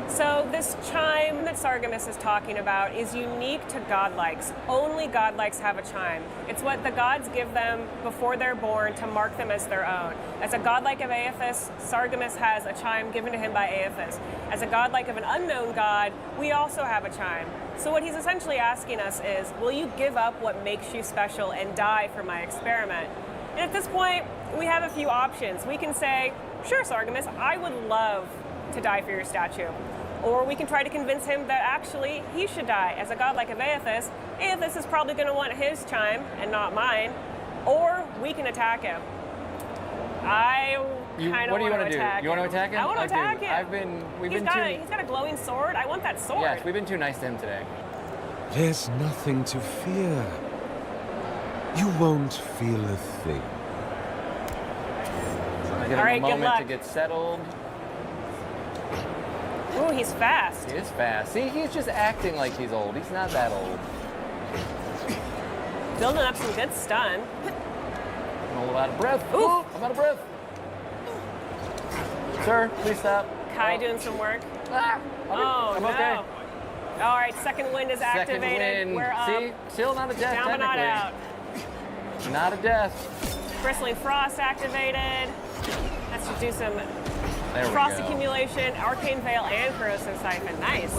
[SPEAKER 9] So this chime that Sargemus is talking about is unique to godlikes. Only godlikes have a chime. It's what the gods give them before they're born to mark them as their own. As a godlike of Aethys, Sargemus has a chime given to him by Aethys. As a godlike of an unknown god, we also have a chime. So what he's essentially asking us is, will you give up what makes you special and die for my experiment? And at this point, we have a few options. We can say, sure, Sargemus, I would love to die for your statue. Or we can try to convince him that actually he should die. As a godlike of Aethys, Aethys is probably going to want his chime and not mine. Or we can attack him. I kind of want to attack him.
[SPEAKER 23] You want to attack him?
[SPEAKER 9] I want to attack him. He's got a glowing sword. I want that sword.
[SPEAKER 23] Yes, we've been too nice to him today.
[SPEAKER 24] There's nothing to fear. You won't feel a thing.
[SPEAKER 23] Give him a moment to get settled.
[SPEAKER 9] Ooh, he's fast.
[SPEAKER 23] He is fast. See, he's just acting like he's old. He's not that old.
[SPEAKER 9] Building up some good stun.
[SPEAKER 23] I'm a little out of breath. Ooh, I'm out of breath. Sir, please stop.
[SPEAKER 9] Kai doing some work.
[SPEAKER 23] I'm
[SPEAKER 9] no.
[SPEAKER 23] okay.
[SPEAKER 9] All right, second wind is activated.
[SPEAKER 23] Second wind.
[SPEAKER 9] We're up.
[SPEAKER 23] See, still not a death,
[SPEAKER 9] Down but not out.
[SPEAKER 23] Not a death.
[SPEAKER 9] Bristling Frost activated. Let's just do some
[SPEAKER 23] There
[SPEAKER 9] frost
[SPEAKER 23] we go.
[SPEAKER 9] accumulation, Arcane Veil, and Corrosive Siphon. Nice.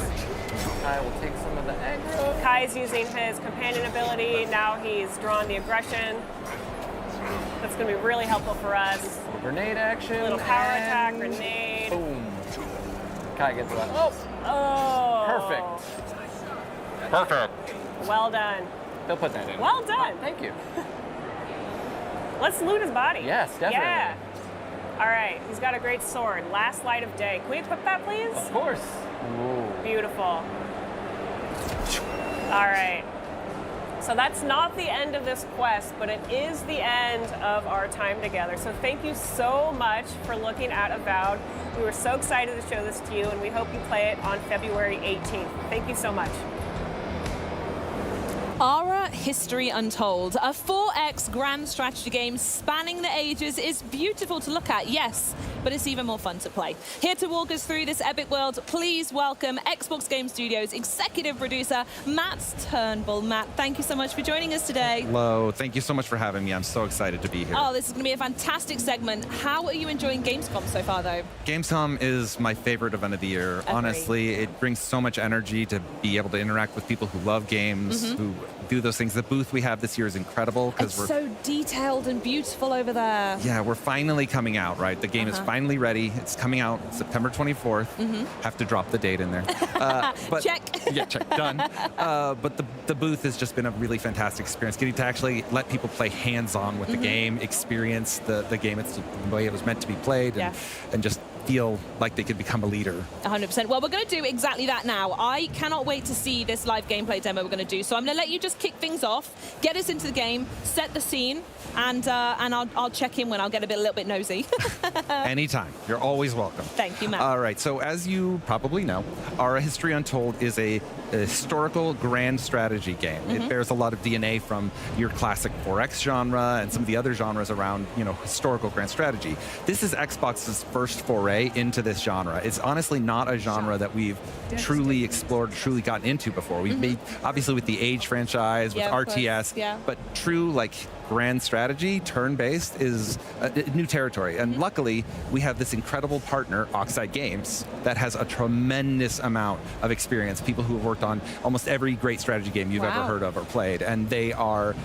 [SPEAKER 23] Kai will take some of the aggro.
[SPEAKER 9] Kai's using his companion ability. Now he's drawn the aggression. That's going to be really helpful for us.
[SPEAKER 23] Grenade action.
[SPEAKER 9] Little power attack, grenade.
[SPEAKER 23] Boom. Kai gets that.
[SPEAKER 9] Oh.
[SPEAKER 23] Perfect. Perfect.
[SPEAKER 9] Well done.
[SPEAKER 23] They'll put that in.
[SPEAKER 9] Well done.
[SPEAKER 23] Oh, thank you.
[SPEAKER 9] Let's loot his body.
[SPEAKER 23] Yes, definitely.
[SPEAKER 9] Yeah. All right, he's got a great sword. Last Light of Day. Can we equip that, please?
[SPEAKER 23] Of course.
[SPEAKER 9] Ooh. Beautiful. All right. So that's not the end of this quest, but it is the end of our time together. So thank you so much for looking at Avowed. We were so excited to show this to you, and we hope you play it on February 18th. Thank you so much. Aura History Untold, a 4X grand strategy game spanning the ages, is beautiful to look at, yes, but it's even more fun to play. Here to walk us through this epic world, please welcome Xbox Game Studios executive producer Matt Turnbull. Matt, thank you so much for joining us today.
[SPEAKER 10] Hello, thank you so much for having me. I'm so excited to be here.
[SPEAKER 9] Oh, this is going to be a fantastic segment. How are you enjoying Gamescom so far, though?
[SPEAKER 10] Gamescom is my favorite event of the year.
[SPEAKER 9] Agreed.
[SPEAKER 10] Honestly, it brings so much energy to be able to interact with people who love games, who do those things. The booth we have this year is incredible because
[SPEAKER 9] It's so detailed and beautiful over there.
[SPEAKER 10] yeah, we're finally coming out, right? The game is finally ready. It's coming out September 24th. Have to drop the date in there. But
[SPEAKER 9] Check.
[SPEAKER 10] Yeah, check, done. But the booth has just been a really fantastic experience. Getting to actually let people play hands-on with the game, experience the game. It's the way it was meant to be played, and just feel like they could become a leader.
[SPEAKER 9] 100%. Well, we're going to do exactly that now. I cannot wait to see this live gameplay demo we're going to do. So I'm going to let you just kick things off, get us into the game, set the scene, and I'll check in when I'll get a little bit nosy.
[SPEAKER 10] Anytime. You're always welcome.
[SPEAKER 9] Thank you, Matt.
[SPEAKER 10] All right. So as you probably know, Aura History Untold is a historical grand strategy game. It bears a lot of DNA from your classic 4X genre and some of the other genres around, historical grand strategy. This is Xbox's first foray into this genre. It's honestly not a genre that we've truly explored, truly gotten into before. We've made, obviously, with the Age franchise, with RTS, but true, grand strategy, turn-based, is new territory. And luckily, we have this incredible partner, Oxide Games, that has a tremendous amount of experience, people who have worked on almost every great strategy game you've ever heard of or played. And they are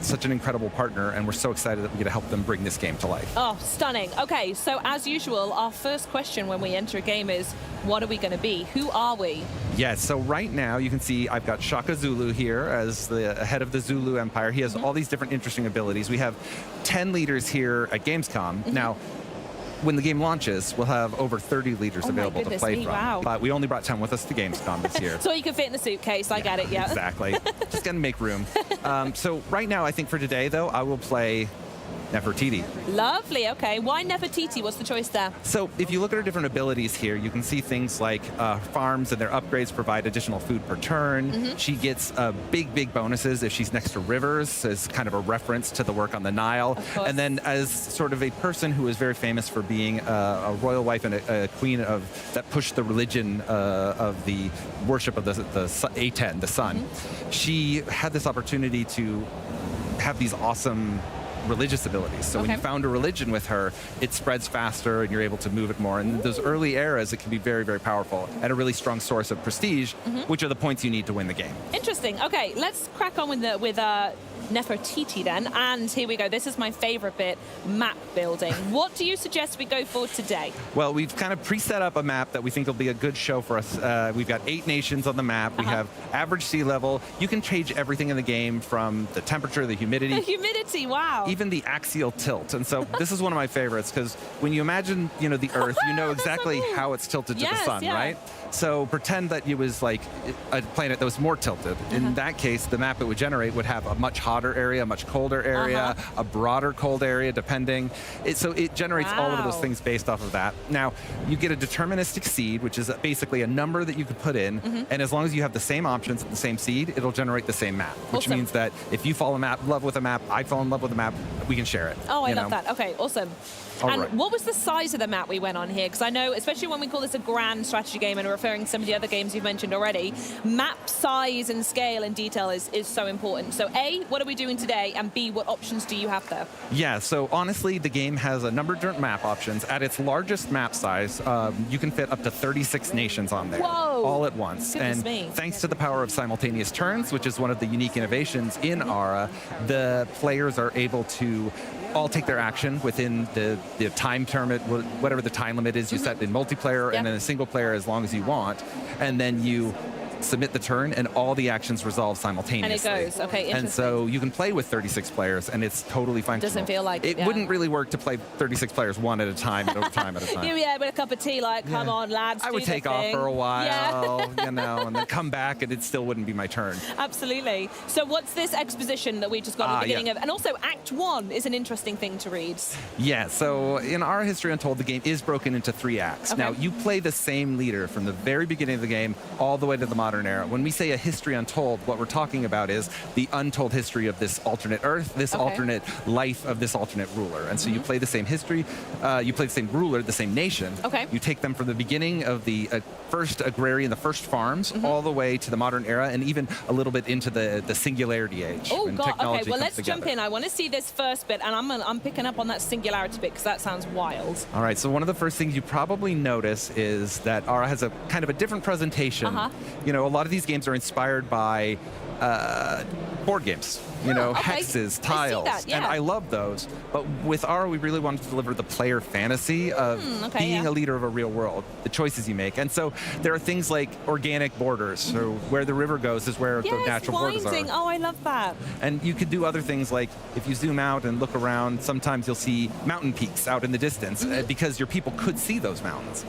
[SPEAKER 10] such an incredible partner, and we're so excited that we get to help them bring this game to life.
[SPEAKER 9] Oh, stunning. Okay, so as usual, our first question when we enter a game is, what are we going to be? Who are we?
[SPEAKER 10] Yes, so right now you can see I've got Shaka Zulu here as the head of the Zulu Empire. He has all these different interesting abilities. We have 10 leaders here at Gamescom. Now, when the game launches, we'll have over 30 leaders available to play from.
[SPEAKER 9] Wow.
[SPEAKER 10] But we only brought 10 with us to Gamescom this year.
[SPEAKER 9] So you can fit in the suitcase, I get it, yeah.
[SPEAKER 10] Exactly. Just gonna make room. So right now, I think for today, though, I will play Nefertiti.
[SPEAKER 2] Lovely, okay. Why Nefertiti? What's the choice there?
[SPEAKER 10] So if you look at her different abilities here, you can see things like farms and their upgrades provide additional food per turn. She gets big bonuses if she's next to rivers, as kind of a reference to the work on the Nile. And then as sort of a person who is very famous for being a royal wife and a queen that pushed the religion of the worship of the Aten, the sun, she had this opportunity to have these awesome religious abilities. So when you found a religion with her, it spreads faster and you're able to move it more. And in those early eras, it can be very, very powerful and a really strong source of prestige, which are the points you need to win the game.
[SPEAKER 2] Interesting. Okay, let's crack on with Nefertiti then. And here we go. This is my favorite bit, map building. What do you suggest we go for today?
[SPEAKER 10] Well, we've kind of pre-set up a map that we think will be a good show for us. We've got 8 nations on the map. We have average sea level. You can change everything in the game from the temperature, the humidity.
[SPEAKER 2] The humidity, wow.
[SPEAKER 10] Even the axial tilt. And so this is one of my favorites because when you imagine, the Earth, you know exactly how it's tilted to the sun, right? So pretend that it was like a planet that was more tilted. In that case, the map it would generate would have a much hotter area, a much colder area, a broader cold area, depending. So it generates all of those things based off of that. Now, you get a deterministic seed, which is basically a number that you could put in, and as long as you have the same options at the same seed, it'll generate the same map, which means that if you fall in love with a map, I fall in love with a map, we can share it.
[SPEAKER 2] Oh, I love that. Okay, awesome. And
[SPEAKER 10] right.
[SPEAKER 2] what was the size of the map we went on here? Because I know, especially when we call this a grand strategy game and referring to some of the other games you've mentioned already, map size and scale and detail is so important. So A, what are we doing today? And B, what options do you have there?
[SPEAKER 10] Yeah, so honestly, the game has a number of different map options. At its largest map size, you can fit up to 36 nations on there.
[SPEAKER 2] Whoa.
[SPEAKER 10] All at once.
[SPEAKER 2] Goodness
[SPEAKER 10] and
[SPEAKER 2] me.
[SPEAKER 10] Thanks to the power of simultaneous turns, which is one of the unique innovations in ARA, the players are able to all take their action within the time term, whatever the time limit is you set in multiplayer, and then a single player as long as you want, and then you submit the turn, and all the actions resolve simultaneously.
[SPEAKER 2] And it goes, okay, interesting.
[SPEAKER 10] And so you can play with 36 players, and it's totally functional.
[SPEAKER 2] Doesn't feel like
[SPEAKER 10] it. Wouldn't really work to play 36 players one at a time, and over time at a time.
[SPEAKER 2] Yeah, with a cup of tea, like, come on, lads,
[SPEAKER 10] I would
[SPEAKER 2] do the
[SPEAKER 10] take off
[SPEAKER 2] thing.
[SPEAKER 10] for a while,
[SPEAKER 2] Yeah.
[SPEAKER 10] and then come back, and it still wouldn't be my turn.
[SPEAKER 2] Absolutely. So what's this exposition that we just got at the beginning of? And also, Act 1 is an interesting thing to read.
[SPEAKER 10] Yeah, so in our History Untold, the game is broken into 3 acts.
[SPEAKER 2] Okay.
[SPEAKER 10] Now, you play the same leader from the very beginning of the game all the way to the modern era. When we say a History Untold, what we're talking about is the untold history of this alternate Earth, this alternate life of this alternate ruler. And so you play the same history, you play the same ruler, the same nation.
[SPEAKER 2] Okay.
[SPEAKER 10] You take them from the beginning of the first agrarian, the first farms, all the way to the modern era, and even a little bit into the singularity age.
[SPEAKER 2] Oh,
[SPEAKER 10] when
[SPEAKER 2] God.
[SPEAKER 10] technology
[SPEAKER 2] Okay, well,
[SPEAKER 10] comes
[SPEAKER 2] let's jump
[SPEAKER 10] together.
[SPEAKER 2] in. I want to see this first bit, and I'm picking up on that singularity bit because that sounds wild.
[SPEAKER 10] All right, so one of the first things you probably notice is that ARA has a kind of a different presentation. You know, a lot of these games are inspired by board games. You know, hexes, tiles, and I love those. But with ARA, we really wanted to deliver the player fantasy of being a leader of a real world, the choices you make. And so there are things like organic borders, so where the river goes is where the natural borders are.
[SPEAKER 2] Oh, I love that.
[SPEAKER 10] And you could do other things like, if you zoom out and look around, sometimes you'll see mountain peaks out in the distance because your people could see those mountains.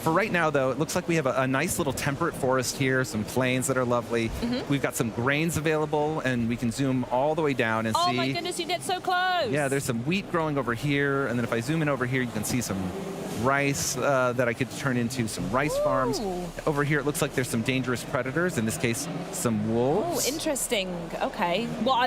[SPEAKER 10] For right now, though, it looks like we have a nice little temperate forest here, some plains that are lovely. We've got some grains available, and we can zoom all the way down and see.
[SPEAKER 2] Oh my goodness, you get so close.
[SPEAKER 10] Yeah, there's some wheat growing over here, and then if I zoom in over here, you can see some rice that I could turn into some rice farms. Over here, it looks like there's some dangerous predators, in this case, some wolves.
[SPEAKER 2] Oh, interesting. Okay. Well,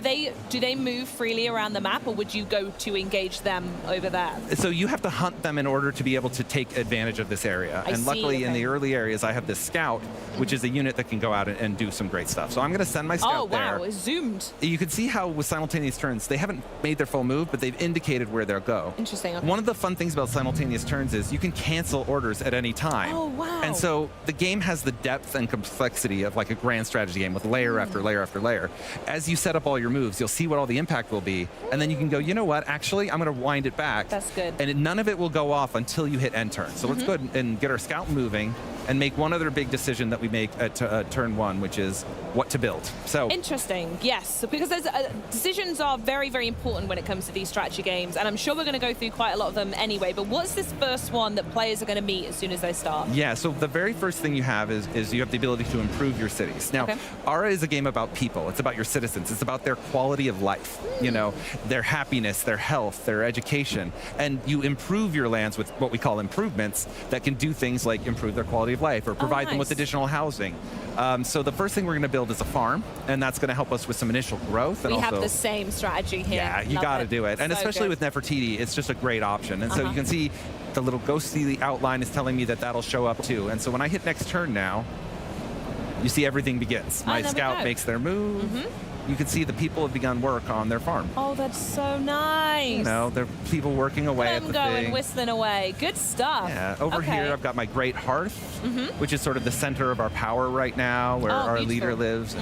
[SPEAKER 2] do they move freely around the map, or would you go to engage them over there?
[SPEAKER 10] So you have to hunt them in order to be able to take advantage of this area.
[SPEAKER 2] I
[SPEAKER 10] and
[SPEAKER 2] see,
[SPEAKER 10] luckily, in
[SPEAKER 2] okay.
[SPEAKER 10] the early areas, I have this scout, which is a unit that can go out and do some great stuff. So I'm going to send my scout there.
[SPEAKER 2] Oh, wow, it's zoomed.
[SPEAKER 10] You can see how with simultaneous turns, they haven't made their full move, but they've indicated where they'll go.
[SPEAKER 2] Interesting. Okay.
[SPEAKER 10] One of the fun things about simultaneous turns is you can cancel orders at any time.
[SPEAKER 2] Oh, wow.
[SPEAKER 10] And so the game has the depth and complexity of like a grand strategy game with layer after layer after layer. As you set up all your moves, you'll see what all the impact will be, and then you can go, you know what, actually, I'm going to wind it back.
[SPEAKER 2] That's good.
[SPEAKER 10] And none of it will go off until you hit end turn. So let's go ahead and get our scout moving. and make one other big decision that we make at turn 1, which is what to build. So
[SPEAKER 2] interesting, yes, because there's decisions are very, very important when it comes to these strategy games, and I'm sure we're going to go through quite a lot of them anyway, but what's this first one that players are going to meet as soon as they start?
[SPEAKER 10] Yeah, so the very first thing you have is you have the ability to improve your cities. Now, Ara is a game about people. It's about your citizens. It's about their quality of life, you know, their happiness, their health, their education, and you improve your lands with what we call improvements that can do things like improve their quality of life or provide them with additional housing. So the first thing we're going to build is a farm, and that's going to help us with some initial growth. And
[SPEAKER 2] we
[SPEAKER 10] also,
[SPEAKER 2] have the same strategy here.
[SPEAKER 10] yeah, you got to do it. And
[SPEAKER 2] So
[SPEAKER 10] especially
[SPEAKER 2] good.
[SPEAKER 10] with Nefertiti, it's just a great option. And so you can see the little ghostly outline is telling me that that'll show up too. And so when I hit next turn now, you see everything begins. My scout makes their move. You can see the people have begun work on their farm.
[SPEAKER 2] Oh, that's so nice.
[SPEAKER 10] You know, they're people working away at the
[SPEAKER 2] going
[SPEAKER 10] thing.
[SPEAKER 2] whistling away. Good stuff.
[SPEAKER 10] Yeah, over here I've got my great hearth, which is sort of the center of our power right now, where our leader lives.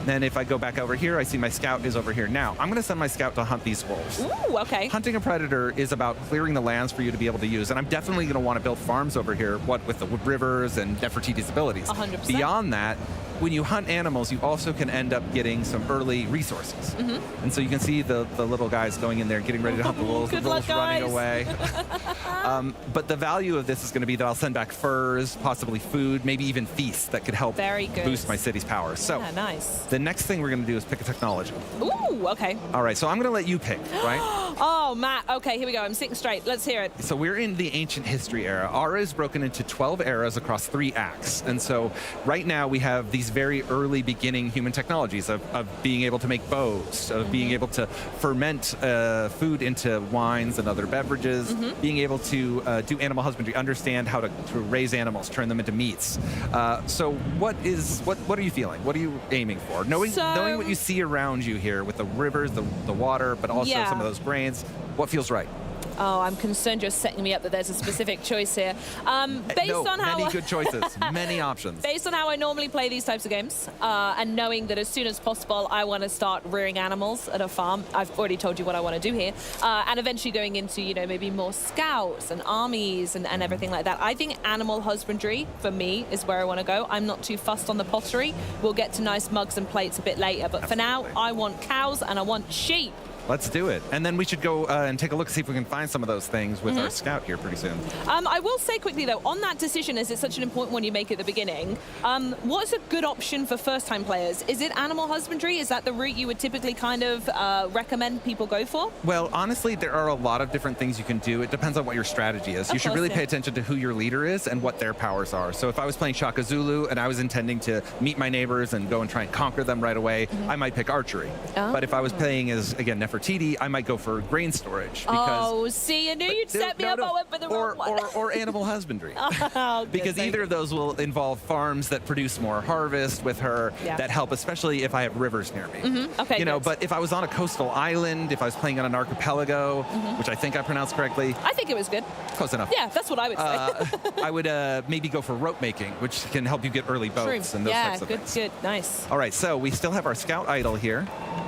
[SPEAKER 10] Then if I go back over here, I see my scout is over here. Now, I'm going to send my scout to hunt these wolves.
[SPEAKER 2] Ooh, okay.
[SPEAKER 10] Hunting a predator is about clearing the lands for you to be able to use, and I'm definitely going to want to build farms over here, what with the rivers and Nefertiti's abilities.
[SPEAKER 2] 100%.
[SPEAKER 10] Beyond that, when you hunt animals, you also can end up getting some early resources. And so you can see the little guys going in there, getting ready to hunt the wolves.
[SPEAKER 2] Good
[SPEAKER 10] The wolves
[SPEAKER 2] luck,
[SPEAKER 10] running
[SPEAKER 2] guys.
[SPEAKER 10] away. But the value of this is going to be that I'll send back furs, possibly food, maybe even feasts that could help boost my city's power. So
[SPEAKER 2] Yeah, nice.
[SPEAKER 10] the next thing we're going to do is pick a technology.
[SPEAKER 2] Ooh, okay.
[SPEAKER 10] All right, so I'm going to let you pick, right?
[SPEAKER 2] Oh, Matt. Okay, here we go. I'm sitting straight. Let's hear it.
[SPEAKER 10] So we're in the ancient history era. Ara is broken into 12 eras across 3 acts. And so right now we have these very early beginning human technologies of being able to make bows, of being able to ferment food into wines and other beverages, being able to do animal husbandry, understand how to raise animals, turn them into meats. So what are you feeling? What are you aiming for? Knowing what you see around you here with the rivers, the water, but also some of those grains, what feels right?
[SPEAKER 2] Oh, I'm concerned you're setting me up that there's a specific choice here. Based on how
[SPEAKER 10] many good choices, many options.
[SPEAKER 2] Based on how I normally play these types of games, and knowing that as soon as possible I want to start rearing animals at a farm, I've already told you what I want to do here, and eventually going into, you know, maybe more scouts and armies and everything like that. I think animal husbandry, for me, is where I want to go. I'm not too fussed on the pottery. We'll get to nice mugs and plates a bit later, but for now, I want cows and I want sheep.
[SPEAKER 10] Let's do it. And then we should go and take a look, see if we can find some of those things with our scout here pretty soon.
[SPEAKER 2] I will say quickly, though, on that decision, as it's such an important one you make at the beginning, what's a good option for first-time players? Is it animal husbandry? Is that the route you would typically kind of recommend people go for?
[SPEAKER 10] Well, honestly, there are a lot of different things you can do. It depends on what your strategy is. You should really pay attention to who your leader is and what their powers are. So if I was playing Shaka Zulu and I was intending to meet my neighbors and go and try and conquer them right away, I might pick archery. But if I was playing as, again, Nefertiti, I might go for grain storage.
[SPEAKER 2] Because, see, I knew you'd set me up. I went for the wrong one.
[SPEAKER 10] Or animal husbandry. Because either of those will involve farms that produce more harvest with her that help, especially if I have rivers near me.
[SPEAKER 2] Okay,
[SPEAKER 10] you know, but if I was on a coastal island, if I was playing on an archipelago, which I think I pronounced correctly.
[SPEAKER 2] I think it was good.
[SPEAKER 10] Close enough.
[SPEAKER 2] Yeah, that's what I would say.
[SPEAKER 10] I would maybe go for rope making, which can help you get early boats and those types of things.
[SPEAKER 2] Good, nice.
[SPEAKER 10] All right, so we still have our scout idol here.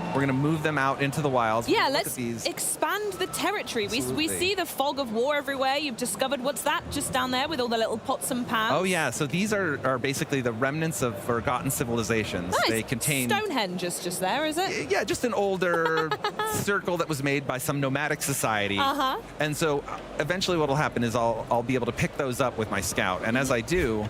[SPEAKER 10] We're going to move them out into the wilds.
[SPEAKER 2] Yeah, let's expand the territory. We see the fog of war everywhere. You've discovered, what's that just down there with all the little pots and pans?
[SPEAKER 10] Oh, yeah. So these are basically the remnants of forgotten civilizations.
[SPEAKER 2] Nice.
[SPEAKER 10] They contain...
[SPEAKER 2] Stonehenge is just there, is it?
[SPEAKER 10] Yeah, just an older circle that was made by some nomadic society. And so eventually what will happen is I'll be able to pick those up with my scout. And as I do...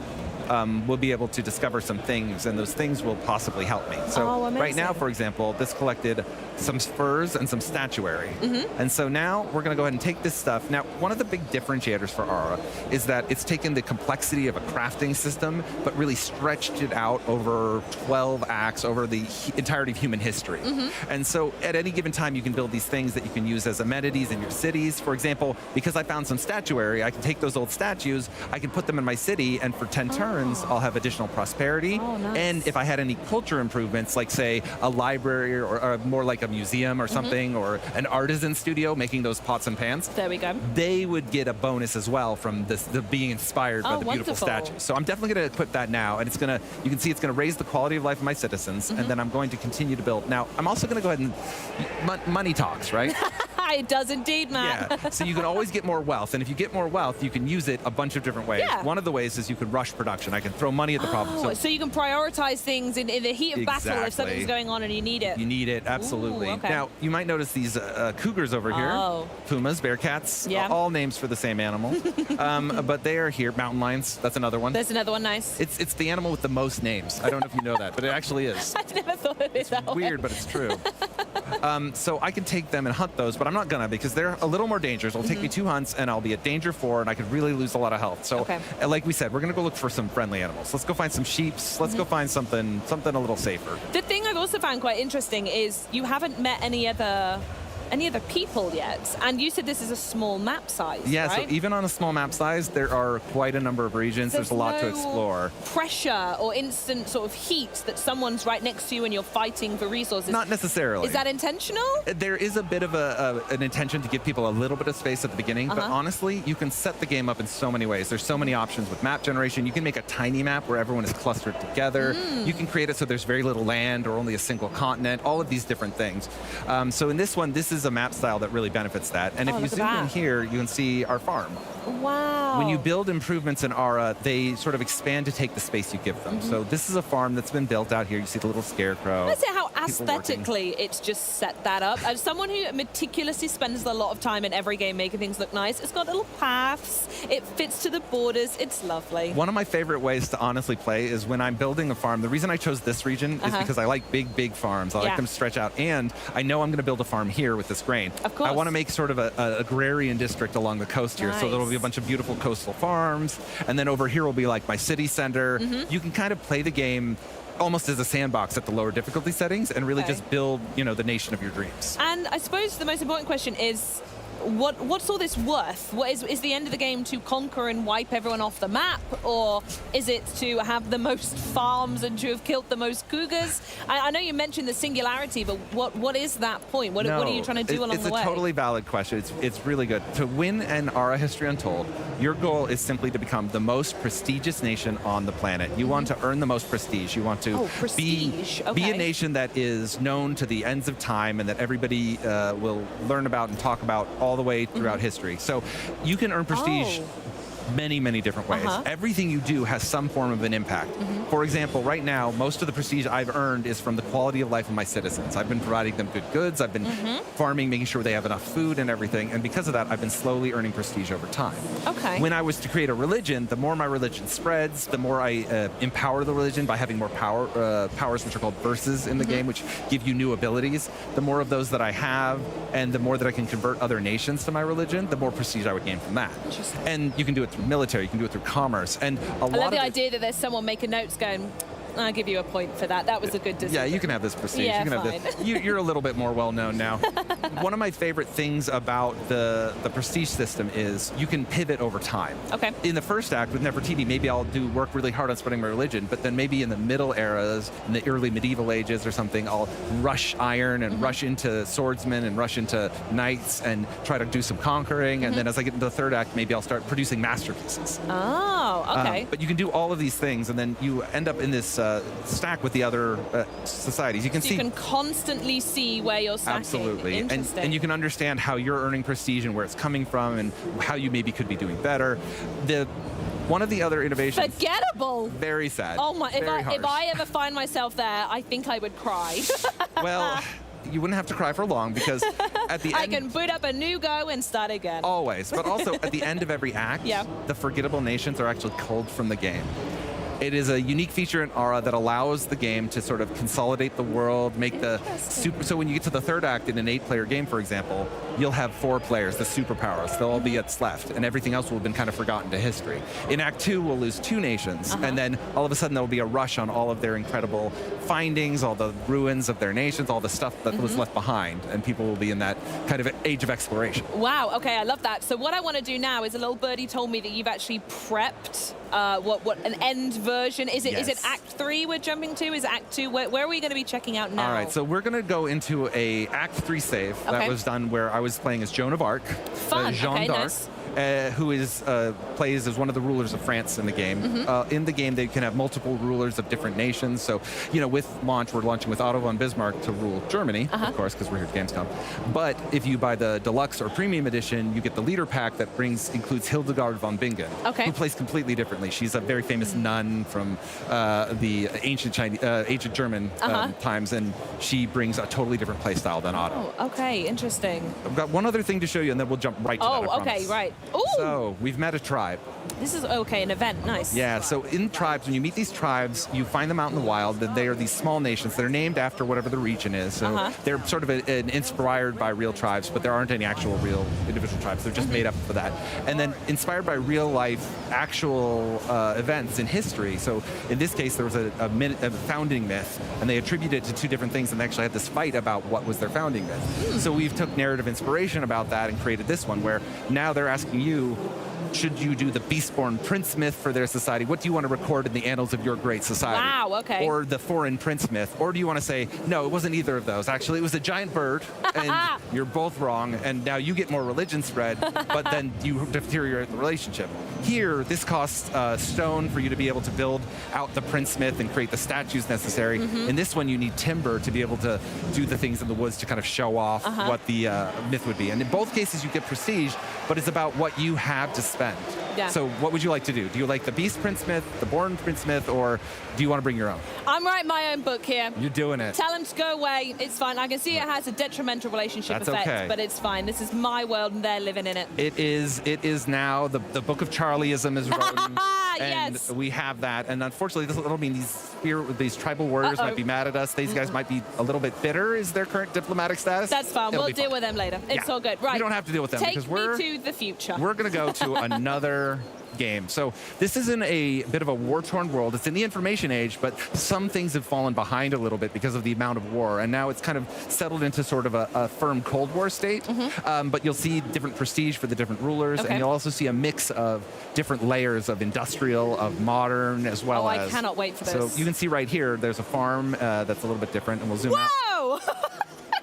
[SPEAKER 10] we'll be able to discover some things, and those things will possibly help me. So right now, for example, this collected some furs and some statuary. And so now we're going to go ahead and take this stuff. Now, one of the big differentiators for Ara is that it's taken the complexity of a crafting system, but really stretched it out over 12 acts, over the entirety of human history. And so at any given time, you can build these things that you can use as amenities in your cities. For example, because I found some statuary, I can take those old statues, I can put them in my city, and for 10 turns, I'll have additional prosperity.
[SPEAKER 2] Nice.
[SPEAKER 10] And if I had any culture improvements, like say a library or more like a museum or something, or an artisan studio making those pots and pans,
[SPEAKER 2] there we go.
[SPEAKER 10] They would get a bonus as well from the being inspired by the beautiful statues. So I'm definitely going to put that now, and it's going to, you can see it's going to raise the quality of life of my citizens, and then I'm going to continue to build. Now, I'm also going to go ahead and money talks, right?
[SPEAKER 2] It does indeed, Matt.
[SPEAKER 10] Yeah, so you can always get more wealth, and if you get more wealth, you can use it a bunch of different ways.
[SPEAKER 2] Yeah.
[SPEAKER 10] One of the ways is you can rush production. I can throw money at the problem.
[SPEAKER 2] So you can prioritize things in the heat of battle if
[SPEAKER 10] Exactly.
[SPEAKER 2] something's going on and you need it.
[SPEAKER 10] You need it, absolutely.
[SPEAKER 2] Ooh, okay.
[SPEAKER 10] Now, you might notice these cougars over here.
[SPEAKER 2] Oh.
[SPEAKER 10] Pumas, bearcats,
[SPEAKER 2] Yeah.
[SPEAKER 10] all names for the same animal. But they are here. Mountain lions, that's another one.
[SPEAKER 2] There's another one, nice.
[SPEAKER 10] It's the animal with the most names. I don't know if you know that, but it actually is.
[SPEAKER 2] I never thought of it that way.
[SPEAKER 10] Weird, but it's true. So I can take them and hunt those, but I'm not gonna because they're a little more dangerous. It'll take me 2 hunts, and I'll be at danger 4, and I could really lose a lot of health. So, like we said, we're gonna go look for some friendly animals. Let's go find some sheeps. Let's go find something a little safer.
[SPEAKER 2] The thing I've also found quite interesting is you haven't met any other people yet, and you said this is a small map size.
[SPEAKER 10] Yeah,
[SPEAKER 2] right?
[SPEAKER 10] so even on a small map size, there are quite a number of regions. There's a lot to
[SPEAKER 2] no
[SPEAKER 10] explore.
[SPEAKER 2] Pressure or instant sort of heat that someone's right next to you and you're fighting for resources.
[SPEAKER 10] Not necessarily.
[SPEAKER 2] Is that intentional?
[SPEAKER 10] There is a bit of an intention to give people a little bit of space at the beginning, but honestly, you can set the game up in so many ways. There's so many options with map generation. You can make a tiny map where everyone is clustered together. You can create it so there's very little land or only a single continent, all of these different things. So in this one, this is a map style that really benefits that. And if you zoom in here, you can see our farm.
[SPEAKER 2] Wow.
[SPEAKER 10] When you build improvements in Aura, they sort of expand to take the space you give them. So this is a farm that's been built out here. You see the little scarecrow.
[SPEAKER 2] Let's say how
[SPEAKER 10] people working.
[SPEAKER 2] aesthetically it's just set that up. As someone who meticulously spends a lot of time in every game making things look nice, it's got little paths, it fits to the borders, it's lovely.
[SPEAKER 10] One of my favorite ways to honestly play is when I'm building a farm. The reason I chose this region is because I like big farms. I like them to stretch out, and I know I'm going to build a farm here with this grain.
[SPEAKER 2] Of course.
[SPEAKER 10] I want to make sort of a agrarian district along the coast here, so there'll be a bunch of beautiful coastal farms, and then over here will be like my city center. You can kind of play the game almost as a sandbox at the lower difficulty settings and really just build, the nation of your dreams.
[SPEAKER 2] And I suppose the most important question is, what's all this worth? What is the end of the game to conquer and wipe everyone off the map, or is it to have the most farms and to have killed the most cougars? I know you mentioned the singularity, but what is that point? What are you trying to do along the way?
[SPEAKER 10] It's a totally valid question. It's really good. To win an Aura History Untold, your goal is simply to become the most prestigious nation on the planet. You want to earn the most prestige. You want to be a nation that is known to the ends of time and that everybody will learn about and talk about all the way throughout history. So you can earn prestige many different ways. Everything you do has some form of an impact. For example, right now, most of the prestige I've earned is from the quality of life of my citizens. I've been providing them good goods, I've been farming, making sure they have enough food and everything, and because of that, I've been slowly earning prestige over time. When I was to create a religion, the more my religion spreads, the more I empower the religion by having more powers, which are called verses in the game, which give you new abilities. The more of those that I have, and the more that I can convert other nations to my religion, the more prestige I would gain from that. And you can do it through military, you can do it through commerce, and
[SPEAKER 2] I love the idea that there's someone making notes going, I'll give you a point for that. That was a good decision.
[SPEAKER 10] Yeah, you can have this prestige.
[SPEAKER 2] Yeah,
[SPEAKER 10] you can have this. You're a little bit more well known now. One of my favorite things about the prestige system is you can pivot over time. In the first act with Nefertiti, maybe I'll work really hard on spreading my religion, but then maybe in the middle eras, in the early medieval ages or something, I'll rush iron and rush into swordsmen and rush into knights and try to do some conquering. And then as I get into the third act, maybe I'll start producing masterpieces.
[SPEAKER 2] Oh, okay.
[SPEAKER 10] But you can do all of these things, and then you end up in this stack with the other societies. You can see.
[SPEAKER 2] You can constantly see where you're stacking.
[SPEAKER 10] Absolutely,
[SPEAKER 2] Interesting.
[SPEAKER 10] and you can understand how you're earning prestige and where it's coming from, and how you maybe could be doing better. One of the other innovations.
[SPEAKER 2] Forgettable.
[SPEAKER 10] Very sad.
[SPEAKER 2] Oh my! If
[SPEAKER 10] Very
[SPEAKER 2] I ever find myself there, I think I would cry.
[SPEAKER 10] Well. You wouldn't have to cry for long because at the end...
[SPEAKER 2] I can boot up a new go and start again.
[SPEAKER 10] Always. But also at the end of every act, the forgettable nations are actually culled from the game. It is a unique feature in Aura that allows the game to sort of consolidate the world, make the super... So when you get to the third act in an 8-player game, for example, you'll have 4 players, the superpowers. They'll all be what's left, and everything else will have been kind of forgotten to history. In Act 2, we'll lose 2 nations, and then all of a sudden there'll be a rush on all of their incredible findings, all the ruins of their nations, all the stuff that was left behind, and people will be in that kind of age of exploration.
[SPEAKER 2] Wow, okay, I love that. So what I want to do now is a little birdie told me that you've actually prepped an end version. Is it Act 3 we're jumping to? Is it Act 2? Where are we going to be checking out now?
[SPEAKER 10] All right, so we're going to go into a Act 3 save that was done where I was playing as Joan of Arc,
[SPEAKER 2] Fun.
[SPEAKER 10] Jeanne
[SPEAKER 2] Okay,
[SPEAKER 10] d'Arc.
[SPEAKER 2] nice.
[SPEAKER 10] who is plays as one of the rulers of France in the game. In the game, they can have multiple rulers of different nations. So, with launch, we're launching with Otto von Bismarck to rule Germany, of course, because we're here at Gamescom. But if you buy the deluxe or premium edition, you get the leader pack that includes Hildegard von Bingen, who plays completely differently. She's a very famous nun from the ancient German times, and she brings a totally different play style than Otto.
[SPEAKER 2] Oh, okay, interesting.
[SPEAKER 10] I've got one other thing to show you, and then we'll jump right to that, I
[SPEAKER 2] okay,
[SPEAKER 10] promise.
[SPEAKER 2] right. Ooh.
[SPEAKER 10] So, we've met a tribe.
[SPEAKER 2] This is, okay, an event, nice.
[SPEAKER 10] Yeah, so in tribes, when you meet these tribes, you find them out in the wild. They are these small nations that are named after whatever the region is. So they're sort of inspired by real tribes, but there aren't any actual real individual tribes. They're just made up for that. And then inspired by real life, actual events in history. So in this case, there was a founding myth, and they attributed it to two different things, and they actually had this fight about what was their founding myth. So we've took narrative inspiration about that and created this one, where now they're asking you, should you do the Beastborn Prince myth for their society? What do you want to record in the annals of your great society?
[SPEAKER 2] Wow, okay.
[SPEAKER 10] Or the foreign prince myth? Or do you want to say, no, it wasn't either of those. Actually, it was a giant bird, and you're both wrong, and now you get more religion spread, but then you deteriorate the relationship. Here, this costs stone for you to be able to build out the prince myth and create the statues necessary. In this one, you need timber to be able to do the things in the woods to kind of show off what the myth would be. And in both cases, you get prestige, but it's about what you have to spend.
[SPEAKER 2] Yeah.
[SPEAKER 10] So what would you like to do? Do you like the Beast Prince myth, the Born Prince myth, or do you want to bring your own?
[SPEAKER 2] I'm writing my own book here.
[SPEAKER 10] You're doing it.
[SPEAKER 2] Tell him to go away. It's fine. I can see it has a detrimental relationship effect, but it's fine. This is my world, and they're living in it.
[SPEAKER 10] It is now the Book of Charlieism is written. And
[SPEAKER 2] yes.
[SPEAKER 10] we have that. And unfortunately, that'll mean these tribal warriors might be mad at us. These guys might be a little bit bitter, is their current diplomatic status.
[SPEAKER 2] That's fine. We'll deal with them later. It's all good. Right.
[SPEAKER 10] We don't have to deal with them because we're
[SPEAKER 2] Take me to the future.
[SPEAKER 10] We're going to go to another game. So this isn't a bit of a war-torn world. It's in the information age, but some things have fallen behind a little bit because of the amount of war, and now it's kind of settled into sort of a firm Cold War state. But you'll see different prestige for the different rulers, and you'll also see a mix of different layers of industrial, of modern, as well as...
[SPEAKER 2] I cannot wait for this.
[SPEAKER 10] So you can see right here, there's a farm that's a little bit different, and we'll zoom out.
[SPEAKER 2] Whoa!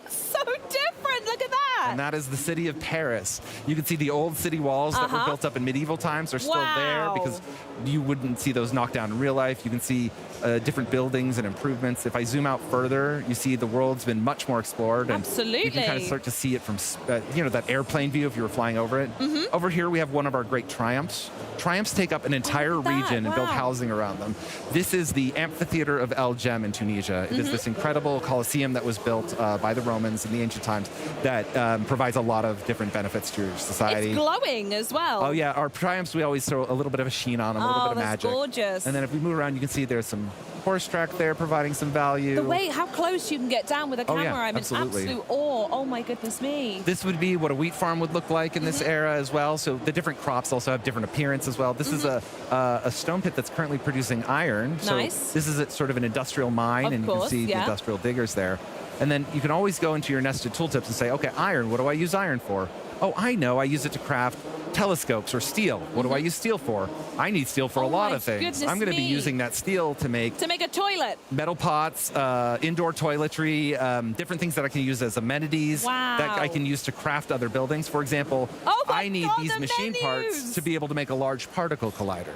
[SPEAKER 2] So different. Look at that.
[SPEAKER 10] And that is the city of Paris. You can see the old city walls that were built up in medieval times are still there because you wouldn't see those knocked down in real life. You can see different buildings and improvements. If I zoom out further, you see the world's been much more explored. And
[SPEAKER 2] Absolutely.
[SPEAKER 10] you can kind of start to see it from, that airplane view if you were flying over it. Over here, we have one of our great triumphs. Triumphs take up an entire region and build housing around them. This is the amphitheater of El Jem in Tunisia. It is this incredible Colosseum that was built by the Romans in the ancient times that provides a lot of different benefits to your society.
[SPEAKER 2] It's glowing as well.
[SPEAKER 10] Oh yeah, our triumphs, we always throw a little bit of a sheen on them, a little bit of
[SPEAKER 2] that's
[SPEAKER 10] magic.
[SPEAKER 2] Gorgeous.
[SPEAKER 10] And then if we move around, you can see there's some horse track there providing some value.
[SPEAKER 2] The way, how close you can get down with a camera, I'm in
[SPEAKER 10] absolutely.
[SPEAKER 2] absolute awe. Oh my goodness me.
[SPEAKER 10] This would be what a wheat farm would look like in this era as well. So the different crops also have different appearance as well. This is a stone pit that's currently producing iron.
[SPEAKER 2] Nice.
[SPEAKER 10] So this is sort of an industrial mine, and you can see the industrial diggers there. And then you can always go into your nested tooltips and say, okay, iron, what do I use iron for? Oh, I know, I use it to craft telescopes or steel. What do I use steel for? I need steel for a lot of things. I'm going to be using that steel to make
[SPEAKER 2] a toilet.
[SPEAKER 10] Metal pots, indoor toiletry, different things that I can use as amenities that I can use to craft other buildings. For example, I need these machine parts to be able to make a large particle collider.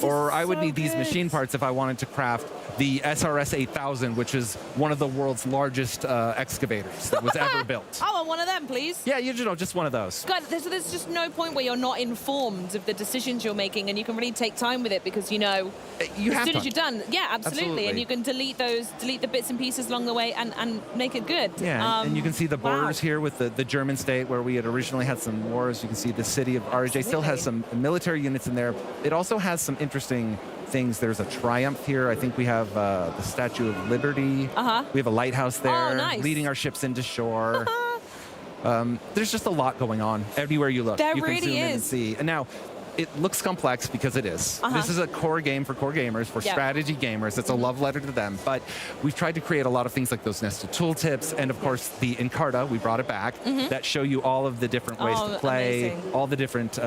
[SPEAKER 10] Or I would need these machine parts if I wanted to craft the SRS 8000, which is one of the world's largest excavators that was ever built.
[SPEAKER 2] I want one of them, please.
[SPEAKER 10] Yeah, just one of those.
[SPEAKER 2] God, there's just no point where you're not informed of the decisions you're making, and you can really take time with it because as soon as you're done, absolutely, and you can delete the bits and pieces along the way and make it good.
[SPEAKER 10] Yeah, and you can see the borders here with the German state where we had originally had some wars. You can see the city of RJ still has some military units in there. It also has some interesting things. There's a triumph here. I think we have the Statue of Liberty. We have a lighthouse there leading our ships into shore. There's just a lot going on everywhere you look.
[SPEAKER 2] There
[SPEAKER 10] you can
[SPEAKER 2] really
[SPEAKER 10] zoom in and
[SPEAKER 2] is.
[SPEAKER 10] see. And now, it looks complex because it is. This is a core game for core gamers, for strategy gamers. It's a love letter to them. But we've tried to create a lot of things like those nested tooltips, and of course the Encarta, we brought it back, that show you all of the different ways to play, all the different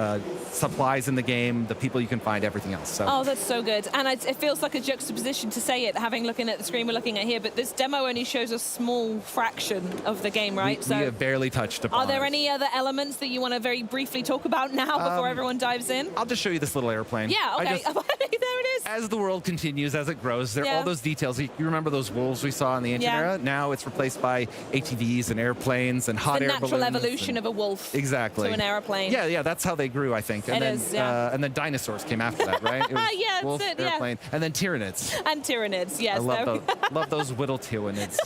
[SPEAKER 10] supplies in the game, the people you can find, everything else. So.
[SPEAKER 2] Oh, that's so good. And it feels like a juxtaposition to say it, looking at the screen we're looking at here, but this demo only shows a small fraction of the game, right?
[SPEAKER 10] We have barely touched upon
[SPEAKER 2] Are there any other elements that you want to very briefly talk about now before everyone dives in?
[SPEAKER 10] I'll just show you this little airplane.
[SPEAKER 2] Yeah, okay. There it is.
[SPEAKER 10] As the world continues, as it grows, there are all those details. You remember those wolves we saw in the ancient era? Now it's replaced by ATVs and airplanes and hot air balloons.
[SPEAKER 2] The natural evolution of a wolf to an airplane.
[SPEAKER 10] Yeah, that's how they grew, I think. And and then dinosaurs came after that, right? It was wolf, airplane, and then Tyranids.
[SPEAKER 2] And Tyranids, yes.
[SPEAKER 10] I love those whittle Tyranids.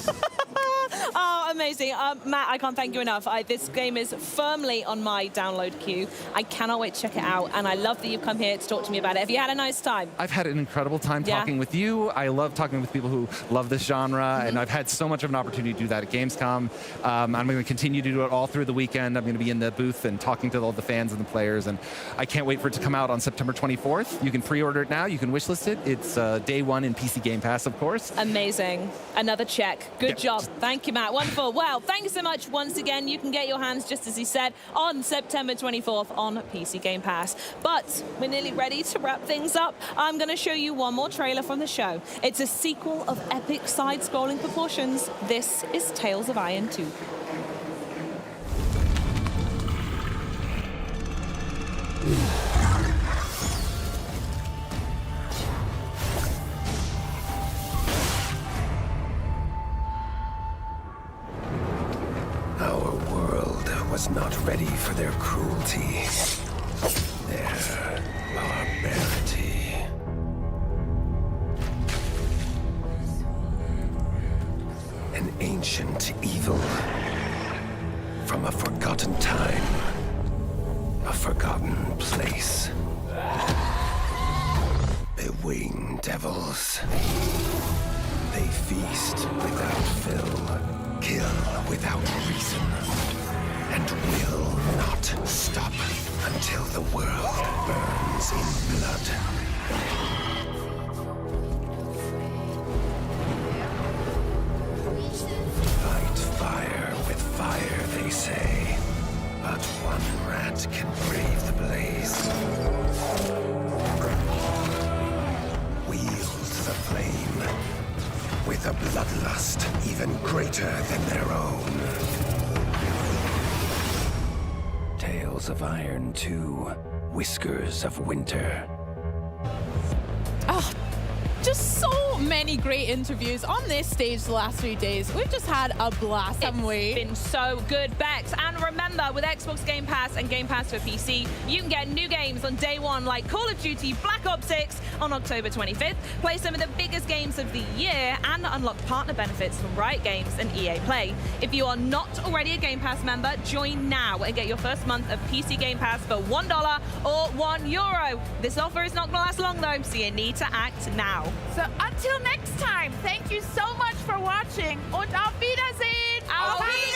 [SPEAKER 2] Oh, amazing. Matt, I can't thank you enough. This game is firmly on my download queue. I cannot wait to check it out, and I love that you've come here to talk to me about it. Have you had a nice time?
[SPEAKER 10] I've had an incredible time talking with you. I love talking with people who love this genre, and I've had so much of an opportunity to do that at Gamescom. I'm going to continue to do it all through the weekend. I'm going to be in the booth and talking to all the fans and the players, and I can't wait for it to come out on September 24th. You can pre-order it now. You can wishlist it. It's day one in PC Game Pass, of course.
[SPEAKER 2] Amazing. Another check. Good job. Thank you, Matt. Wonderful. Well, thanks so much once again. You can get your hands, just as he said, on September 24th on PC Game Pass. But we're nearly ready to wrap things up. I'm going to show you one more trailer from the show. It's a sequel of epic side-scrolling proportions. This is Tales of Iron 2.
[SPEAKER 11] Our world was not ready for their cruelty, their barbarity. An ancient evil from a forgotten time, a forgotten place. The winged devils. They feast without fill. Kill without reason, and will not stop until the world burns in blood. Fight fire with fire, they say, but one rat can brave the blaze. Wield the flame with a bloodlust even greater than their own. Tales of Iron 2, Whiskers of Winter.
[SPEAKER 3] Oh, just so many great interviews on this stage the last 3 days. We've just had a blast, haven't we?
[SPEAKER 2] It's been so good, Bex. And remember, with Xbox Game Pass and Game Pass for PC, you can get new games on day one like Call of Duty Black Ops 6 on October 25th, play some of the biggest games of the year, and unlock partner benefits from Riot Games and EA Play. If you are not already a Game Pass member, join now and get your first month of PC Game Pass for $1 or €1. This offer is not going to last long though, so you need to act now.
[SPEAKER 21] So until next time, thank you so much for watching und auf Wiedersehen!
[SPEAKER 2] Auf Wiedersehen!